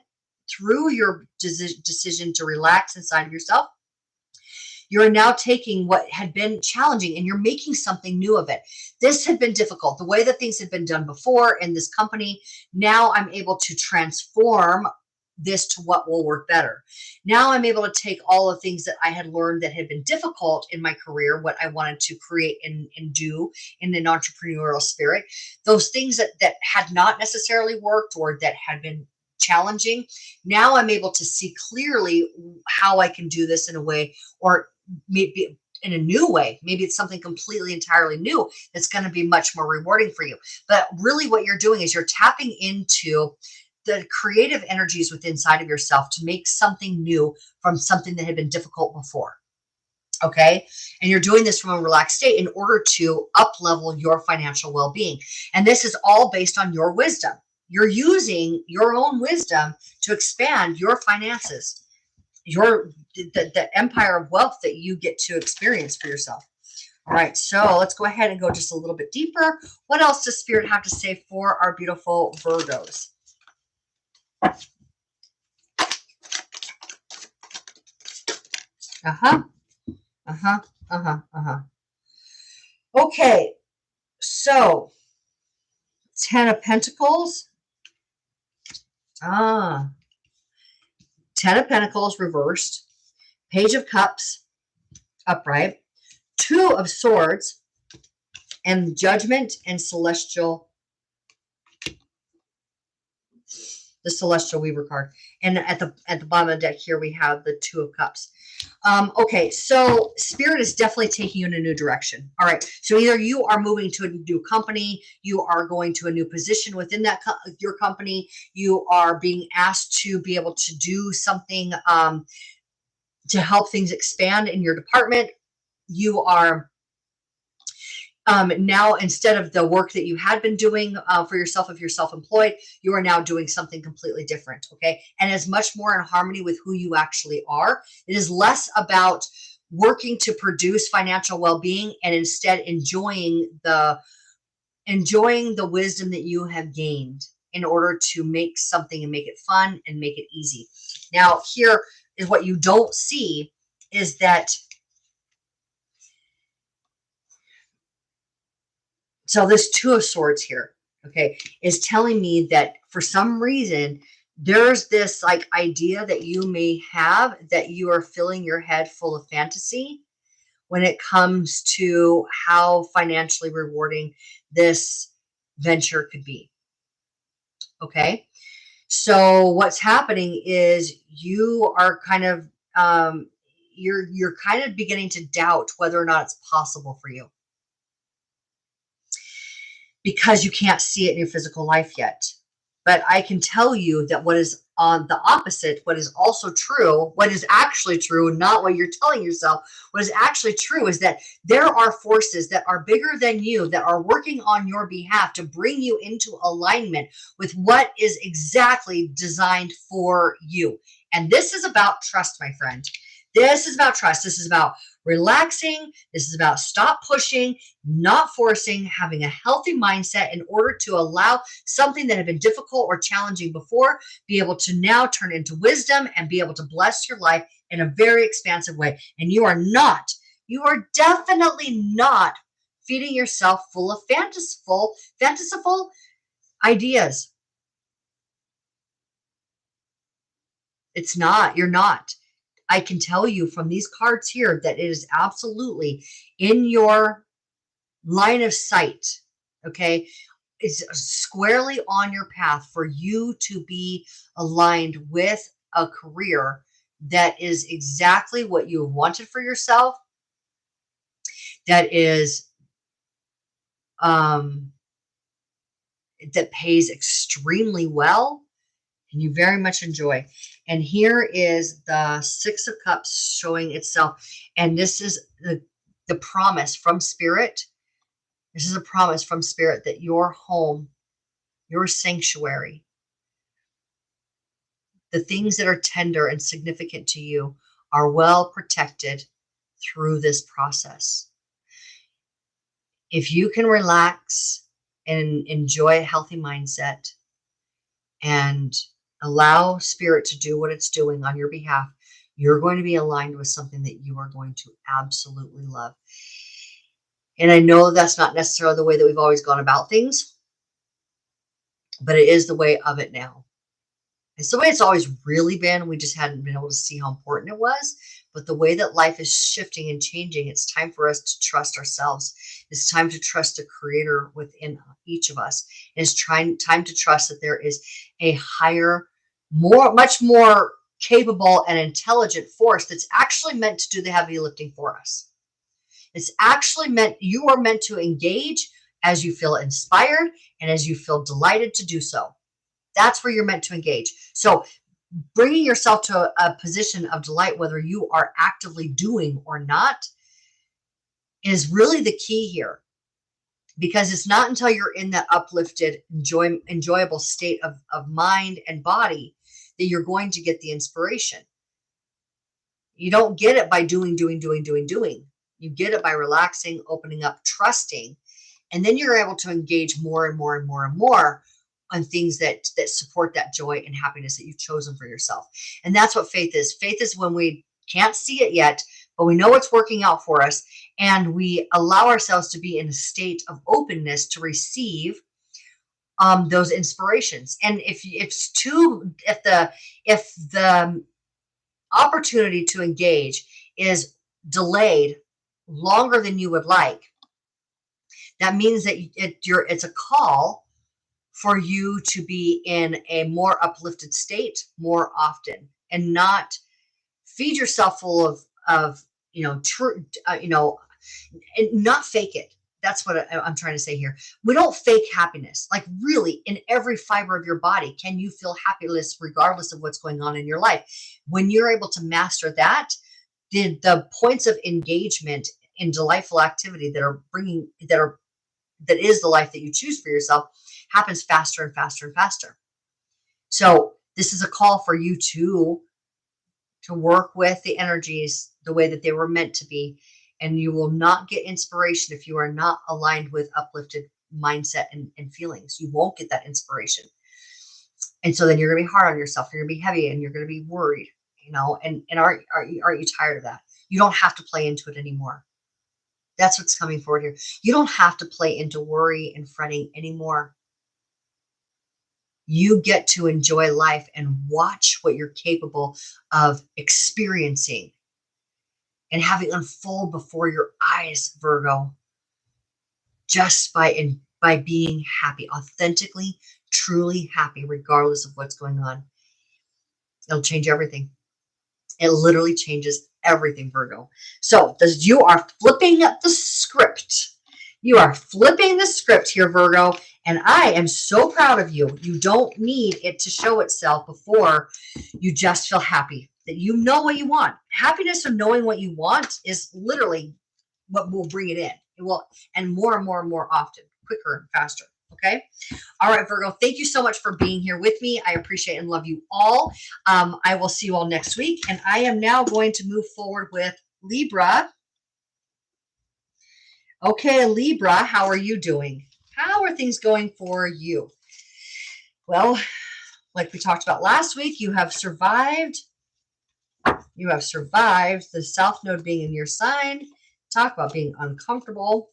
through your decision to relax inside of yourself. You're now taking what had been challenging and you're making something new of it. This had been difficult. The way that things had been done before in this company, now I'm able to transform this to what will work better. Now I'm able to take all the things that I had learned that had been difficult in my career, what I wanted to create and do in an entrepreneurial spirit, those things that had not necessarily worked or that had been challenging. Now I'm able to see clearly how I can do this in a way, or maybe in a new way. Maybe it's something completely entirely new that's going to be much more rewarding for you. But really what you're doing is you're tapping into the creative energies within inside of yourself to make something new from something that had been difficult before. Okay. And you're doing this from a relaxed state in order to up level your financial well-being. And this is all based on your wisdom. you're using your own wisdom to expand your finances, the empire of wealth that you get to experience for yourself. All right, so let's go ahead and go just a little bit deeper. What else does Spirit have to say for our beautiful Virgos? Okay, so 10 of Pentacles. 10 of Pentacles reversed. Page of Cups upright. 2 of Swords, and Judgment and Celestial. The Celestial Weaver card. And at the bottom of the deck here, we have the 2 of Cups. Okay, so Spirit is definitely taking you in a new direction. All right, so either you are moving to a new company, you are going to a new position within that your company, you are being asked to be able to do something to help things expand in your department. You are now, instead of the work that you had been doing for yourself, if you're self-employed, you are now doing something completely different. Okay. And is much more in harmony with who you actually are. It is less about working to produce financial well-being and instead enjoying the wisdom that you have gained in order to make something and make it fun and make it easy. Now, here is what you don't see is that. So this 2 of Swords here, okay, is telling me that for some reason, there's this like idea that you may have that you are filling your head full of fantasy when it comes to how financially rewarding this venture could be. Okay. So what's happening is you are kind of, you're kind of beginning to doubt whether or not it's possible for you, because you can't see it in your physical life yet. But I can tell you that what is on the opposite, what is also true, what is actually true, not what you're telling yourself, what is actually true is that there are forces that are bigger than you that are working on your behalf to bring you into alignment with what is exactly designed for you. And this is about trust, my friend. This is about trust. This is about relaxing. This is about stop pushing, not forcing, having a healthy mindset in order to allow something that had been difficult or challenging before, be able to now turn into wisdom and be able to bless your life in a very expansive way. And you are definitely not feeding yourself full of fanciful ideas. It's not, you're not. I can tell you from these cards here that it is absolutely in your line of sight, okay? It's squarely on your path for you to be aligned with a career that is exactly what you have wanted for yourself, that is, that pays extremely well, and you very much enjoy. And here is the 6 of Cups showing itself. And this is the promise from Spirit. This is a promise from Spirit that your home, your sanctuary, the things that are tender and significant to you are well protected through this process. If you can relax and enjoy a healthy mindset and allow Spirit to do what it's doing on your behalf, you're going to be aligned with something that you are going to absolutely love. And I know that's not necessarily the way that we've always gone about things, but it is the way of it now. It's the way it's always really been. We just hadn't been able to see how important it was. But the way that life is shifting and changing, it's time for us to trust ourselves. It's time to trust the creator within each of us. It's time to trust that there is a higher, much more capable and intelligent force that's actually meant to do the heavy lifting for us. It's actually you are meant to engage as you feel inspired and as you feel delighted to do so. That's where you're meant to engage. So bringing yourself to a position of delight, whether you are actively doing or not, is really the key here. because it's not until you're in that uplifted, enjoyable state of mind and body that you're going to get the inspiration. You don't get it by doing. You get it by relaxing, opening up, trusting, and then you're able to engage more and more and more and more on things that support that joy and happiness that you've chosen for yourself. And that's what faith is. Faith is when we can't see it yet, but we know it's working out for us, and we allow ourselves to be in a state of openness to receive those inspirations. And if the opportunity to engage is delayed longer than you would like, that means that it's a call for you to be in a more uplifted state more often, and not feed yourself full of and not fake it. That's what I'm trying to say here. We don't fake happiness. Like, really, in every fiber of your body, can you feel happiness regardless of what's going on in your life? When you're able to master that, the points of engagement in delightful activity that is the life that you choose for yourself happens faster and faster and faster. So this is a call for you to work with the energies the way that they were meant to be. And you will not get inspiration if you are not aligned with uplifted mindset and feelings. You won't get that inspiration. And so then you're going to be hard on yourself. You're going to be heavy, and you're going to be worried, and aren't you tired of that? You don't have to play into it anymore. That's what's coming forward here. You don't have to play into worry and fretting anymore. You get to enjoy life and watch what you're capable of experiencing and having unfold before your eyes, Virgo, just by being happy, authentically, truly happy, regardless of what's going on. It'll change everything. It literally changes everything, Virgo. So you are flipping the script. You are flipping the script here, Virgo, and I am so proud of you. You don't need it to show itself before you just feel happy, that you know what you want. Happiness of knowing what you want is literally what will bring it in. It will, and more and more and more often, quicker and faster. Okay. All right, Virgo, thank you so much for being here with me. I appreciate and love you all. I will see you all next week. And I am now going to move forward with Libra. Okay, Libra, how are you doing? How are things going for you? Well, like we talked about last week, you have survived. You have survived the South Node being in your sign. Talk about being uncomfortable.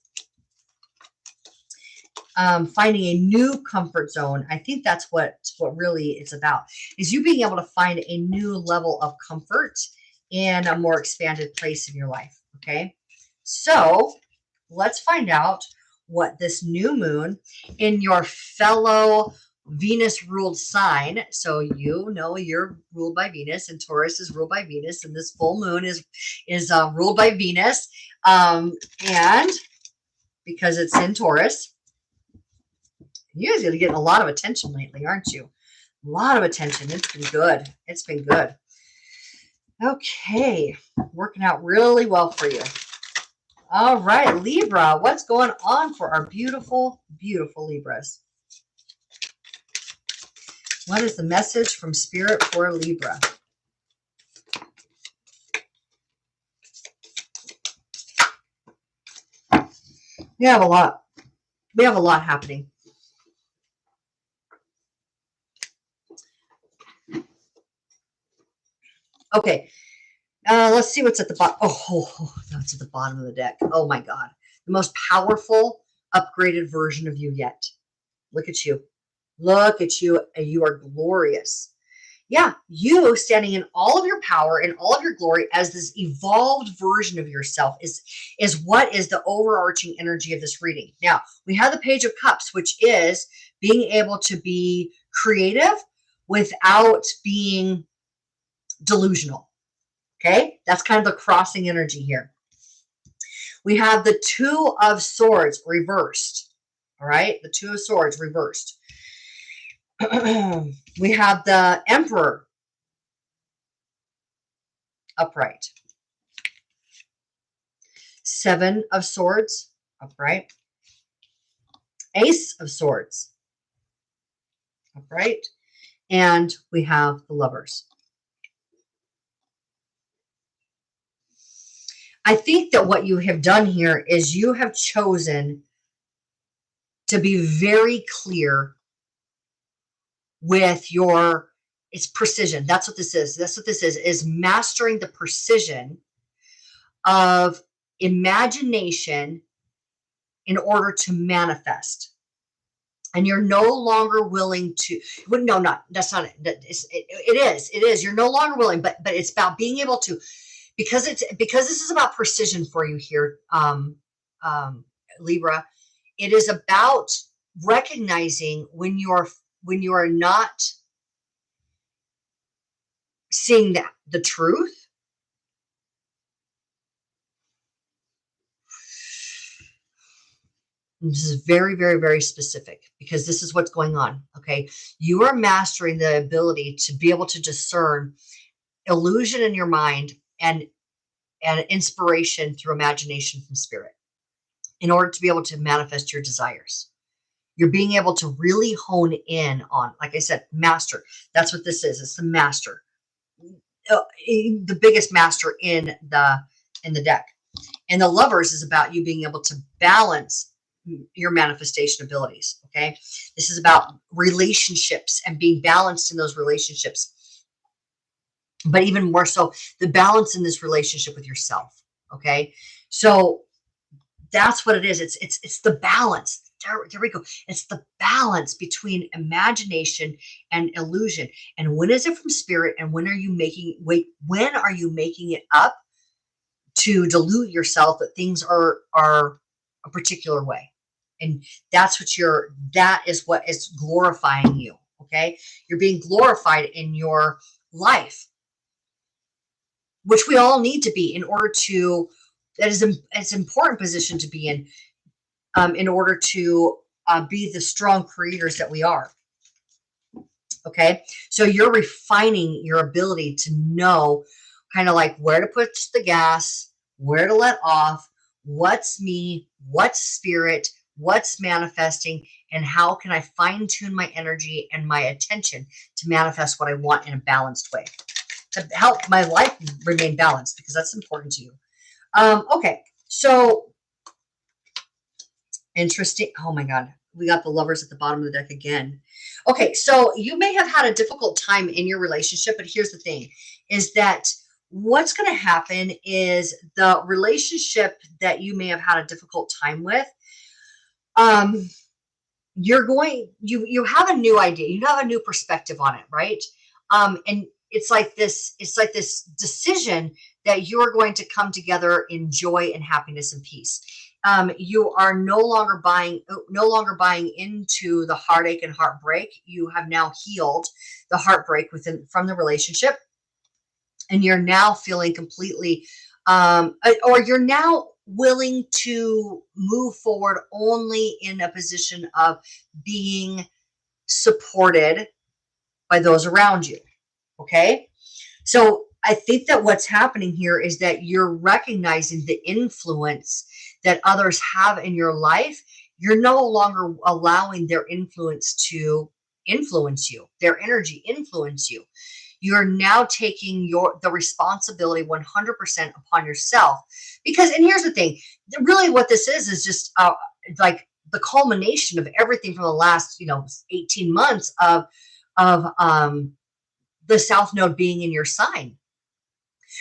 Finding a new comfort zone. I think that's what really it's about, is you being able to find a new level of comfort in a more expanded place in your life. Okay, so let's find out what this new moon in your fellow Venus ruled sign. So you're ruled by Venus, and Taurus is ruled by Venus, and this full moon is ruled by Venus, and because it's in Taurus. You guys are getting a lot of attention lately, aren't you? A lot of attention. It's been good. It's been good. Okay. Working out really well for you. All right, Libra. What's going on for our beautiful, beautiful Libras? What is the message from Spirit for Libra? We have a lot. We have a lot happening. Okay, let's see what's at the bottom. Oh, that's at the bottom of the deck. Oh my God. The most powerful, upgraded version of you yet. Look at you. Look at you. You are glorious. Yeah, you standing in all of your power and all of your glory as this evolved version of yourself is what is the overarching energy of this reading. Now, we have the Page of Cups, which is being able to be creative without being delusional. Okay, that's kind of the crossing energy here. We have the Two of Swords reversed. All right, the Two of Swords reversed. We have the Emperor upright. Seven of Swords upright. Ace of Swords. All right. And we have the Lovers. I think that what you have done here is you have chosen to be very clear with your, it's precision. That's what this is. That's what this is mastering the precision of imagination in order to manifest. And you're no longer willing to, well, no, not, that's not it. It is. You're no longer willing, but it's about being able to, because this is about precision for you here, Libra. It is about recognizing when you are not seeing the truth. This is very, very, very specific because this is what's going on. Okay. You are mastering the ability to be able to discern illusion in your mind and inspiration through imagination from spirit in order to be able to manifest your desires. You're being able to really hone in on, like I said, master. That's what this is. It's the master, the biggest master in the deck. And the Lovers is about you being able to balance your manifestation abilities. Okay. This is about relationships and being balanced in those relationships. But even more so, the balance in this relationship with yourself. Okay. So that's what it is. It's the balance. There we go. It's the balance between imagination and illusion. And when is it from spirit? And when are you making it up to dilute yourself that things are a particular way? And that is what is glorifying you. Okay. You're being glorified in your life, which we all need to be in order to, it's an important position to be in order to be the strong creators that we are. Okay. So you're refining your ability to know kind of like where to put the gas, where to let off, what's me, what's spirit, what's manifesting, and how can I fine tune my energy and my attention to manifest what I want in a balanced way, to help my life remain balanced, because that's important to you. Okay, so interesting. Oh my God, we got the Lovers at the bottom of the deck again. Okay, so you may have had a difficult time in your relationship, but here's the thing, is that what's going to happen is the relationship that you may have had a difficult time with, you have a new idea, you have a new perspective on it, right? And it's like this decision that you are going to come together in joy and happiness and peace. You are no longer buying into the heartache and heartbreak. You have now healed the heartbreak from the relationship, and you're now feeling completely, or you're now willing to move forward only in a position of being supported by those around you. Okay. So I think that what's happening here is that you're recognizing the influence that others have in your life. You're no longer allowing their influence to influence you, their energy influence you. You're now taking the responsibility 100% upon yourself. Because, and here's the thing, really what this is just like the culmination of everything from the last, 18 months of the South Node being in your sign,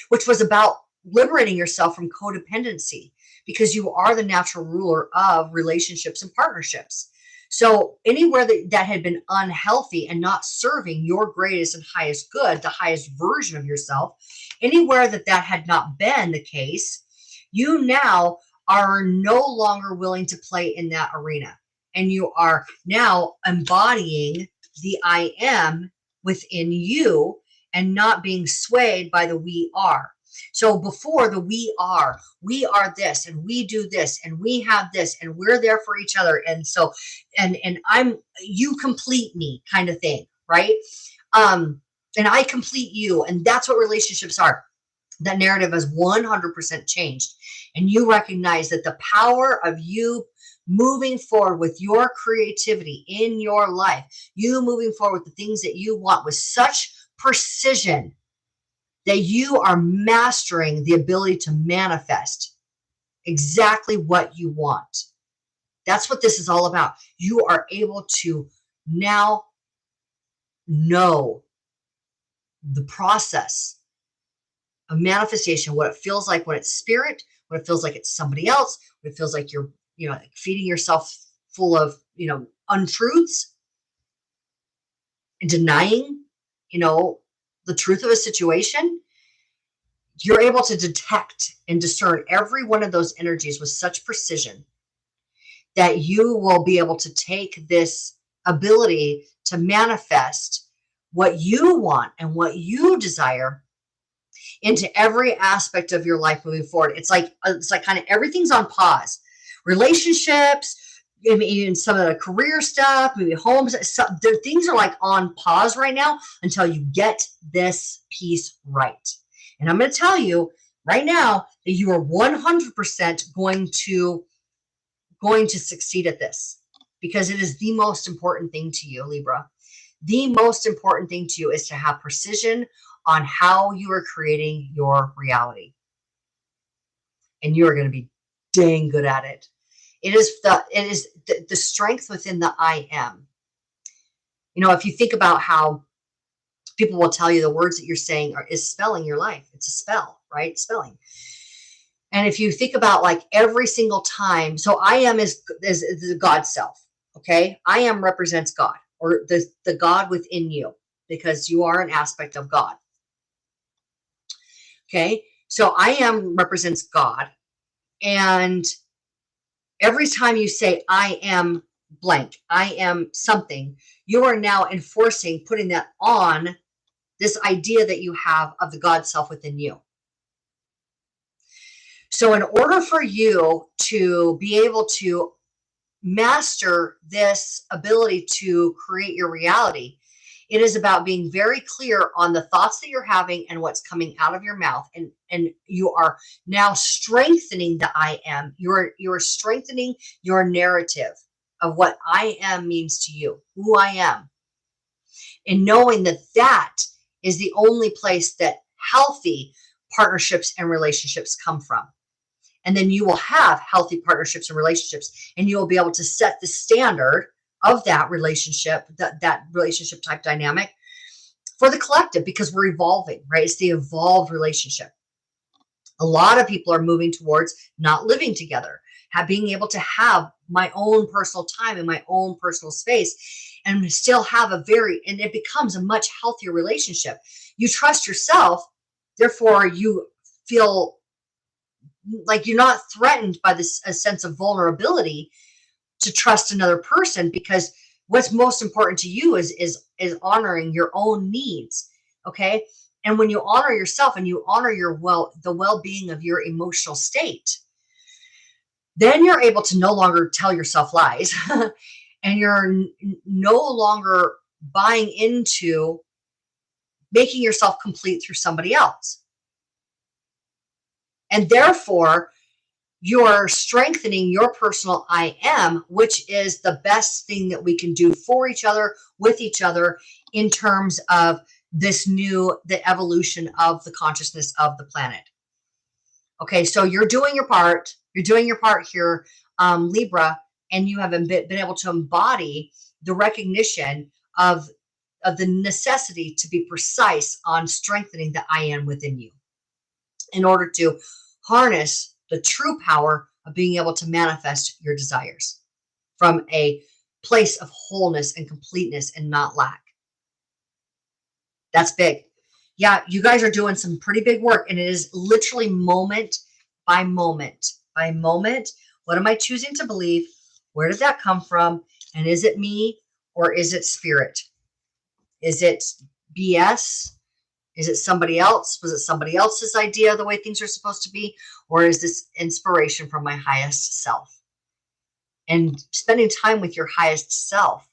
which was about liberating yourself from codependency, because you are the natural ruler of relationships and partnerships. So anywhere that had been unhealthy and not serving your greatest and highest good, the highest version of yourself, anywhere that had not been the case, you now are no longer willing to play in that arena. And you are now embodying the I am within you and not being swayed by the we are. So before, the we are this, and we do this, and we have this, and we're there for each other. And so, and you complete me kind of thing, right? And I complete you. And that's what relationships are. That narrative has 100% changed. And you recognize that the power of you moving forward with your creativity in your life, you moving forward with the things that you want with such precision that you are mastering the ability to manifest exactly what you want. That's what this is all about. You are able to now know the process of manifestation, what it feels like when it's spirit, what it feels like it's somebody else, what it feels like you're, like feeding yourself full of, untruths and denying, the truth of a situation. You're able to detect and discern every one of those energies with such precision that you will be able to take this ability to manifest what you want and what you desire into every aspect of your life moving forward. It's like kind of everything's on pause. Relationships, maybe even some of the career stuff, maybe homes, things are like on pause right now until you get this piece right. And I'm going to tell you right now that you are 100% going to succeed at this, because it is the most important thing to you, Libra. The most important thing to you is to have precision on how you are creating your reality. And you are going to be dang good at it. It is the strength within the I am. If you think about how people will tell you the words that you're saying is spelling your life. It's a spell, right? Spelling. And if you think about like every single time, so I am is the God self. Okay. I am represents God, or the God within you, because you are an aspect of God. Okay. So I am represents God. And every time you say, I am blank, I am something, you are now enforcing, putting that on this idea that you have of the God self within you. So in order for you to be able to master this ability to create your reality, it is about being very clear on the thoughts that you're having and what's coming out of your mouth. And you are now strengthening the I am. You are strengthening your narrative of what I am means to you, who I am. And knowing that that is the only place that healthy partnerships and relationships come from. And then you will have healthy partnerships and relationships, and you will be able to set the standard of that relationship, that relationship type dynamic for the collective, because we're evolving, right? It's the evolved relationship. A lot of people are moving towards not living together, being able to have my own personal time and my own personal space, and still have and it becomes a much healthier relationship. You trust yourself, therefore you feel like you're not threatened by a sense of vulnerability to trust another person, because what's most important to you is honoring your own needs. Okay. And when you honor yourself and you honor the well-being of your emotional state, then you're able to no longer tell yourself lies and you're no longer buying into making yourself complete through somebody else. And therefore, you're strengthening your personal I am, which is the best thing that we can do for each other, with each other, in terms of the evolution of the consciousness of the planet. Okay, so you're doing your part. You're doing your part here, Libra, and you have been able to embody the recognition of the necessity to be precise on strengthening the I am within you, in order to harness the true power of being able to manifest your desires from a place of wholeness and completeness and not lack. That's big. Yeah, you guys are doing some pretty big work, and it is literally moment by moment by moment. What am I choosing to believe? Where did that come from? And is it me or is it spirit? Is it BS? Is it somebody else? Was it somebody else's idea of the way things are supposed to be? Or is this inspiration from my highest self? And spending time with your highest self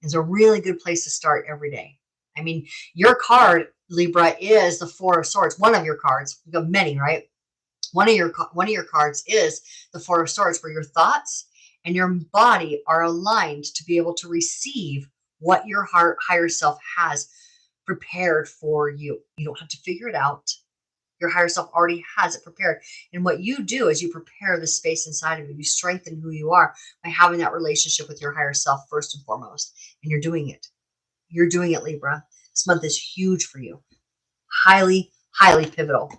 is a really good place to start every day. I mean, your card, Libra, is the Four of Swords. One of your cards. We have many, right? One of your cards is the Four of Swords, where your thoughts and your body are aligned to be able to receive what your higher self has prepared for you. You don't have to figure it out. Your higher self already has it prepared. And what you do is you prepare the space inside of you. You strengthen who you are by having that relationship with your higher self first and foremost. And you're doing it. You're doing it, Libra. This month is huge for you. Highly, highly pivotal.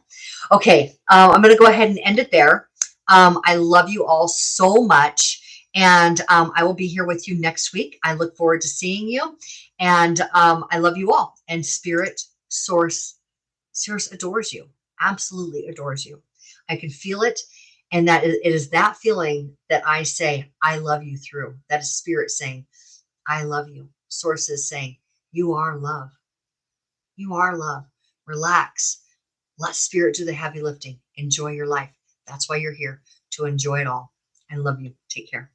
Okay, I'm going to go ahead and end it there. I love you all so much. And I will be here with you next week. I look forward to seeing you. And I love you all. And Spirit, Source adores you. Absolutely adores you. I can feel it. And that it is that feeling that I say, I love you through. That is Spirit saying, I love you. Source is saying, you are love. You are love. Relax. Let Spirit do the heavy lifting. Enjoy your life. That's why you're here, to enjoy it all. I love you. Take care.